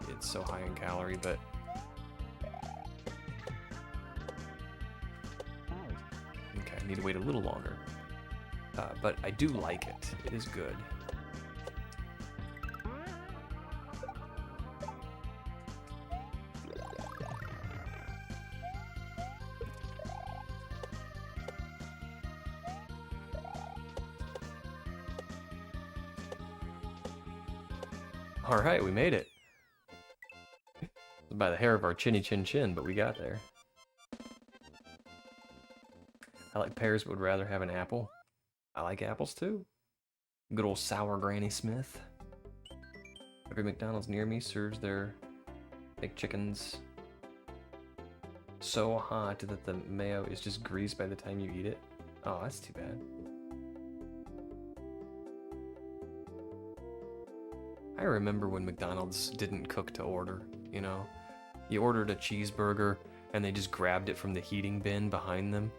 it's so high in calorie, but okay, I need to wait a little longer. But I do like it. It is good. All right, we made it. By the hair of our chinny chin chin, but we got there. I like pears, but would rather have an apple. I like apples too. Good old sour Granny Smith. Every McDonald's near me serves their McChickens so hot that the mayo is just greased by the time you eat it. Oh, that's too bad. I remember when McDonald's didn't cook to order, you know? You ordered a cheeseburger and they just grabbed it from the heating bin behind them,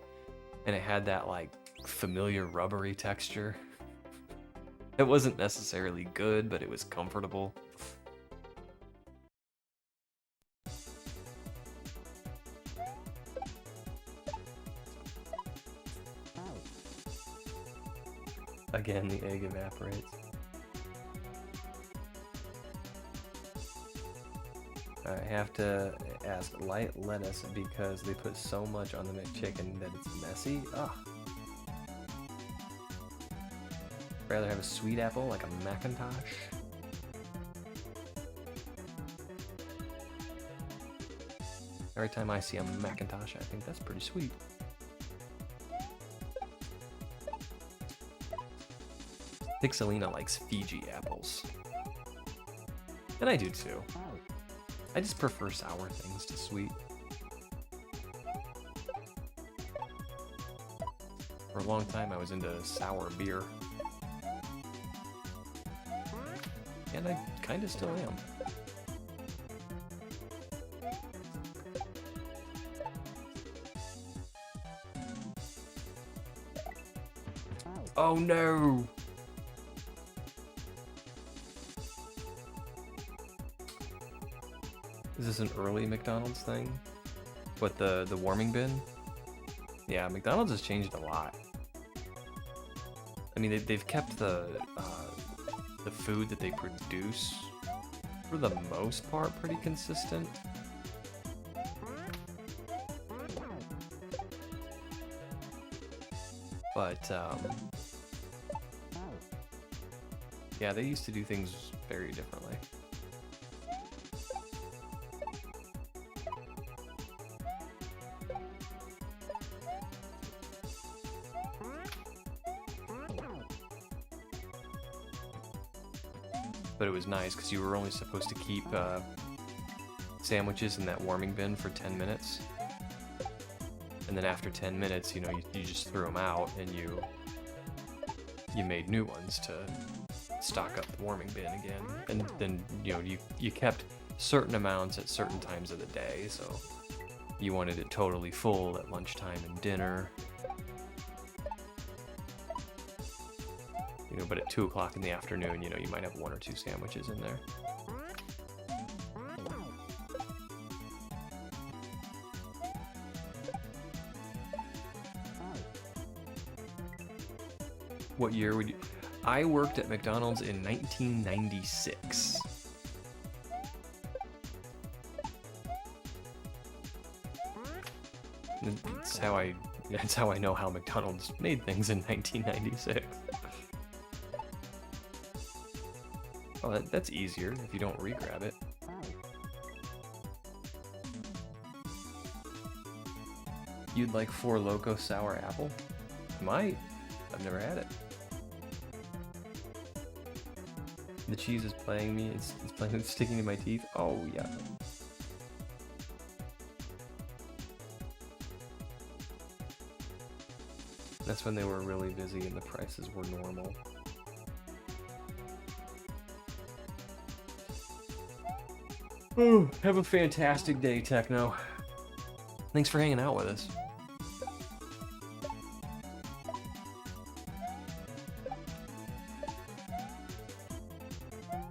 and it had that like familiar rubbery texture. It wasn't necessarily good, but it was comfortable. Again, the egg evaporates. I have to ask light lettuce because they put so much on the McChicken that it's messy. Ugh. Rather have a sweet apple like a Macintosh. Every time I see a Macintosh, I think that's pretty sweet. Pixelina likes Fiji apples. And I do too. I just prefer sour things to sweet. For a long time, I was into sour beer. And I kinda still am. Oh no! Is this an early McDonald's thing? What, the warming bin? Yeah, McDonald's has changed a lot. I mean, they've kept the food that they produce, for the most part, pretty consistent. But, yeah, they used to do things very differently. But it was nice because you were only supposed to keep sandwiches in that warming bin for 10 minutes. And then after 10 minutes, you know, you just threw them out and you made new ones to stock up the warming bin again. And then, you know, you kept certain amounts at certain times of the day, so you wanted it totally full at lunchtime and dinner. You know, but at 2 o'clock in the afternoon, you know, you might have 1 or 2 sandwiches in there. What year would you... I worked at McDonald's in 1996. That's how I know how McDonald's made things in 1996. Oh, that's easier if you don't re-grab it. You'd like 4 Loco sour apple? Might. I've never had it. The cheese is playing me. It's playing. It's sticking to my teeth. Oh yeah. That's when they were really busy and the prices were normal. Oh, have a fantastic day, Techno. Thanks for hanging out with us.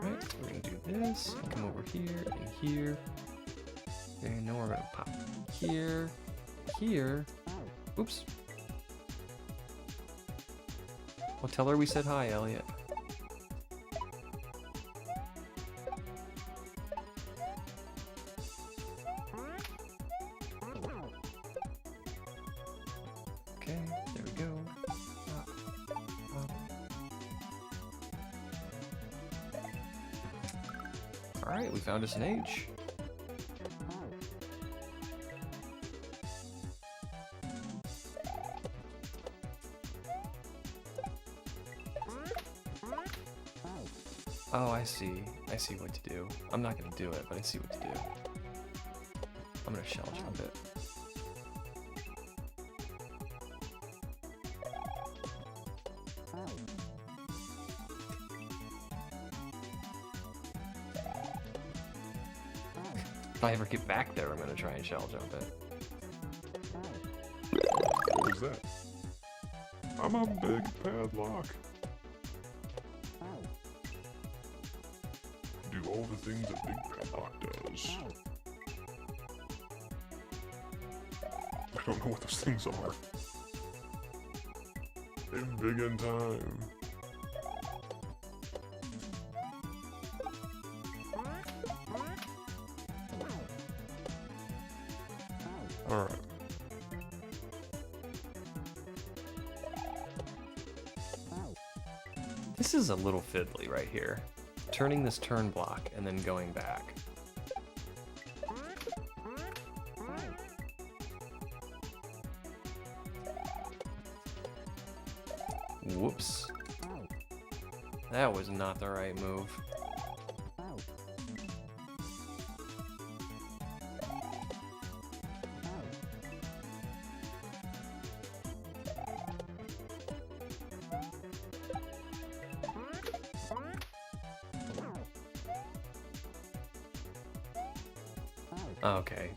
Alright, we're gonna do this. Come over here and here. And now we're gonna pop here, here. Oops. Well, tell her we said hi, Elliot. Okay, there we go. Up, up. Alright, we found us an H. Oh, I see. I see what to do. I'm not gonna do it, but I see what to do. I'm gonna shell jump it. If I ever get back there, I'm gonna try and shell jump it. What was that? I'm a big padlock. Do all the things that Big Padlock does. I don't know what those things are. They're big in time. Alright. This is a little fiddly right here. Turning this turn block and then going back. Whoops. That was not the right move. Okay.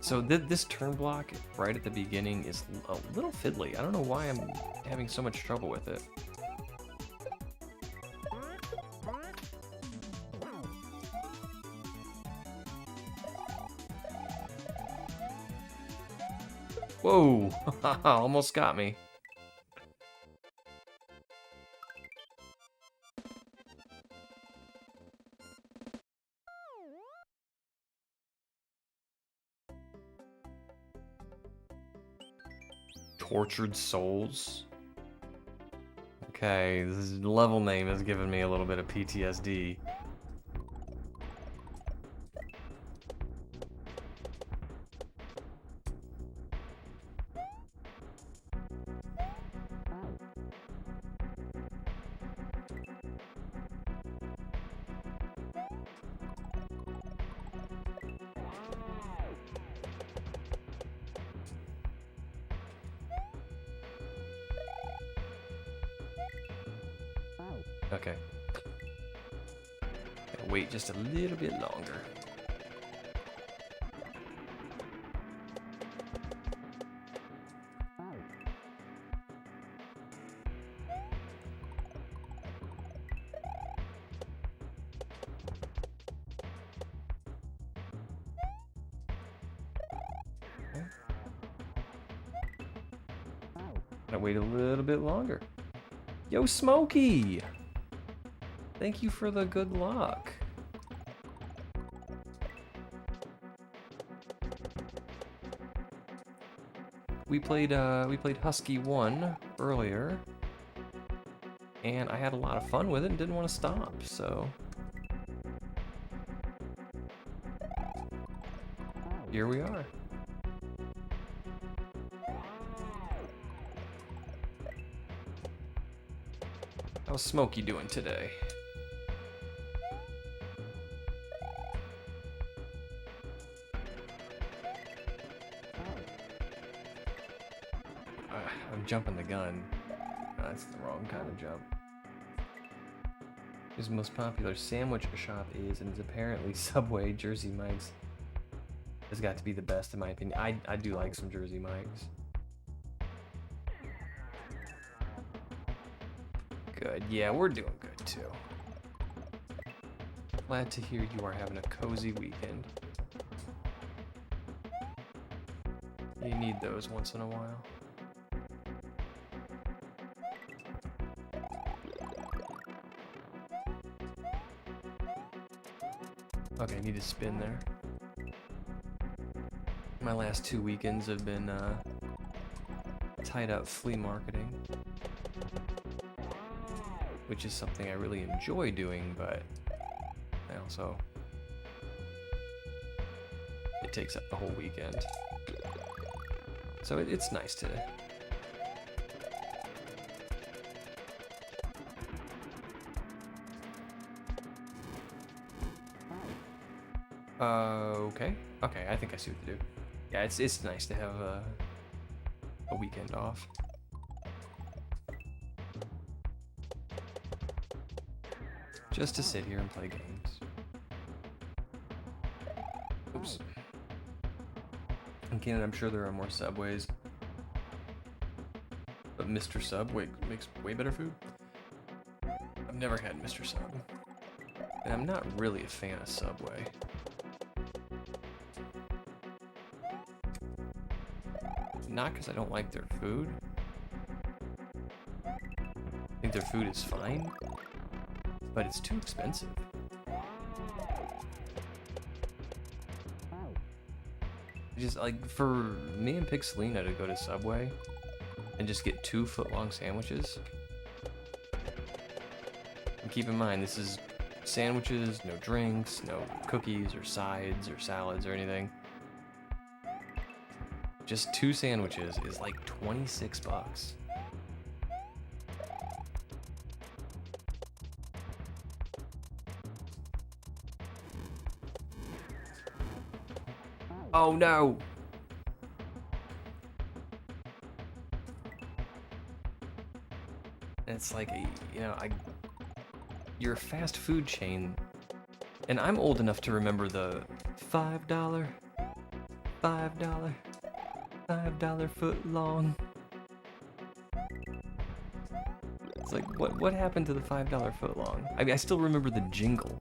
So this turn block right at the beginning is a little fiddly. I don't know why I'm having so much trouble with it. Whoa! Almost got me. Tortured Souls. Okay, this level name is giving me a little bit of PTSD. Okay. wait just a little bit longer. Gotta wait a little bit longer. Yo, Smokey! Thank you for the good luck. We played Husky 1 earlier, and I had a lot of fun with it and didn't want to stop, so here we are. How's Smokey doing today? I'm jumping the gun. That's the wrong kind of jump. His most popular sandwich shop is, and is apparently Subway. Jersey Mike's has got to be the best in my opinion. I do like some Jersey Mike's. Good. Yeah, we're doing good too. Glad to hear you are having a cozy weekend. You need those once in a while. Okay, I need to spin there. My last 2 weekends have been tied up flea marketing, which is something I really enjoy doing, but I also, it takes up the whole weekend. So it's nice to okay, I think I see what to do. Yeah, it's nice to have a weekend off. Just to sit here and play games. Oops. In Canada, I'm sure there are more Subways. But Mr. Sub makes way better food. I've never had Mr. Sub. And I'm not really a fan of Subway. Not because I don't like their food. I think their food is fine. But it's too expensive. Just like for me and Pixelina to go to Subway and just get 2 foot-long sandwiches. And keep in mind, this is sandwiches, no drinks, no cookies or sides or salads or anything. Just 2 sandwiches is like 26 bucks. Oh no! It's like, you know, you're a fast food chain, and I'm old enough to remember the $5 foot long. It's like, what happened to the $5 foot long? I mean, I still remember the jingle.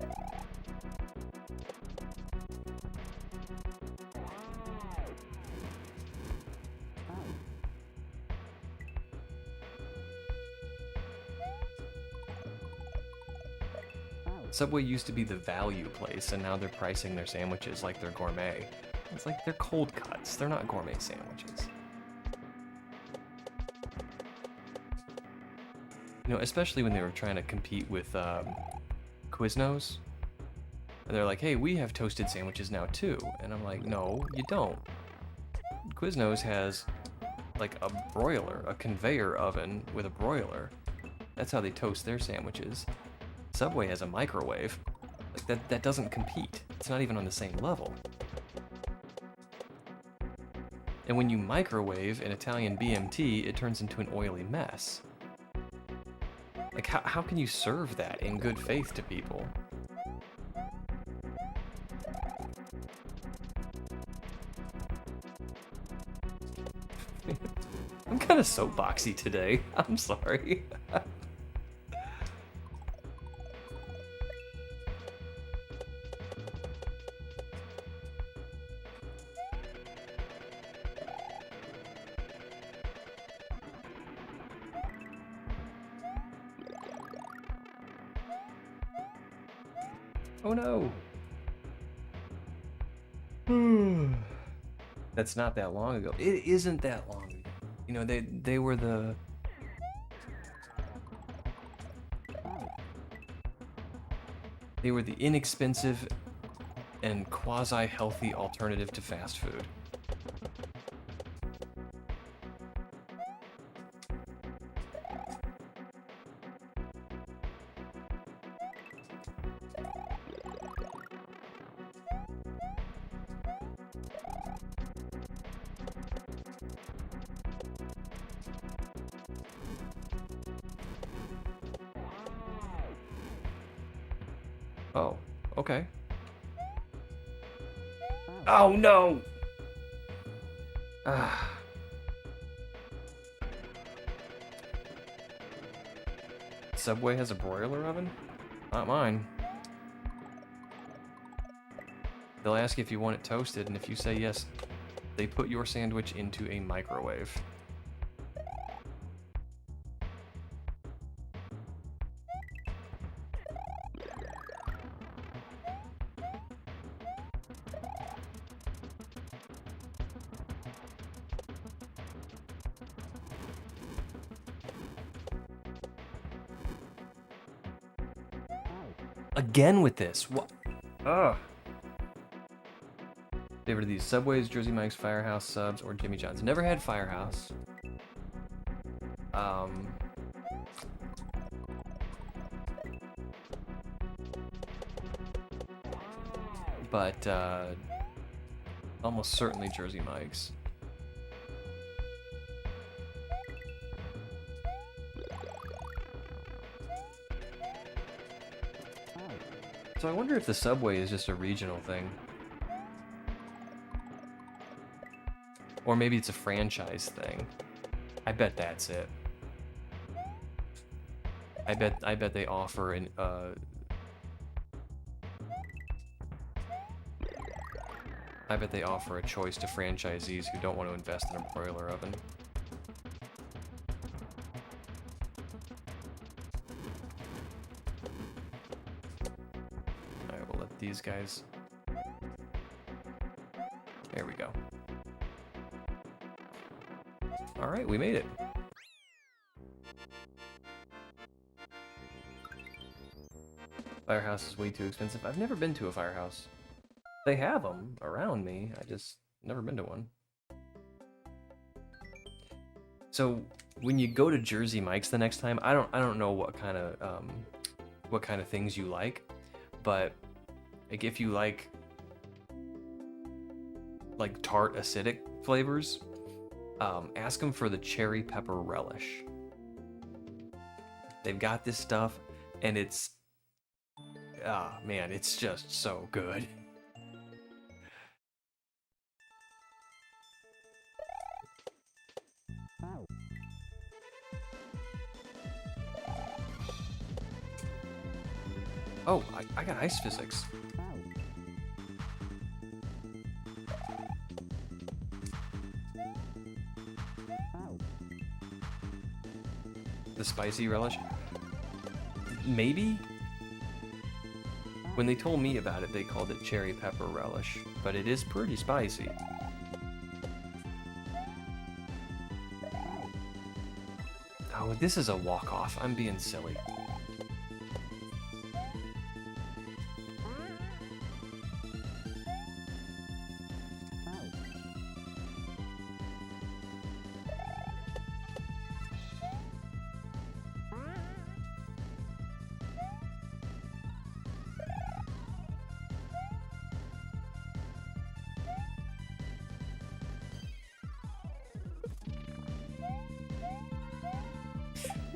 Subway used to be the value place, and now they're pricing their sandwiches like they're gourmet. It's like they're cold cuts, they're not gourmet sandwiches. You know, especially when they were trying to compete with Quiznos. And they're like, hey, we have toasted sandwiches now too. And I'm like, no, you don't. Quiznos has like a broiler, a conveyor oven with a broiler. That's how they toast their sandwiches. Subway has a microwave. Like that doesn't compete. It's not even on the same level. And when you microwave an Italian BMT, it turns into an oily mess. Like how can you serve that in good faith to people? I'm kind of soapboxy today. I'm sorry. Oh no. That's not that long ago. It isn't that long ago. You know, they were the inexpensive and quasi-healthy alternative to fast food. Oh, okay. Oh no! Ah. Subway has a broiler oven? Not mine. They'll ask if you want it toasted, and if you say yes, they put your sandwich into a microwave. Again with this. What? Ugh. Favorite of these: Subways, Jersey Mike's, Firehouse Subs, or Jimmy John's. Never had Firehouse. But almost certainly Jersey Mike's. So I wonder if the Subway is just a regional thing. Or maybe it's a franchise thing. I bet that's it. I bet they offer an I bet they offer a choice to franchisees who don't want to invest in a broiler oven. Alright, we'll let these guys... There we go. Alright, we made it. Firehouse is way too expensive. I've never been to a firehouse. They have them around me. I just never been to one. So when you go to Jersey Mike's the next time, I don't know what kind of things you like, but like if you like tart acidic flavors, ask them for the cherry pepper relish. They've got this stuff, and it's man, it's just so good. Oh, I got ice physics. The spicy relish? Maybe? When they told me about it, they called it cherry pepper relish, but it is pretty spicy. Oh, this is a walk-off. I'm being silly.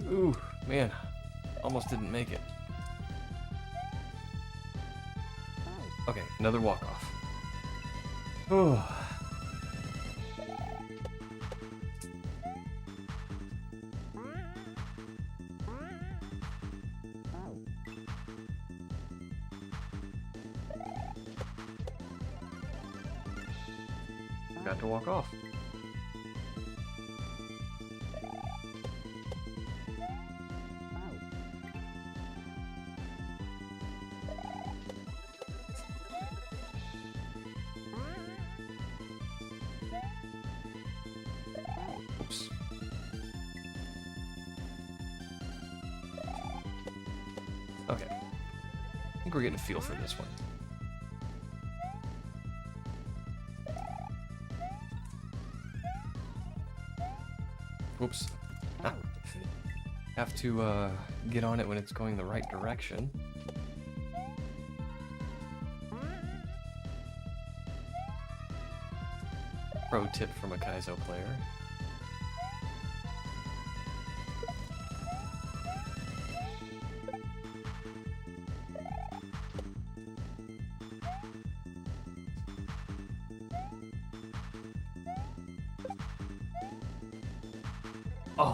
Ooh, man, almost didn't make it. Okay, another walk-off. Oh. forgot to walk off. Oops. Okay. I think we're getting a feel for this one. Oops. Ah. Have to get on it when it's going the right direction. Pro tip from a kaizo player.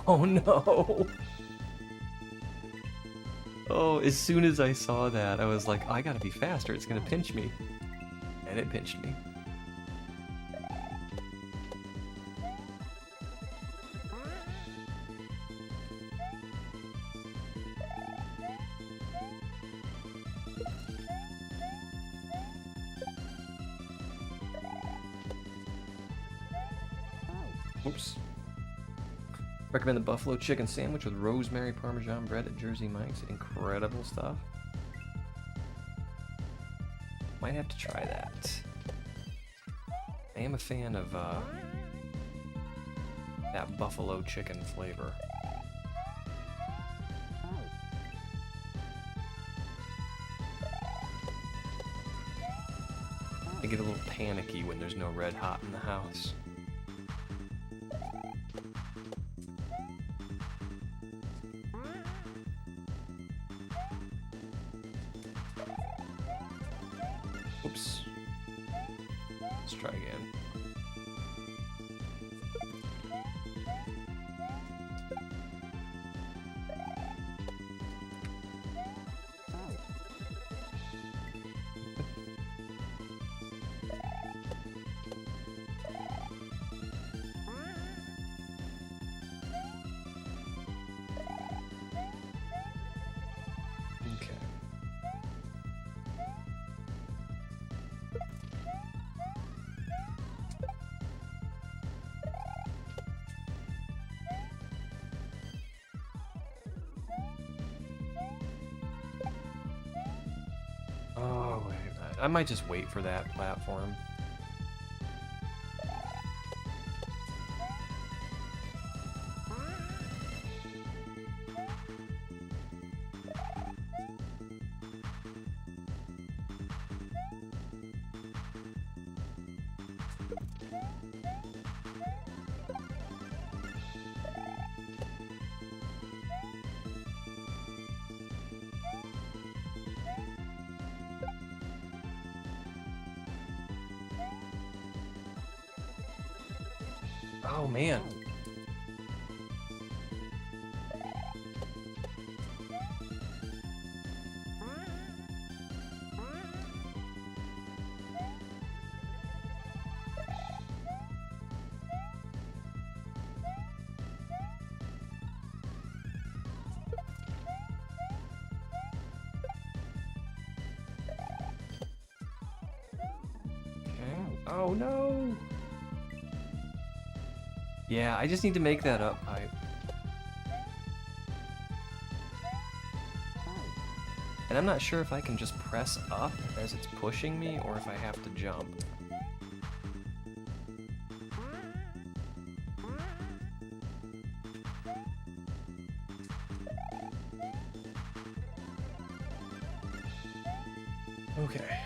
Oh no! Oh, as soon as I saw that, I was like, I gotta be faster, it's gonna pinch me. And it pinched me. Oops. Recommend the buffalo chicken sandwich with rosemary parmesan bread at Jersey Mike's. Incredible stuff. Might have to try that. I am a fan of that buffalo chicken flavor. I get a little panicky when there's no Red Hot in the house. Oops. Let's try again. Okay. Oh, wait. I might just wait for that platform. Oh, man. Okay. Oh, no. Yeah, I just need to make that up pipe. And I'm not sure if I can just press up as it's pushing me or if I have to jump. Okay.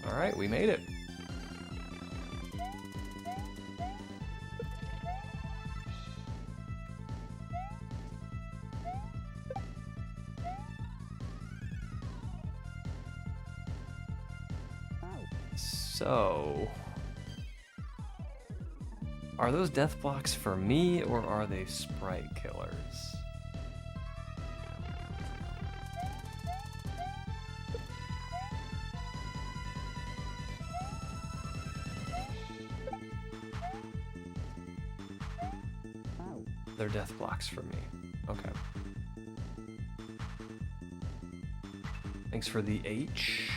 All right, we made it. So, are those death blocks for me, or are they sprite killers? They're death blocks for me. Okay. Thanks for the H.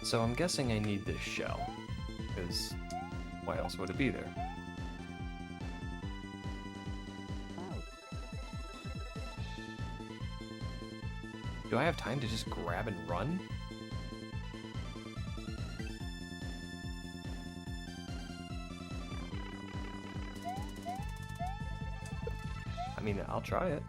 So I'm guessing I need this shell, because why else would it be there? Do I have time to just grab and run? I mean, I'll try it.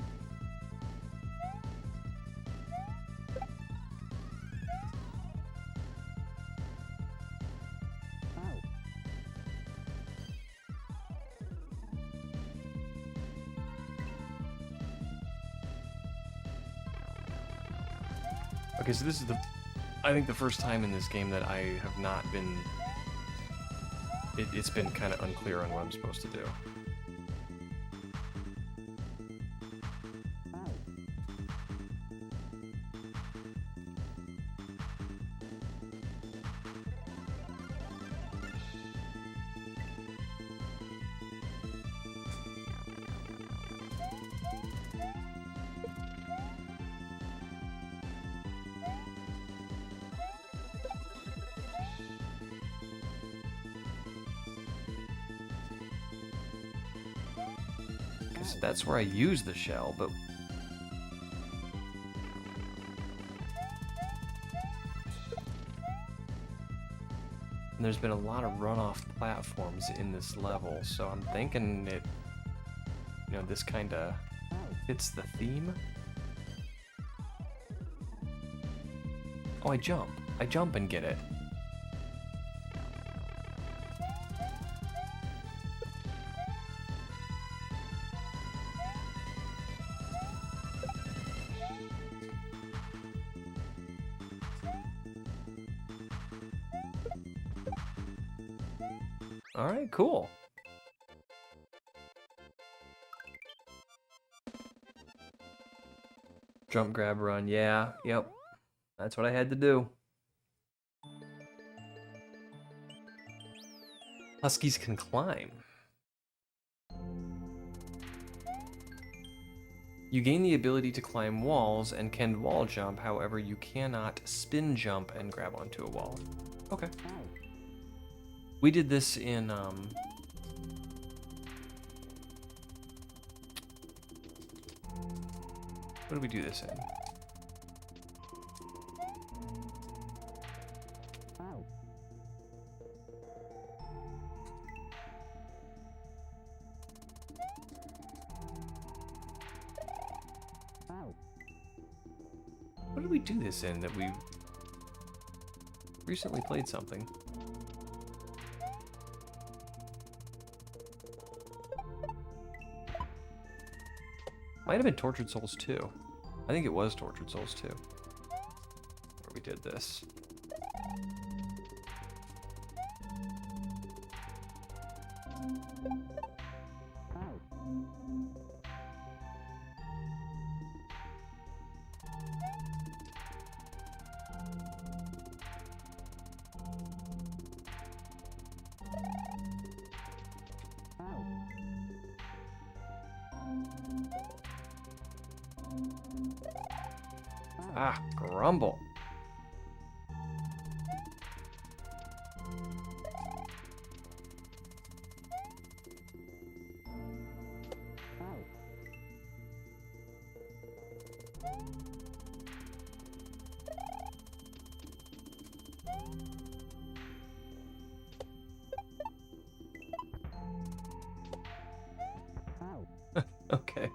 Okay, so this is I think the first time in this game that I have not been, it's been kind of unclear on what I'm supposed to do. Because that's where I use the shell, but... And there's been a lot of runoff platforms in this level, so I'm thinking it... You know, this kind of fits the theme. Oh, I jump. I jump and get it. Alright, cool. Jump, grab, run. Yeah, yep. That's what I had to do. Huskies can climb. You gain the ability to climb walls and can wall jump, however you cannot spin jump and grab onto a wall. Okay. We did this in, what did we do this in? What did we do this in that we recently played something? Might have been Tortured Souls 2. I think it was Tortured Souls 2. Where we did this. Ah, grumble. Okay.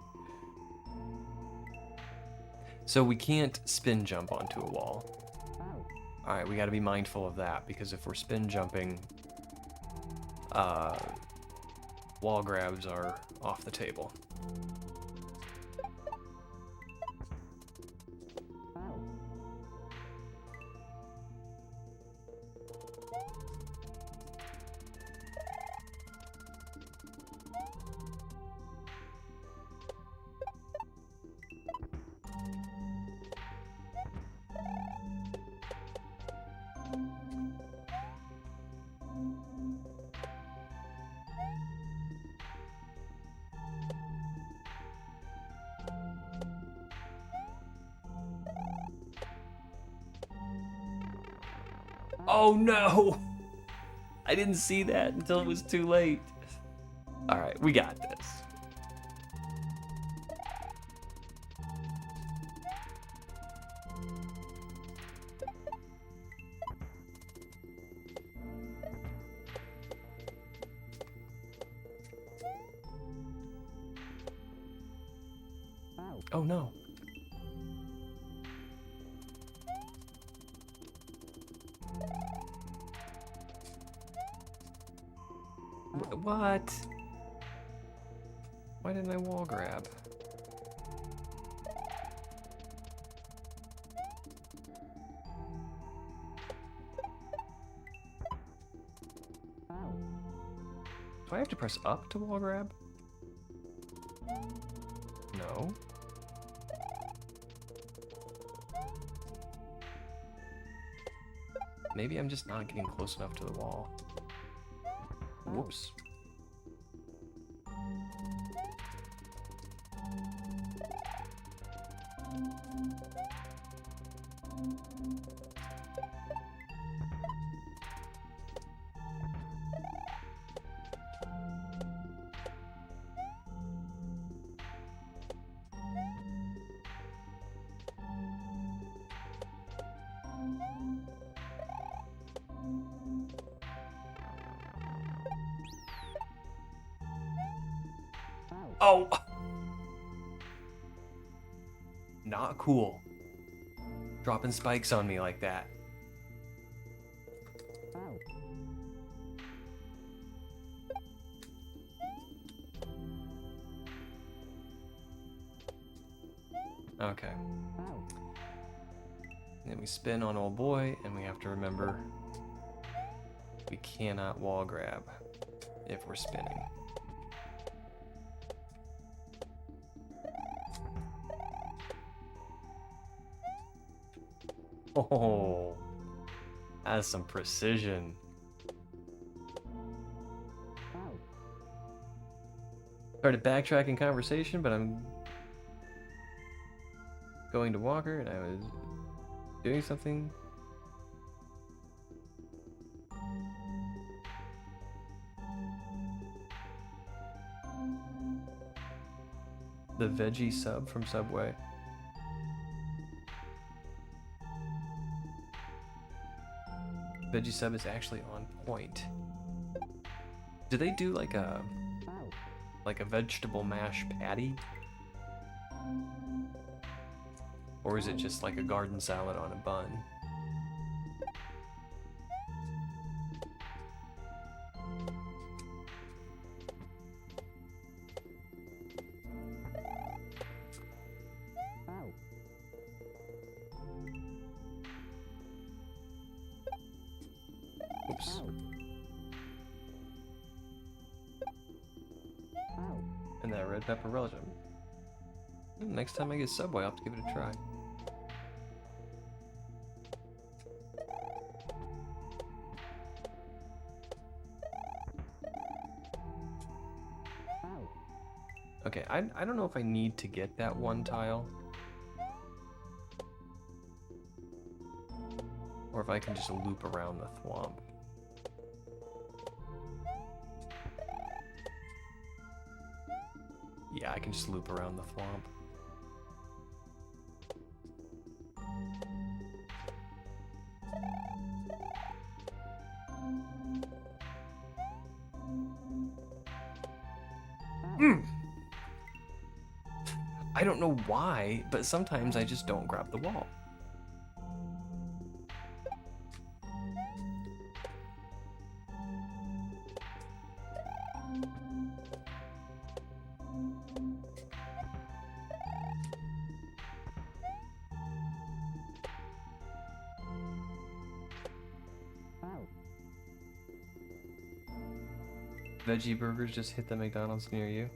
So we can't spin jump onto a wall. Alright, we gotta be mindful of that, because if we're spin jumping, wall grabs are off the table. Oh no! I didn't see that until it was too late. Alright, we got this. Oh no. What? Why didn't I wall grab? Do I have to press up to wall grab? No. Maybe I'm just not getting close enough to the wall. Whoops. Oh! Not cool. Dropping spikes on me like that. Okay. Then we spin on old boy, and we have to remember we cannot wall grab if we're spinning. Oh, that's some precision. Sorry to backtrack in conversation, but I'm going to Walker and I was doing something. The veggie sub from Subway. Veggie sub is actually on point. Do they do like a vegetable mash patty? Or is it just like a garden salad on a bun? Oops. And that red pepper relish. Next time I get Subway, I'll have to give it a try. Okay, I don't know if I need to get that one tile. Or if I can just loop around the thwomp. Yeah, I can just loop around the thwomp. I don't know why, but sometimes I just don't grab the wall. Veggie burgers just hit the McDonald's near you.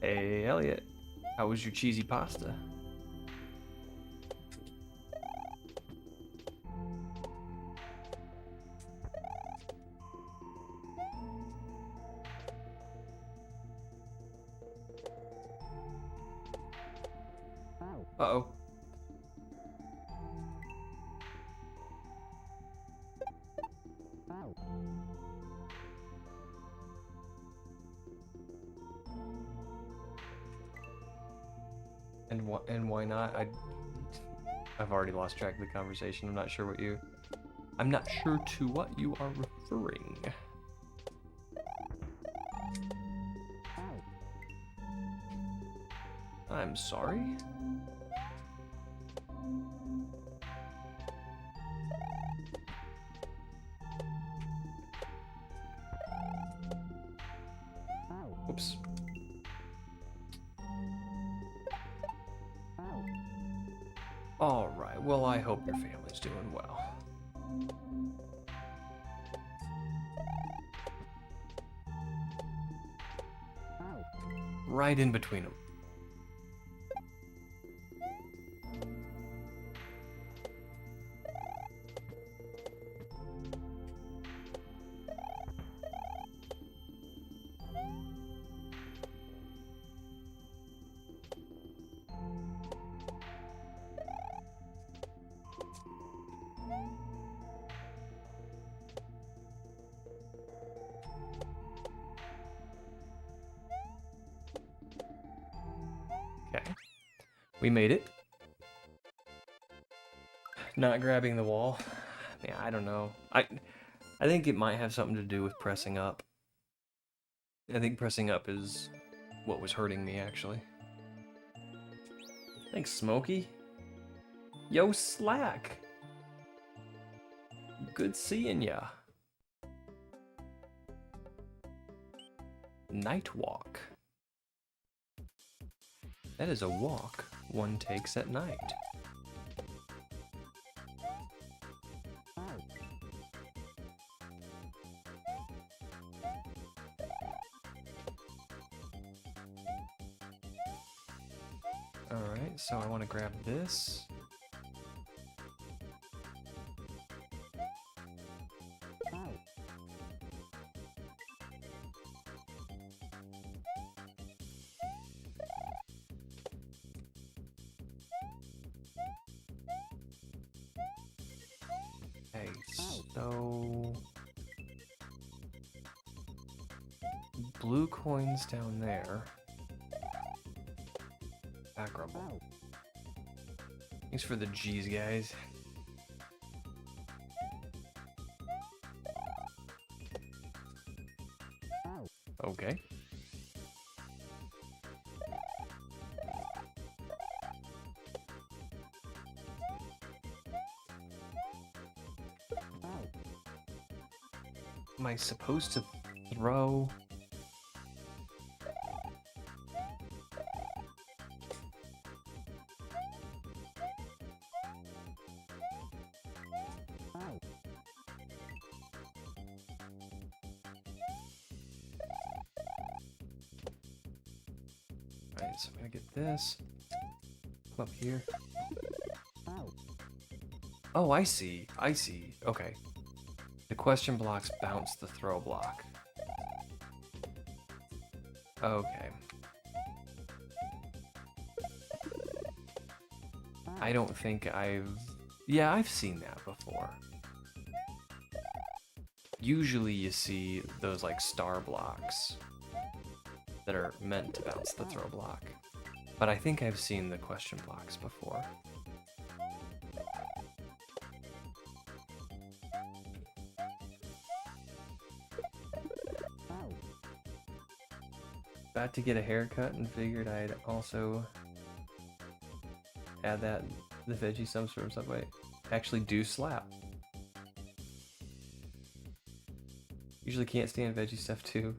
Hey, Elliot. How was your cheesy pasta? Uh-oh. And why not? I've already lost track of the conversation. I'm not sure to what you are referring. I'm sorry. Oops. Alright, well, I hope your family's doing well. Right in between them. Okay. We made it. Not grabbing the wall. Yeah, I don't know. I think it might have something to do with pressing up. I think pressing up is what was hurting me, actually. Thanks, Smokey. Yo, Slack. Good seeing ya. Night walk. That is a walk one takes at night. Alright, so I want to grab this. Okay, so blue coins down there. Back rumble. Thanks for the G's, guys. Okay. Am I supposed to throw? Alright, so I'm gonna get this. Come up here. Oh, I see. I see. Okay. The question blocks bounce the throw block. Okay. I don't think yeah, I've seen that before. Usually you see those like star blocks that are meant to bounce the throw block. But I think I've seen the question blocks before. About to get a haircut and figured I'd also add the veggie subs from Subway. Actually do slap. Usually can't stand veggie stuff too.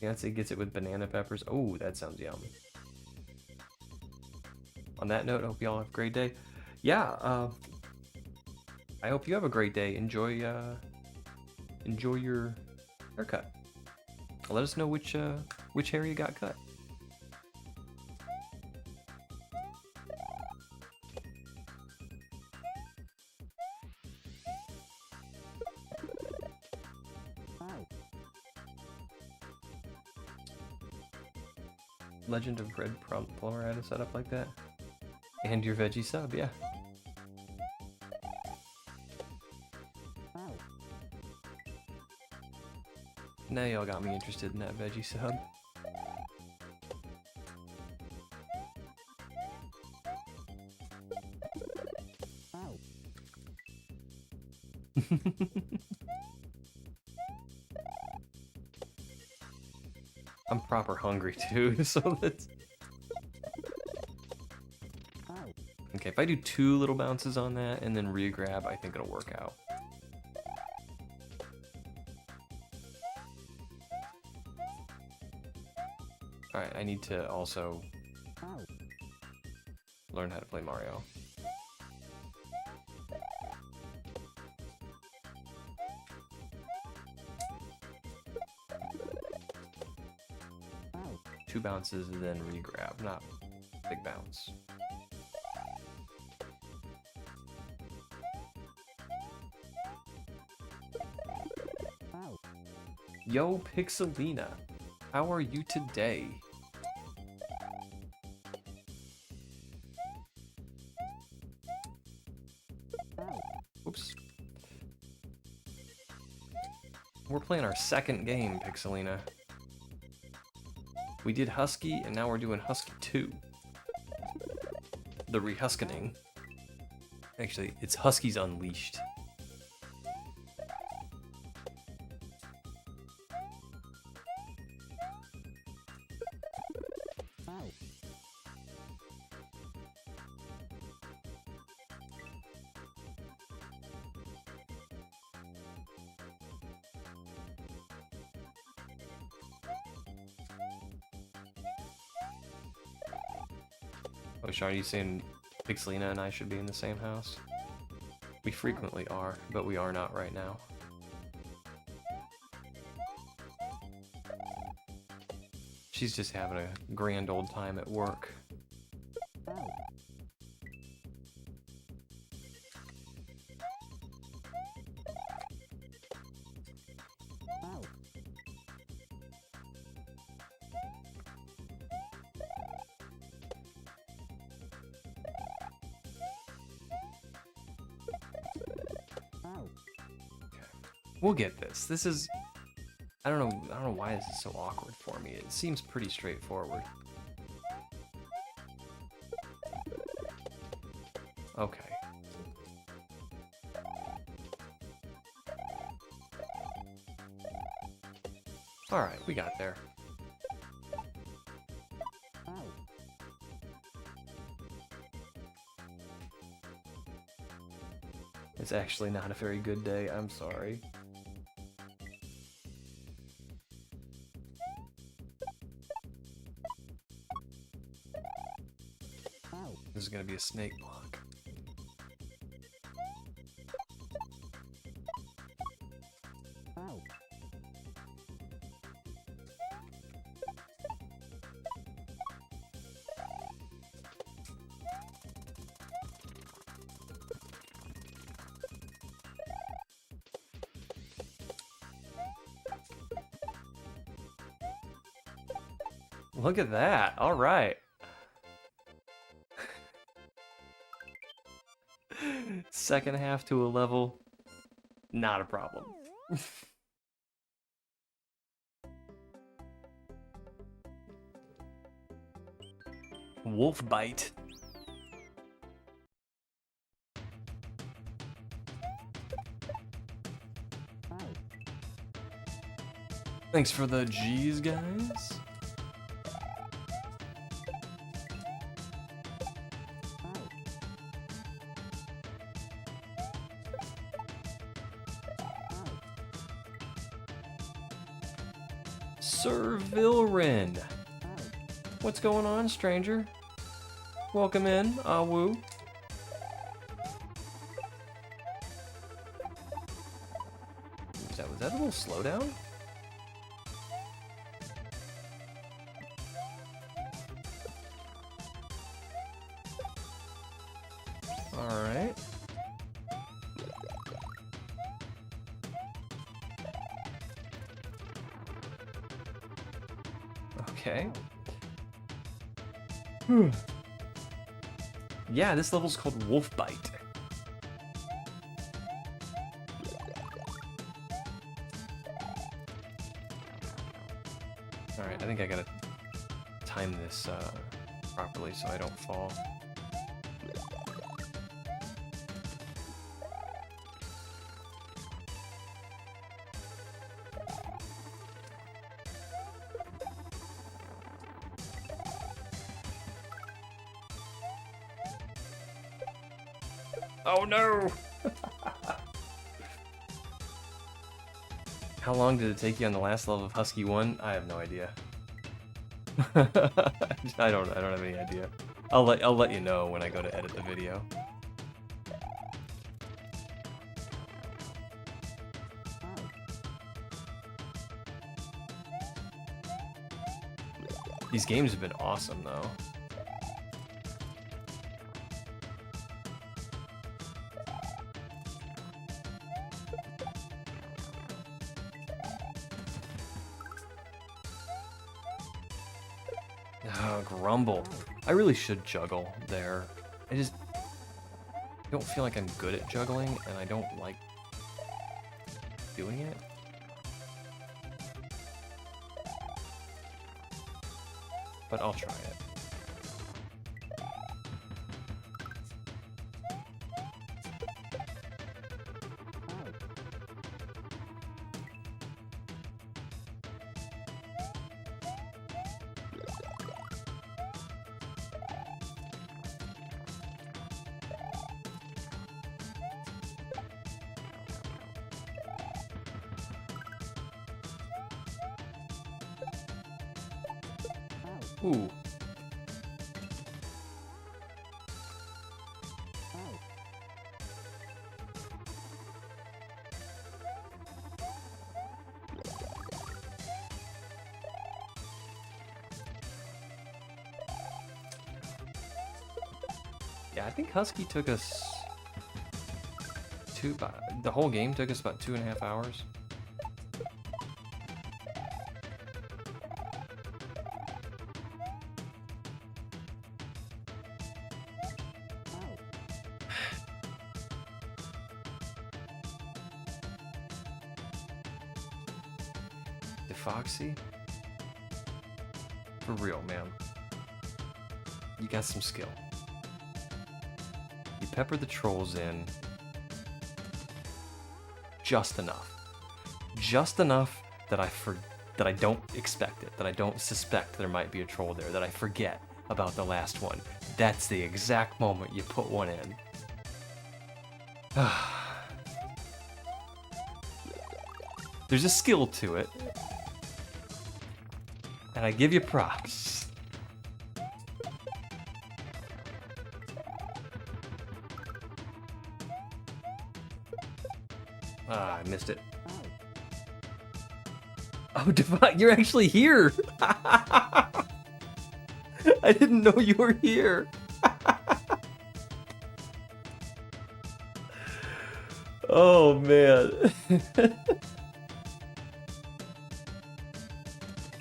Beyonce gets it with banana peppers. Oh, that sounds yum. On that note, I hope y'all have a great day. Yeah, I hope you have a great day. Enjoy your haircut. Let us know which hair you got cut. Legend of Red Plumber had a setup like that. And your veggie sub, yeah. Now y'all got me interested in that veggie sub. I'm proper hungry too, so that's... Okay, if I do 2 little bounces on that and then re-grab, I think it'll work out. Alright, I need to also learn how to play Mario. Two bounces and then re-grab, not big bounce. Yo, Pixelina, how are you today? Oops. We're playing our second game, Pixelina. We did Husky, and now we're doing Husky 2. The rehuskening. Actually, it's Huskies Unleashed. Oh, Sean, are you saying Pixelina and I should be in the same house? We frequently are, but we are not right now. She's just having a grand old time at work. We'll get this. This is... I don't know why this is so awkward for me. It seems pretty straightforward. Okay. Alright, we got there. It's actually not a very good day, I'm sorry. This is gonna be a snake block. Look at that. All right. Second half to a level, not a problem. Wolf bite. Thanks for the G's, guys. Sir Vilren. What's going on, stranger? Welcome in, Awu. Was that a little slowdown? Alright. Okay. Yeah, this level's called Wolf Bite. Alright, I think I gotta time this properly so I don't fall. Oh no! How long did it take you on the last level of Husky 1? I have no idea. I don't have any idea. I'll let you know when I go to edit the video. These games have been awesome though. Oh, Grumble. I really should juggle there. I just don't feel like I'm good at juggling, and I don't like doing it. But I'll try it. Ooh. Yeah, I think Husky took us the whole game took us about 2.5 hours. Daffoxy? For real, man. You got some skill. You pepper the trolls in just enough. Just enough that I don't expect it, that I don't suspect there might be a troll there, that I forget about the last one. That's the exact moment you put one in. There's a skill to it. And I give you props. Ah, I missed it. Oh, you're actually here! I didn't know you were here. Oh, man.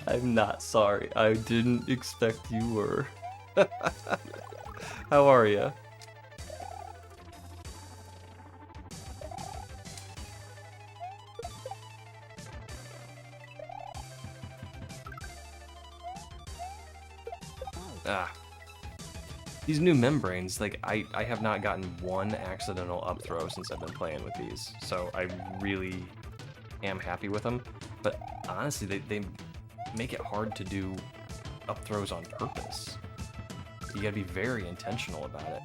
I'm not sorry. I didn't expect you were. How are you? Ah. These new membranes, like, I have not gotten one accidental up throw since I've been playing with these, so I really am happy with them. But honestly, they make it hard to do up throws on purpose. You gotta be very intentional about it.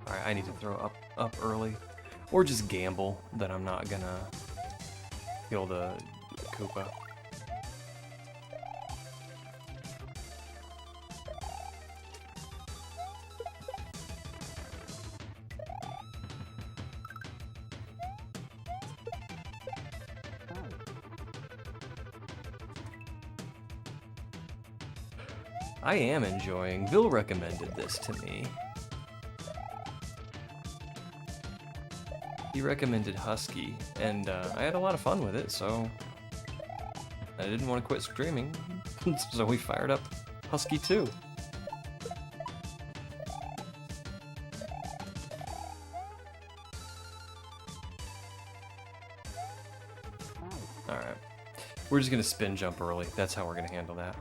Alright, I need to throw up early. Or just gamble that I'm not gonna kill the Koopa. I am enjoying. Bill recommended this to me. He recommended Husky, and I had a lot of fun with it, so I didn't want to quit streaming, so we fired up Husky 2. Alright. We're just gonna spin jump early. That's how we're gonna handle that.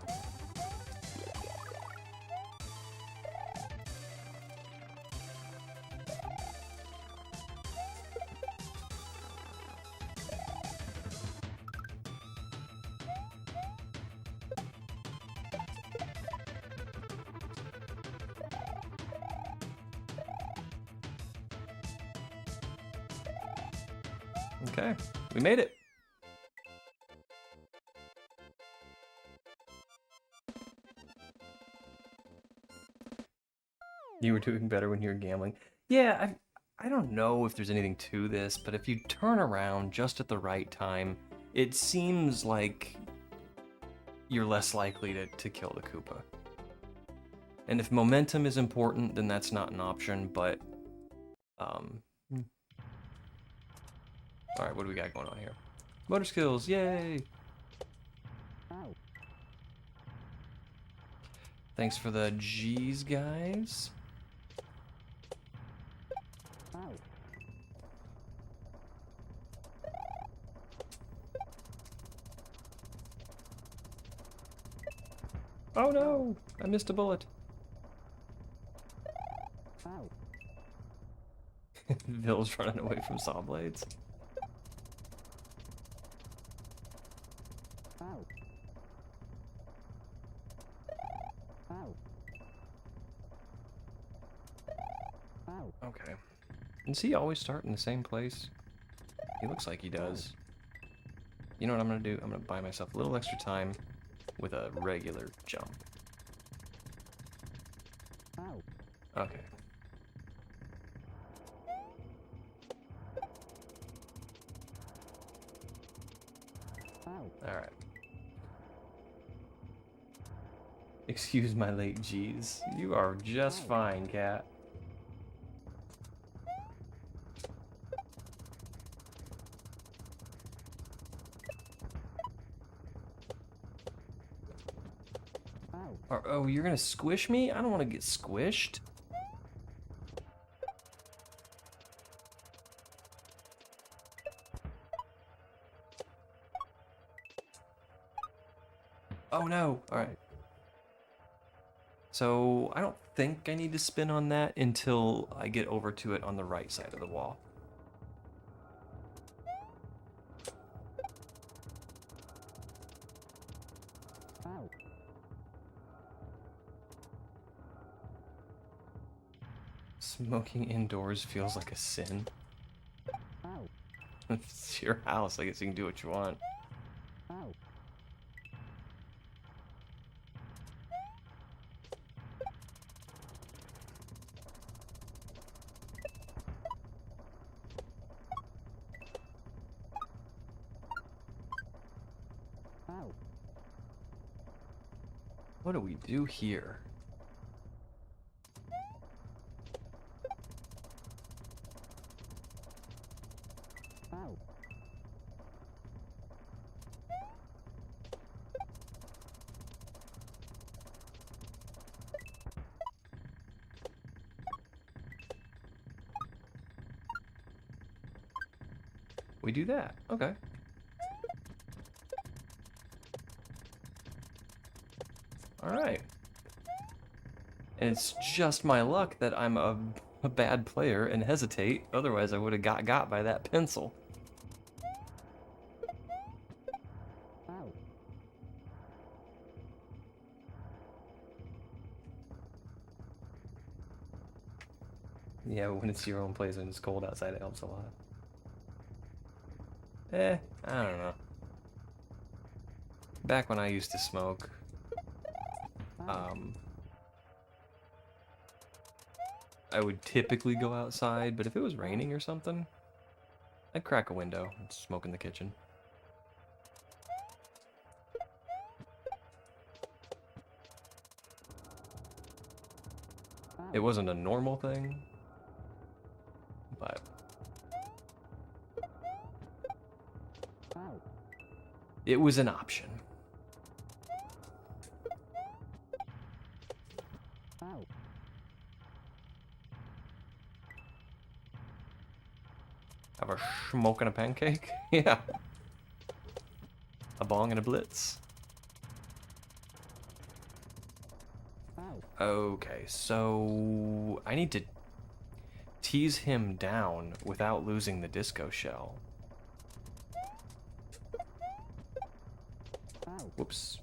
Okay, we made it. You were doing better when you were gambling. Yeah, I don't know if there's anything to this, but if you turn around just at the right time, it seems like you're less likely to kill the Koopa. And if momentum is important, then that's not an option, but... Alright, what do we got going on here? Motor skills, yay! Thanks for the G's, guys. Oh no! I missed a bullet. Bill's running away from saw blades. Okay. Does he always start in the same place? He looks like he does. You know what I'm gonna do? I'm gonna buy myself a little extra time with a regular jump. Okay. Alright. Excuse my late G's. You are just fine, cat. Oh, you're gonna squish me? I don't want to get squished. Oh no! Alright. So, I don't think I need to spin on that until I get over to it on the right side of the wall. Smoking indoors feels like a sin. It's your house, I guess you can do what you want. What do we do here? We do that. Okay. Alright. And it's just my luck that I'm a bad player and hesitate. Otherwise, I would have got by that pencil. Yeah, but when it's your own place and it's cold outside, it helps a lot. I don't know. Back when I used to smoke, I would typically go outside, but if it was raining or something, I'd crack a window and smoke in the kitchen. It wasn't a normal thing, but it was an option. Have a smoke and a pancake? Yeah. A bong and a blitz. Okay, so I need to tease him down without losing the disco shell. Whoops.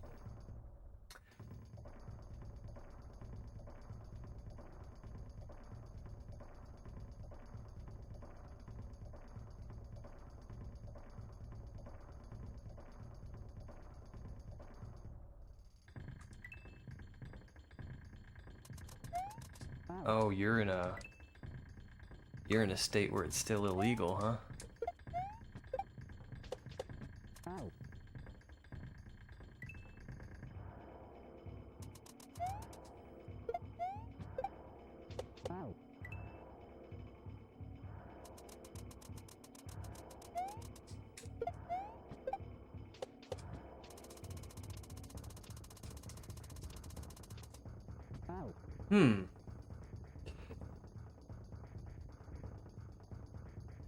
Oh, you're in a state where it's still illegal, huh? Hmm.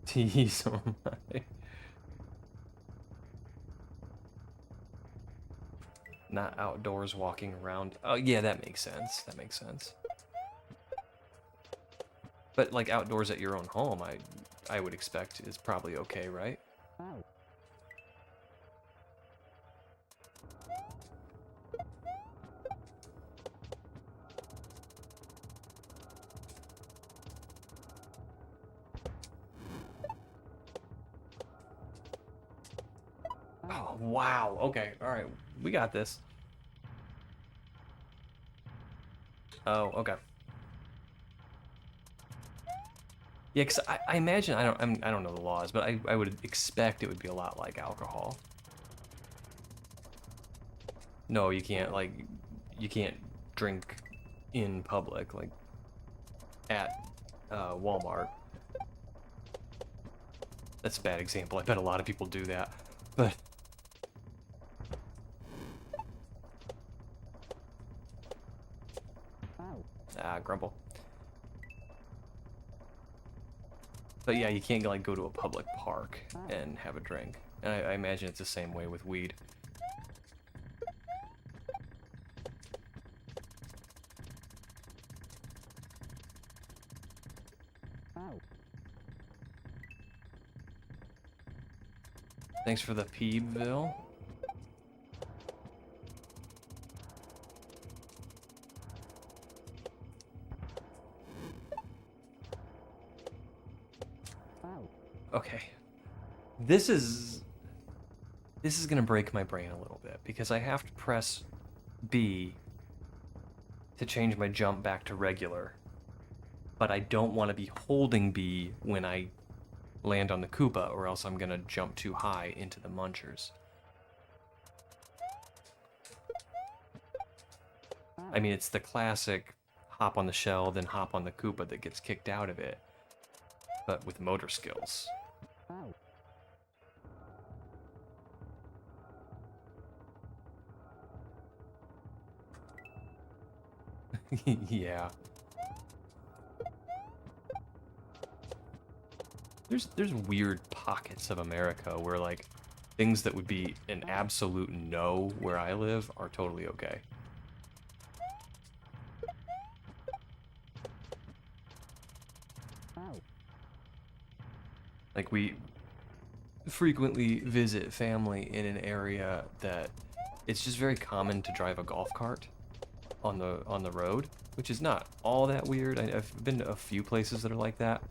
Tease on my... Not outdoors walking around. Oh, yeah, that makes sense. That makes sense. But like outdoors at your own home, I would expect is probably okay, right? Oh, wow. Okay. All right. We got this. Oh, okay. Yeah, because I imagine, I don't know the laws, but I would expect it would be a lot like alcohol. No, you can't, like, you can't drink in public, like, at Walmart. That's a bad example. I bet a lot of people do that. But... Ah, grumble. But yeah, you can't, like, go to a public park and have a drink. And I imagine it's the same way with weed. Thanks for the Peebville. Okay. This is gonna break my brain a little bit because I have to press B to change my jump back to regular. But I don't want to be holding B when I land on the Koopa, or else I'm gonna jump too high into the munchers. I mean, it's the classic hop on the shell, then hop on the Koopa that gets kicked out of it, but with motor skills. Yeah. There's weird pockets of America where, like, things that would be an absolute no where I live are totally okay. Like, we frequently visit family in an area that it's just very common to drive a golf cart on the road, which is not all that weird. I've been to a few places that are like that,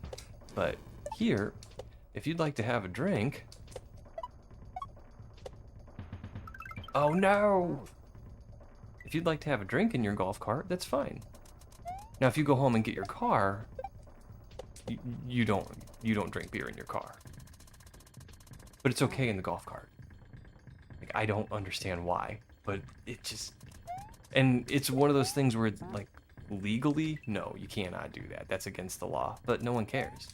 but here, if you'd like to have a drink... Oh no! If you'd like to have a drink in your golf cart, that's fine. Now, if you go home and get your car, you don't drink beer in your car. But it's okay in the golf cart. Like, I don't understand why, but it just... And it's one of those things where, like, legally, no, you cannot do that. That's against the law, but no one cares.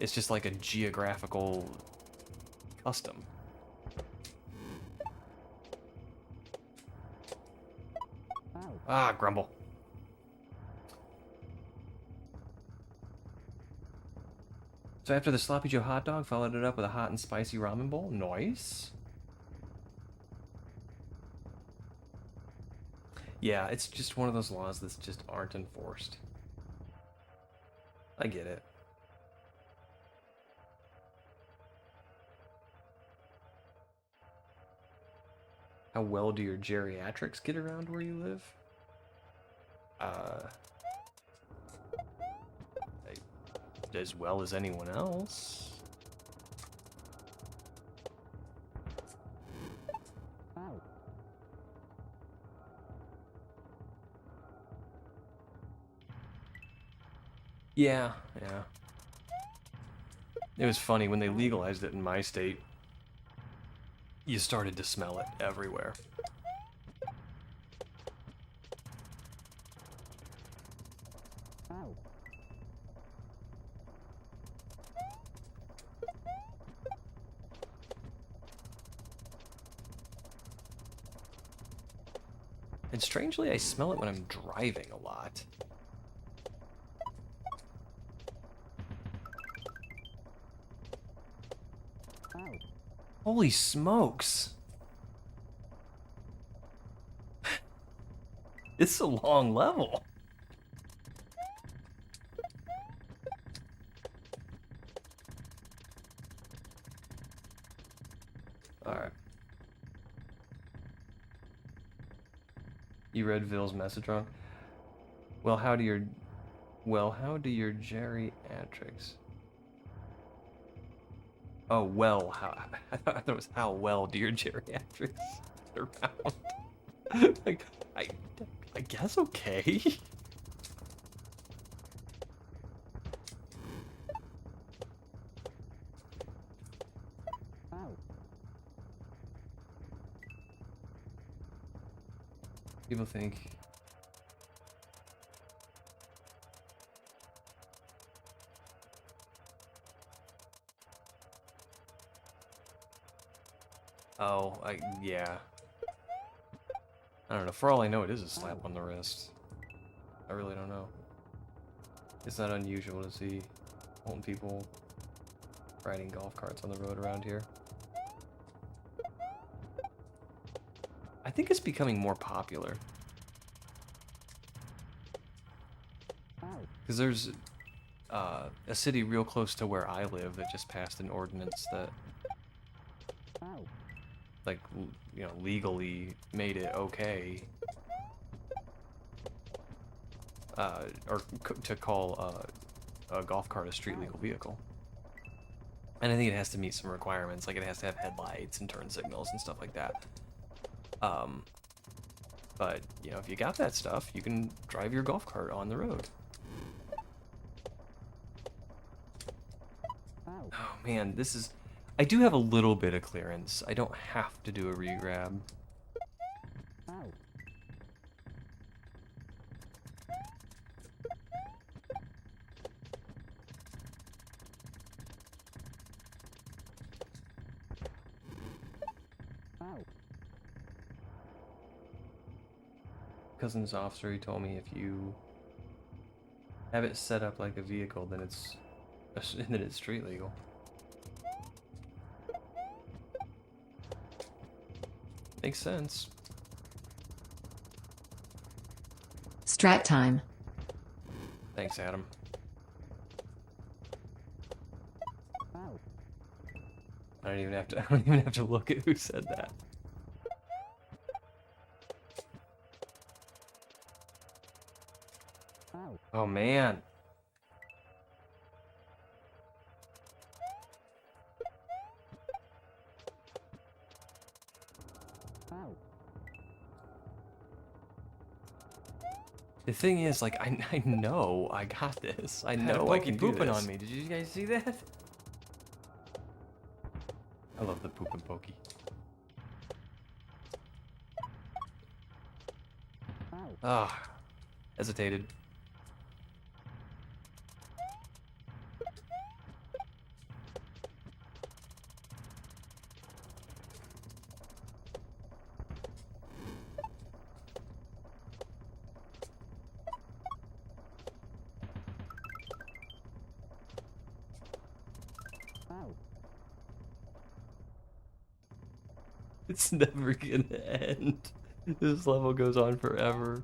It's just like a geographical custom. Ah, grumble. So after the Sloppy Joe hot dog, followed it up with a hot and spicy ramen bowl. Nice. Yeah, it's just one of those laws that just aren't enforced. I get it. How well do your geriatrics get around where you live? As well as anyone else. Yeah, yeah. It was funny when they legalized it in my state. You started to smell it everywhere. And strangely, I smell it when I'm driving a lot. Holy smokes! It's a long level. Alright. You read Ville's message wrong? Well, how do your geriatrics? Oh, well, how I thought it was how well do your geriatrics get around? Like, I guess okay. People think yeah. I don't know. For all I know, it is a slap on the wrist. I really don't know. It's not unusual to see old people riding golf carts on the road around here. I think it's becoming more popular. Because there's a city real close to where I live that just passed an ordinance that, like, you know, legally made it okay to call a golf cart a street legal vehicle. And I think it has to meet some requirements, like it has to have headlights and turn signals and stuff like that. But, you know, if you got that stuff, you can drive your golf cart on the road. Oh man, this is... I do have a little bit of clearance. I don't have to do a re-grab. Cousin's officer, he told me if you have it set up like a vehicle, then it's street legal. Makes sense. Strat time. Thanks, Adam. I don't even have to look at who said that. Oh man. The thing is, like, I know I got this. I know I can do pooping this. on me. Did you guys see that? I love the poop and pokey. Ah, hesitated. It's never gonna end. This level goes on forever.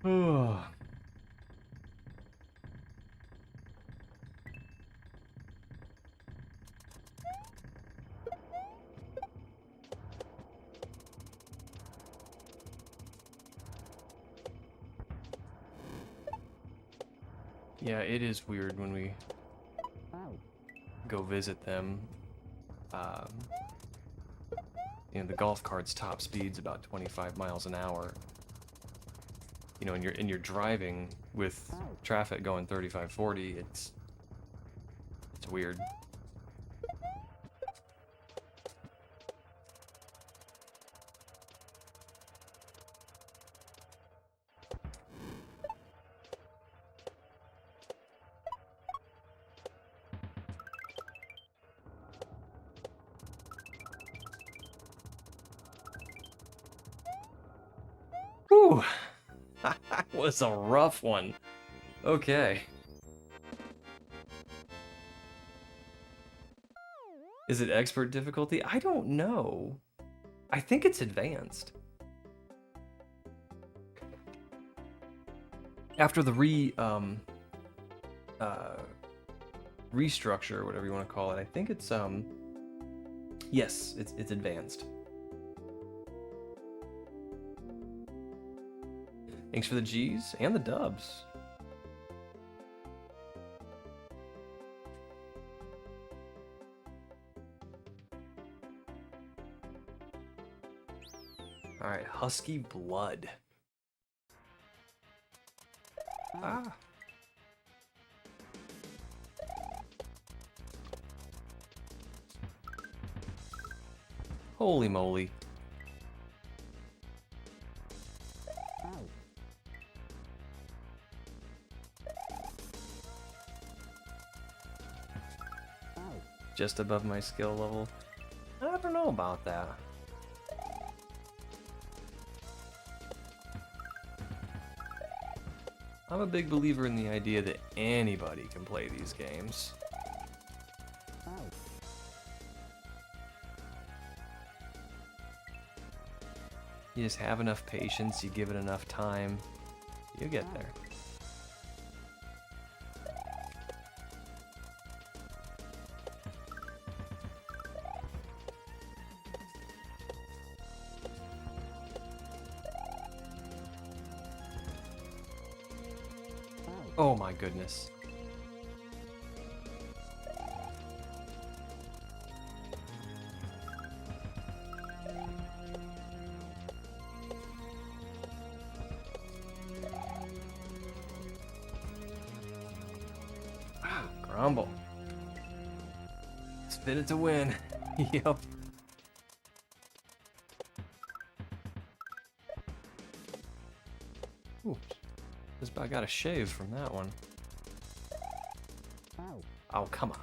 Oh. Yeah, it is weird when we go visit them. Um, you know, the golf cart's top speed's about 25 miles an hour. You know, and you're driving with traffic going 35, 40. It's weird. Whew. That was a rough one. Okay. Is it expert difficulty? I don't know. I think it's advanced. After the restructure, or whatever you want to call it, I think it's yes, it's advanced. Thanks for the G's and the dubs. All right, Husky blood. Ah. Holy moly. Just above my skill level? I don't know about that. I'm a big believer in the idea that anybody can play these games. You just have enough patience, you give it enough time, you get there. Oh my goodness. Grumble. Spin it to win. Yep. Ooh. Just about got a shave from that one. Oh, come on.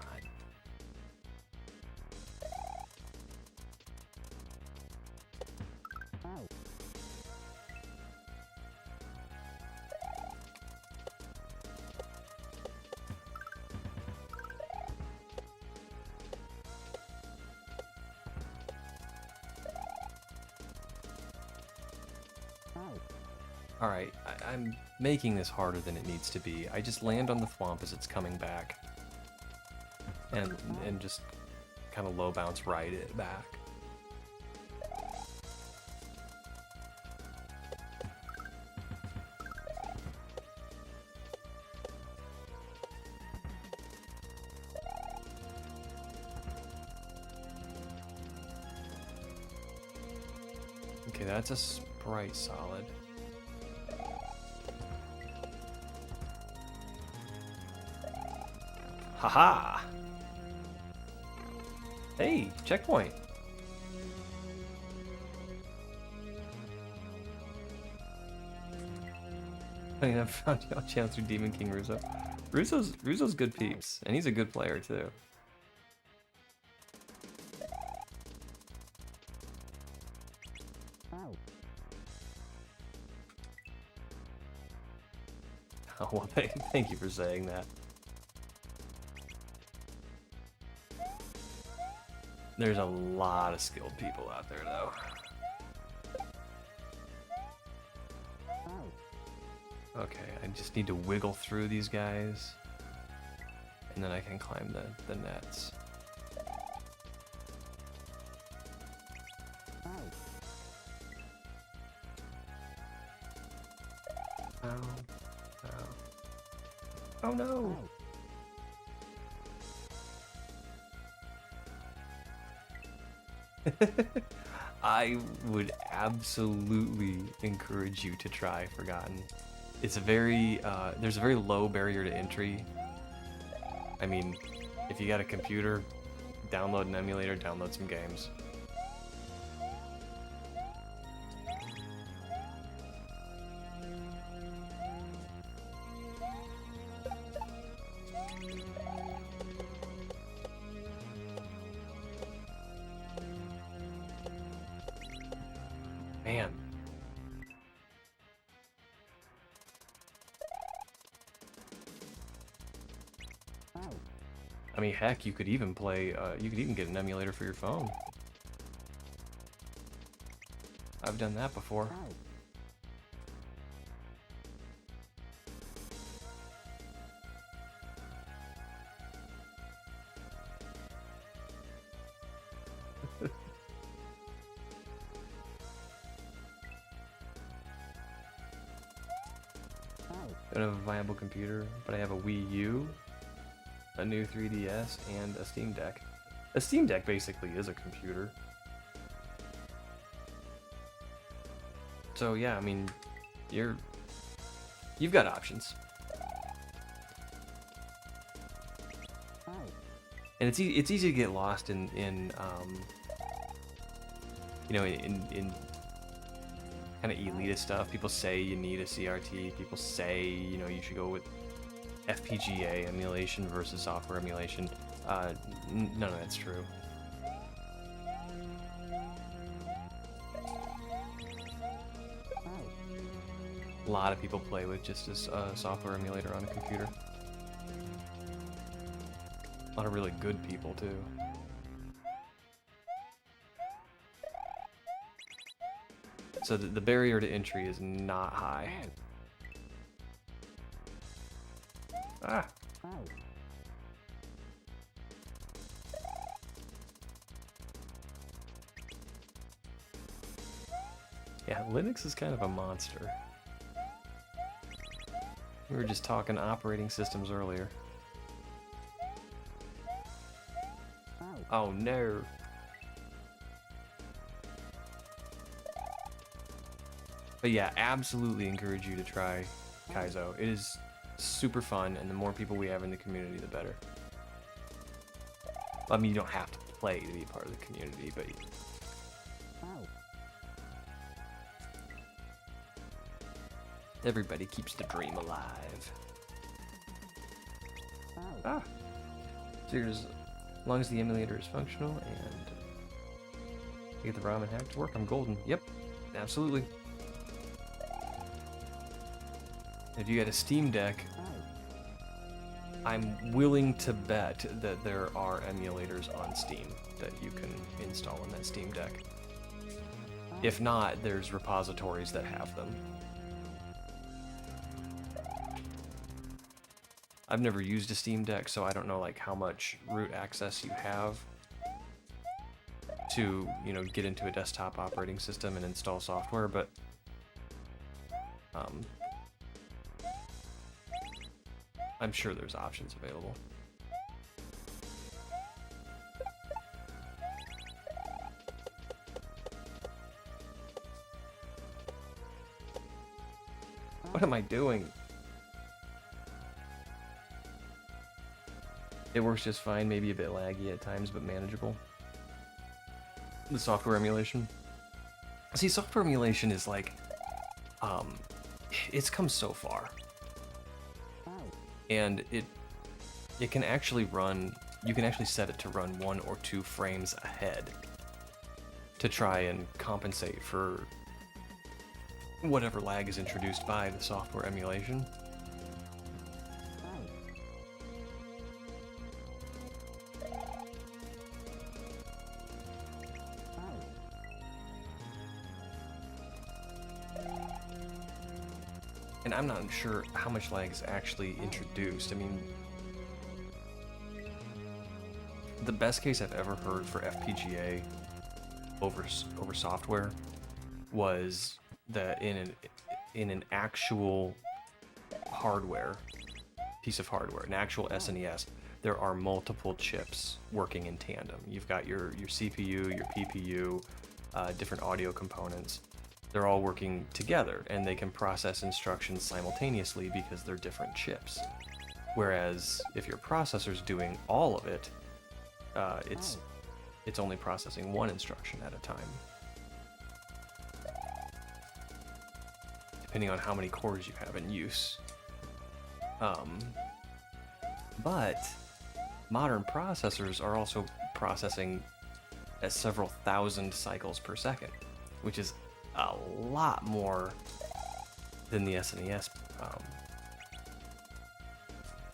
Alright, I'm making this harder than it needs to be. I just land on the thwomp as it's coming back. And just kind of low bounce ride it back. Okay, that's a Sprite solid. Haha! Hey, checkpoint! I mean, I found y'all chance through Demon King Russo. Russo's good peeps, and he's a good player too. Oh, well, thank you for saying that. There's a lot of skilled people out there, though. Okay, I just need to wiggle through these guys, and then I can climb the nets. Ow. Ow. Oh no! I would absolutely encourage you to try Forgotten. It's a very, there's a very low barrier to entry. I mean, if you got a computer, download an emulator, download some games. Man. I mean, heck, you could even play, you could even get an emulator for your phone. I've done that before. I don't have a viable computer, but I have a Wii U, a new 3DS, and a Steam Deck. A Steam Deck basically is a computer. So yeah, I mean, you've got options. And it's easy to get lost in you know, in kind of elitist stuff. People say you need a CRT. People say, you know, you should go with FPGA emulation versus software emulation. None of that's true. A lot of people play with just a software emulator on a computer. A lot of really good people, too. So the barrier to entry is not high. Ah! Yeah, Linux is kind of a monster. We were just talking operating systems earlier. Oh no! But yeah, absolutely encourage you to try Kaizo. It is super fun, and the more people we have in the community, the better. I mean, you don't have to play to be part of the community, but... everybody keeps the dream alive. Ah! So as long as the emulator is functional and you get the ROM and hack to work, I'm golden. Yep, absolutely. If you got a Steam Deck, I'm willing to bet that there are emulators on Steam that you can install on that Steam Deck. If not, there's repositories that have them. I've never used a Steam Deck, so I don't know like how much root access you have to, you know, get into a desktop operating system and install software, but I'm sure there's options available. What am I doing? It works just fine, maybe a bit laggy at times, but manageable. The software emulation. See, software emulation is like, it's come so far. And it can actually run, you can actually set it to run 1 or 2 frames ahead to try and compensate for whatever lag is introduced by the software emulation. And I'm not sure how much lag is actually introduced. I mean, the best case I've ever heard for FPGA over software was that in an actual hardware, piece of hardware, an actual SNES, there are multiple chips working in tandem. You've got your CPU, your PPU, different audio components. They're all working together, and they can process instructions simultaneously because they're different chips. Whereas if your processor's doing all of it, it's only processing one instruction at a time. Depending on how many cores you have in use. But modern processors are also processing at several thousand cycles per second, which is a lot more than the SNES.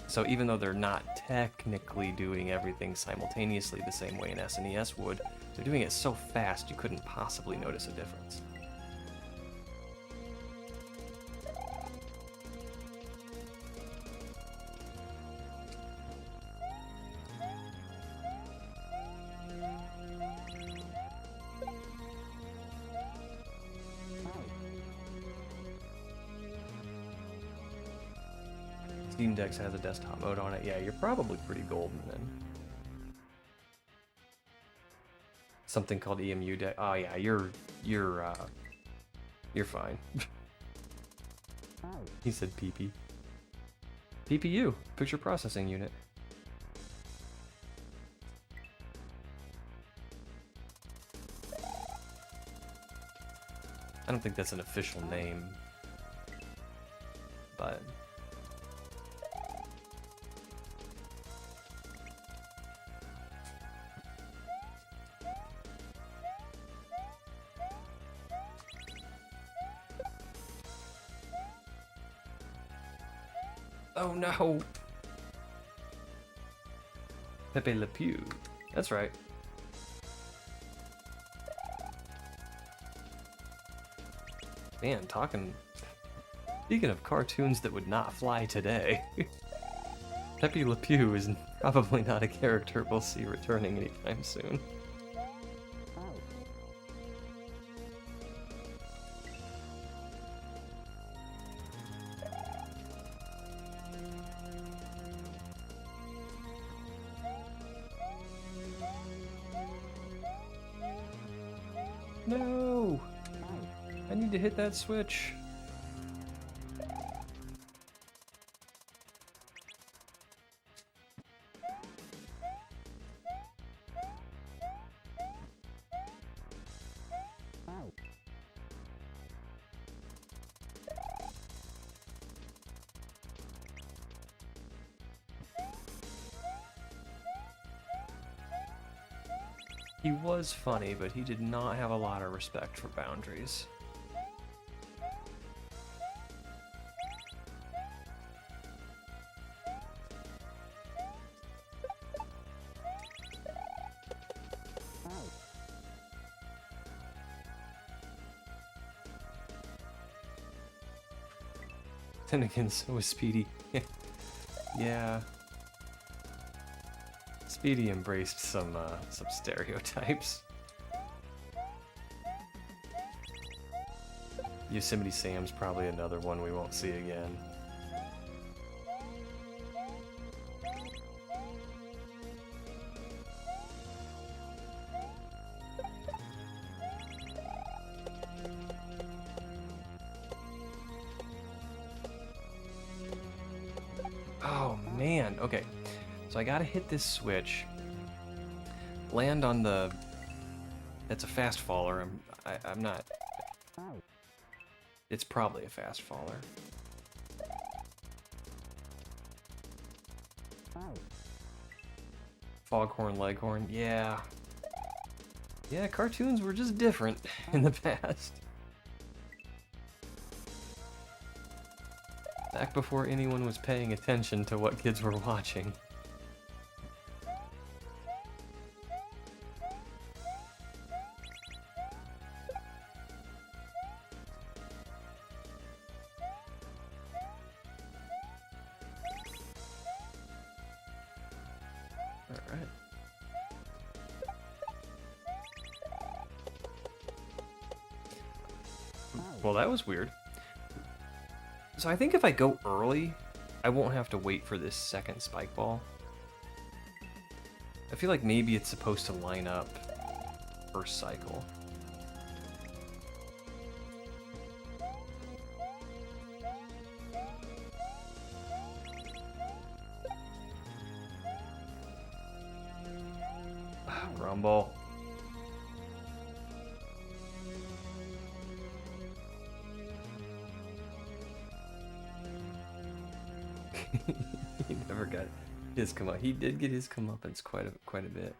So even though they're not technically doing everything simultaneously the same way an SNES would, they're doing it so fast you couldn't possibly notice a difference. Steam Deck has a desktop mode on it. Yeah, you're probably pretty golden then. Something called EMU Deck. Oh yeah, you're fine. He said PP. PPU, picture processing unit. I don't think that's an official name, but oh no! Pepe Le Pew. That's right. Man, speaking of cartoons that would not fly today, Pepe Le Pew is probably not a character we'll see returning anytime soon. No! I need to hit that switch. He was funny, but he did not have a lot of respect for boundaries. Then again, so was Speedy. Yeah. Speedy embraced some stereotypes. Yosemite Sam's probably another one we won't see again. Oh man, okay. So I gotta hit this switch, land on the, it's a fast faller, I'm not, it's probably a fast faller. Foghorn Leghorn, yeah. Yeah, cartoons were just different in the past. Back before anyone was paying attention to what kids were watching. Alright. Well, that was weird. So I think if I go early, I won't have to wait for this second spike ball. I feel like maybe it's supposed to line up first cycle. Rumble. He never got his come up. He did get his comeuppance quite a bit.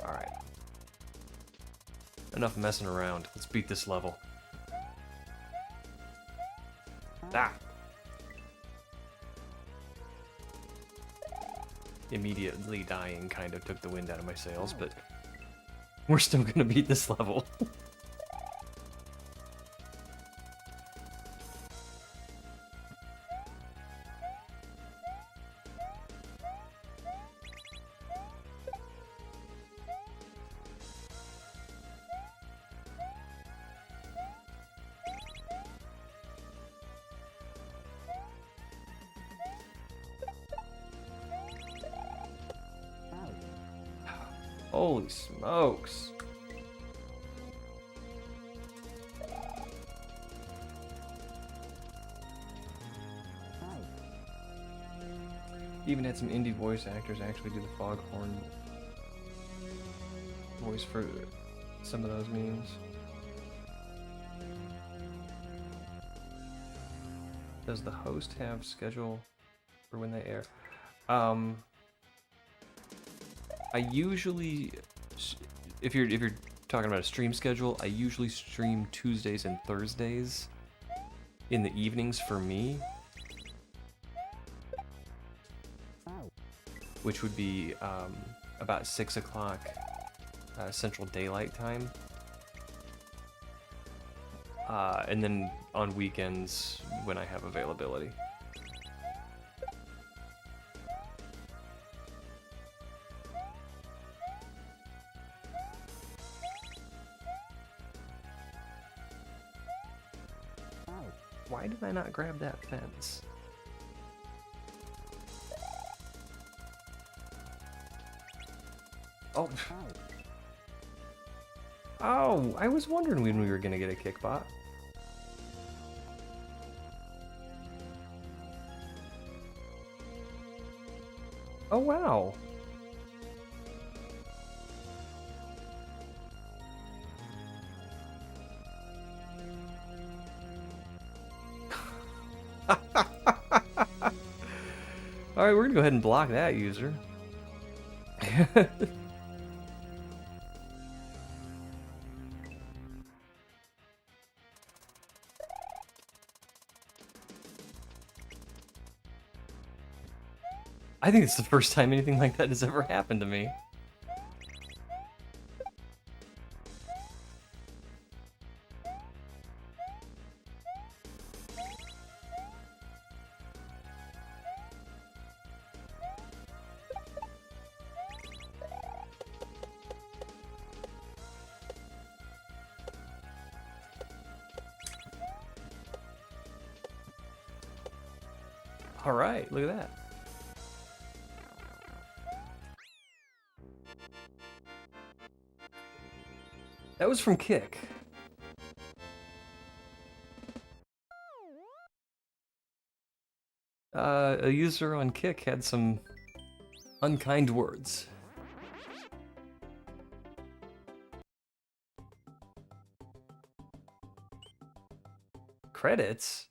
All right. Enough messing around. Let's beat this level. Ah. Immediately dying kind of took the wind out of my sails, but we're still gonna beat this level. Holy smokes. Even had some indie voice actors actually do the foghorn voice for some of those memes. Does the host have schedule for when they air? I usually, if you're talking about a stream schedule, I usually stream Tuesdays and Thursdays in the evenings for me, which would be about 6 o'clock Central Daylight Time, and then on weekends when I have availability. Why did I not grab that fence? Oh. Oh, I was wondering when we were gonna get a kickbot. Oh, wow. Alright, we're gonna go ahead and block that user. I think it's the first time anything like that has ever happened to me. Alright, look at that. That was from Kick. A user on Kick had some unkind words. Credits?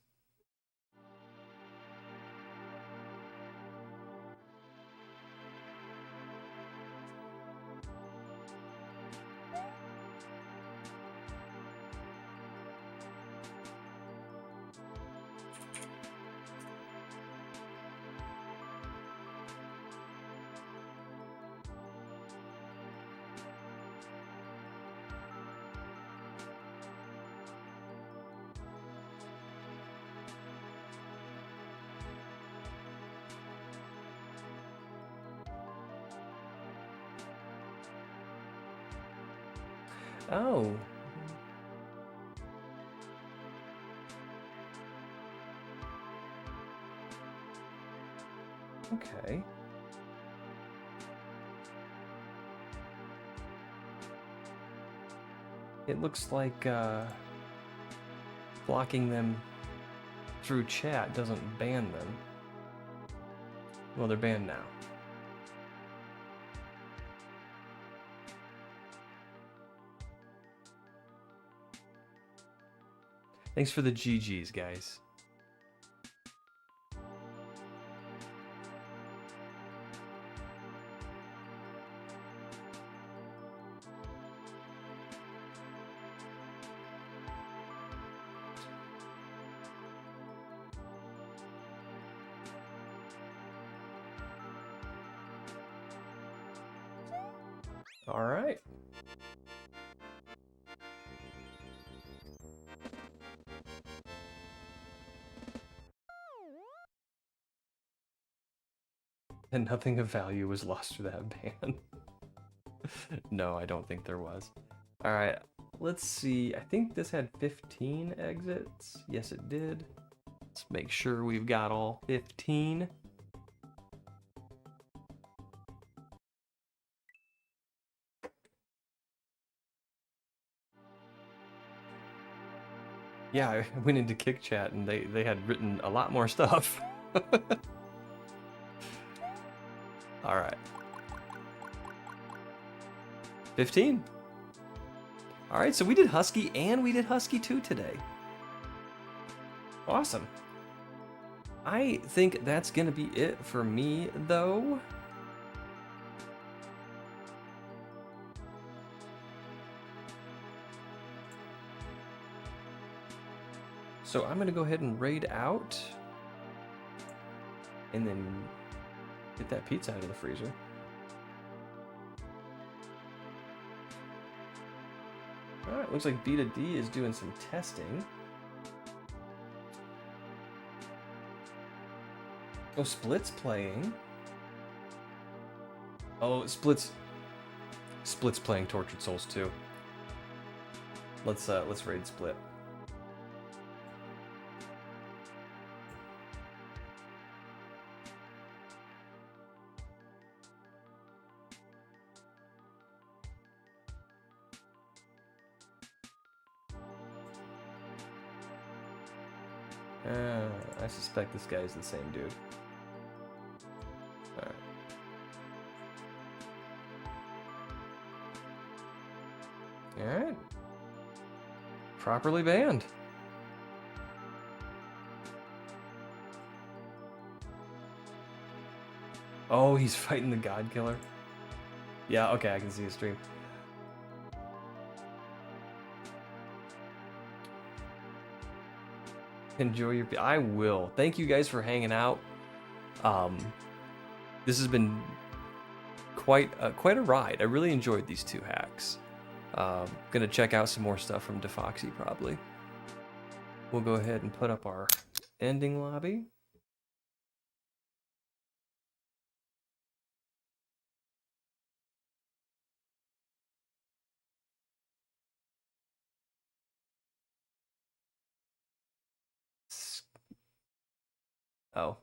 Oh. Okay. It looks like blocking them through chat doesn't ban them. Well, they're banned now. Thanks for the GGs, guys. All right. And nothing of value was lost through that ban. No, I don't think there was. All right, let's see. I think this had 15 exits. Yes, it did. Let's make sure we've got all 15. Yeah, I went into Kick Chat and they had written a lot more stuff. All right. 15. All right, so we did Husky and we did Husky 2 today. Awesome. I think that's going to be it for me, though. So I'm going to go ahead and raid out. And then get that pizza out of the freezer. Alright, looks like B2D is doing some testing. Oh, Split's playing. Oh, Split's playing Tortured Souls too. Let's raid Split. I suspect this guy is the same dude. Alright. Alright. Properly banned. Oh, he's fighting the God Killer. Yeah, okay, I can see his stream. Enjoy your... I will. Thank you guys for hanging out. This has been quite a ride. I really enjoyed these two hacks. Gonna check out some more stuff from Daffoxy probably. We'll go ahead and put up our ending lobby. Oh.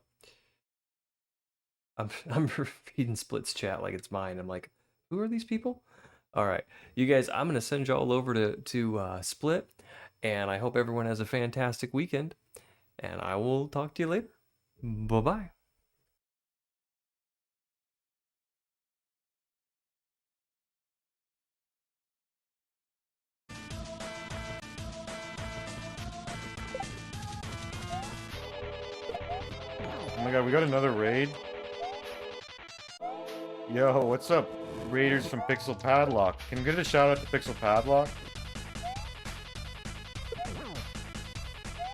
I'm reading Split's chat like it's mine. I'm like, who are these people? All right, you guys, I'm gonna send y'all over to Split, and I hope everyone has a fantastic weekend, and I will talk to you later. Bye-bye. Oh my god, we got another raid. Yo, what's up, raiders from PixelPadlock? Can we get a shout out to PixelPadlock?